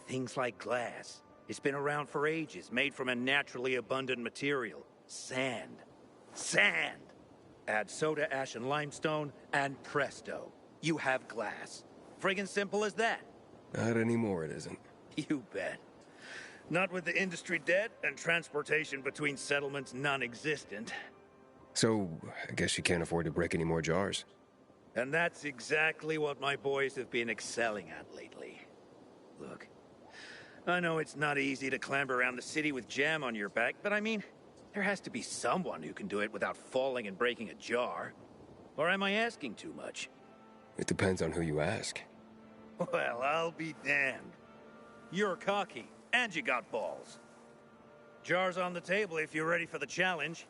Things like glass. It's been around for ages, made from a naturally abundant material. Sand. Sand! Add soda ash and limestone, and presto. You have glass. Friggin' simple as that. Not anymore, it isn't. You bet. Not with the industry dead and transportation between settlements non-existent. So, I guess you can't afford to break any more jars. And that's exactly what my boys have been excelling at lately. Look, I know it's not easy to clamber around the city with jam on your back, but I mean, there has to be someone who can do it without falling and breaking a jar. Or am I asking too much? It depends on who you ask. Well, I'll be damned. You're cocky, and you got balls. Jars on the table if you're ready for the challenge.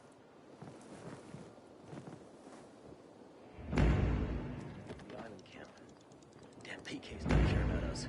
The island camp. Damn PKs don't care about us.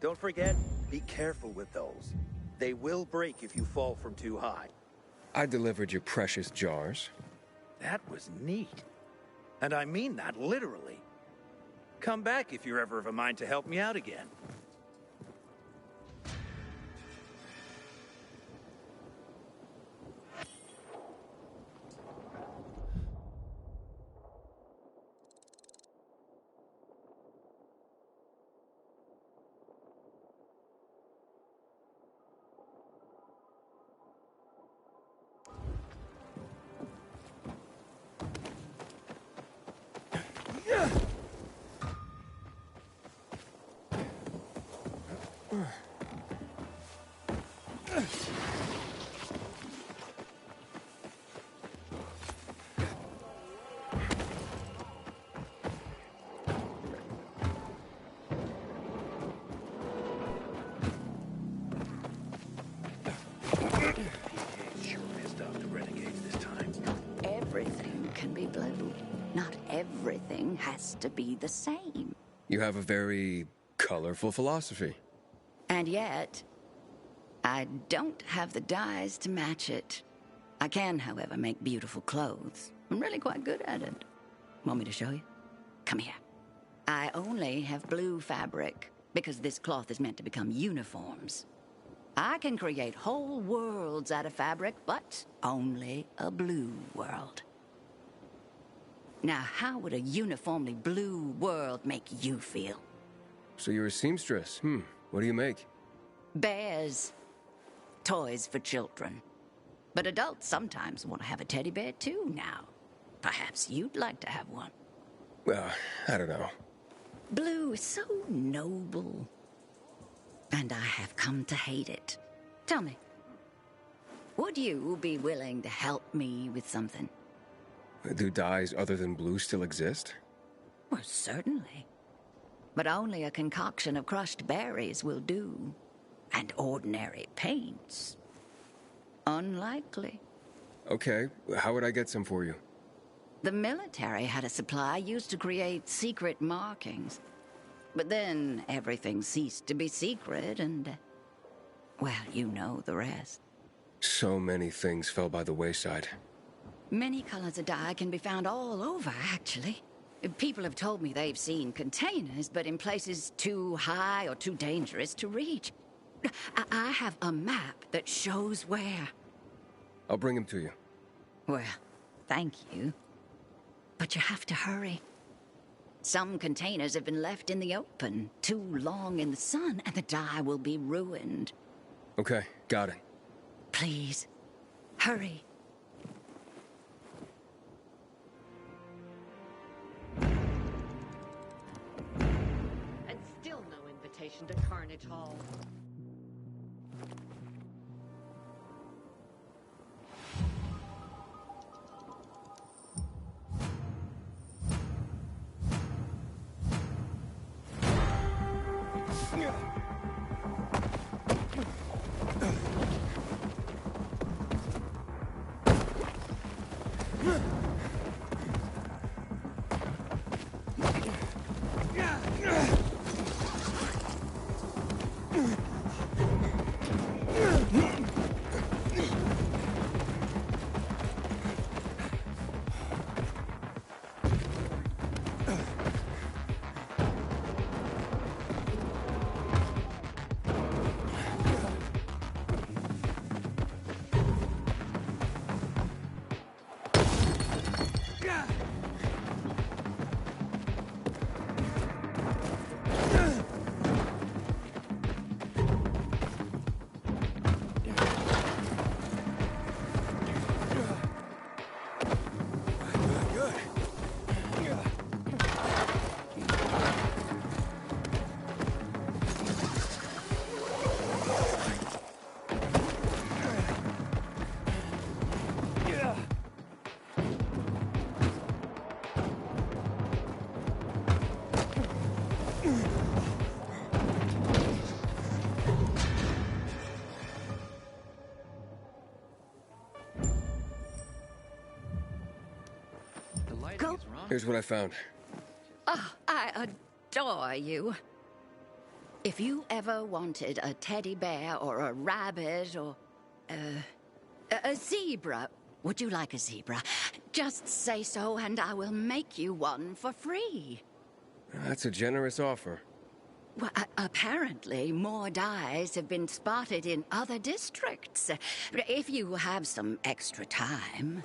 Don't forget, be careful with those. They will break if you fall from too high. I delivered your precious jars. That was neat. And I mean that literally. Come back if you're ever of a mind to help me out again. has to be the same. You have a very colorful philosophy. And yet, I don't have the dyes to match it. I can, however, make beautiful clothes. I'm really quite good at it. Want me to show you? Come here. I only have blue fabric, because this cloth is meant to become uniforms. I can create whole worlds out of fabric, but only a blue world. Now, how would a uniformly blue world make you feel? So you're a seamstress. What do you make? Bears. Toys for children. But adults sometimes want to have a teddy bear too now. Perhaps you'd like to have one. Well, I don't know. Blue is so noble. And I have come to hate it. Tell me, would you be willing to help me with something? Do dyes other than blue still exist? Well, certainly. But only a concoction of crushed berries will do. And ordinary paints. Unlikely. Okay, how would I get some for you? The military had a supply used to create secret markings. But then everything ceased to be secret and... well, you know the rest. So many things fell by the wayside. Many colors of dye can be found all over, actually. People have told me they've seen containers, but in places too high or too dangerous to reach. I have a map that shows where. I'll bring him to you. Well, thank you. But you have to hurry. Some containers have been left in the open too long in the sun, and the dye will be ruined. Okay, got it. Please, hurry. And still no invitation to Carnage Hall. Here's what I found. Oh, I adore you. If you ever wanted a teddy bear or a rabbit or a zebra, would you like a zebra? Just say so and I will make you one for free. That's a generous offer. Well, apparently more dyes have been spotted in other districts. If you have some extra time.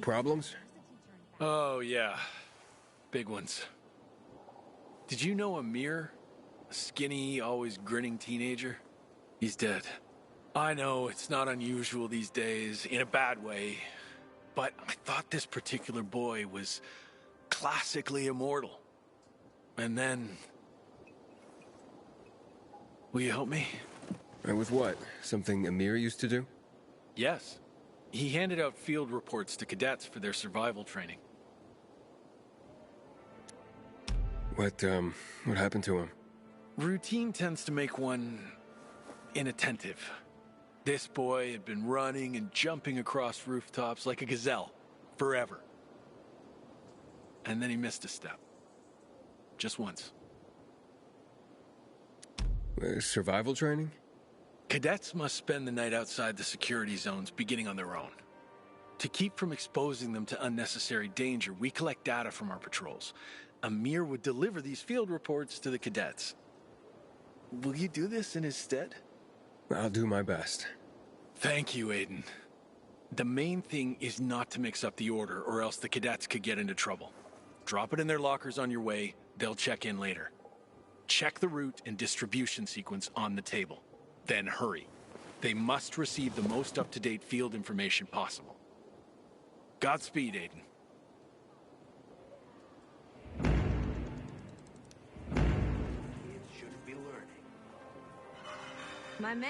Problems? Oh, yeah. Big ones. Did you know Amir? A skinny, always grinning teenager? He's dead. I know it's not unusual these days, in a bad way, but I thought this particular boy was classically immortal. And then... Will you help me? And with what? Something Amir used to do? Yes. He handed out field reports to cadets for their survival training. What happened to him? Routine tends to make one inattentive. This boy had been running and jumping across rooftops like a gazelle forever. And then he missed a step. Just once. Survival training? Cadets must spend the night outside the security zones, beginning on their own. To keep from exposing them to unnecessary danger, we collect data from our patrols. Amir would deliver these field reports to the cadets. Will you do this in his stead? I'll do my best. Thank you, Aiden. The main thing is not to mix up the order, or else the cadets could get into trouble. Drop it in their lockers on your way. They'll check in later. Check the route and distribution sequence on the table. Then hurry. They must receive the most up-to-date field information possible. Godspeed, Aiden. Kids should be learning. My man!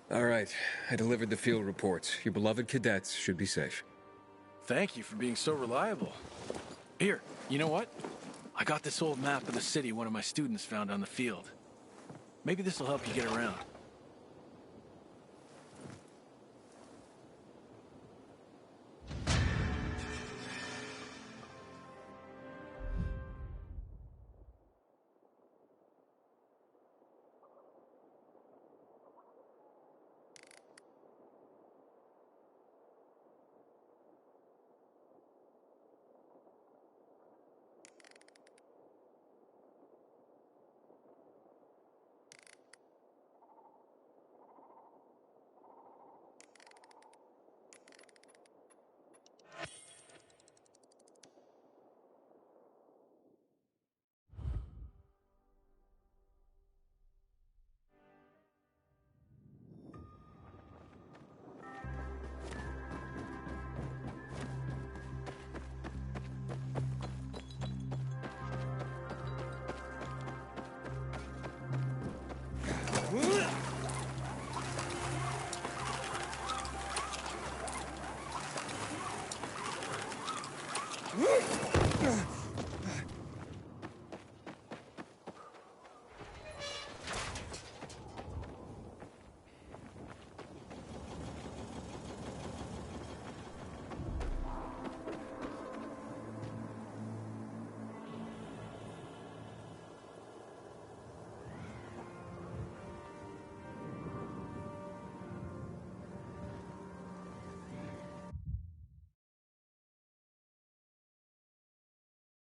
All right, I delivered the field reports. Your beloved cadets should be safe. Thank you for being so reliable. Here, you know what? I got this old map of the city one of my students found on the field. Maybe this will help you get around.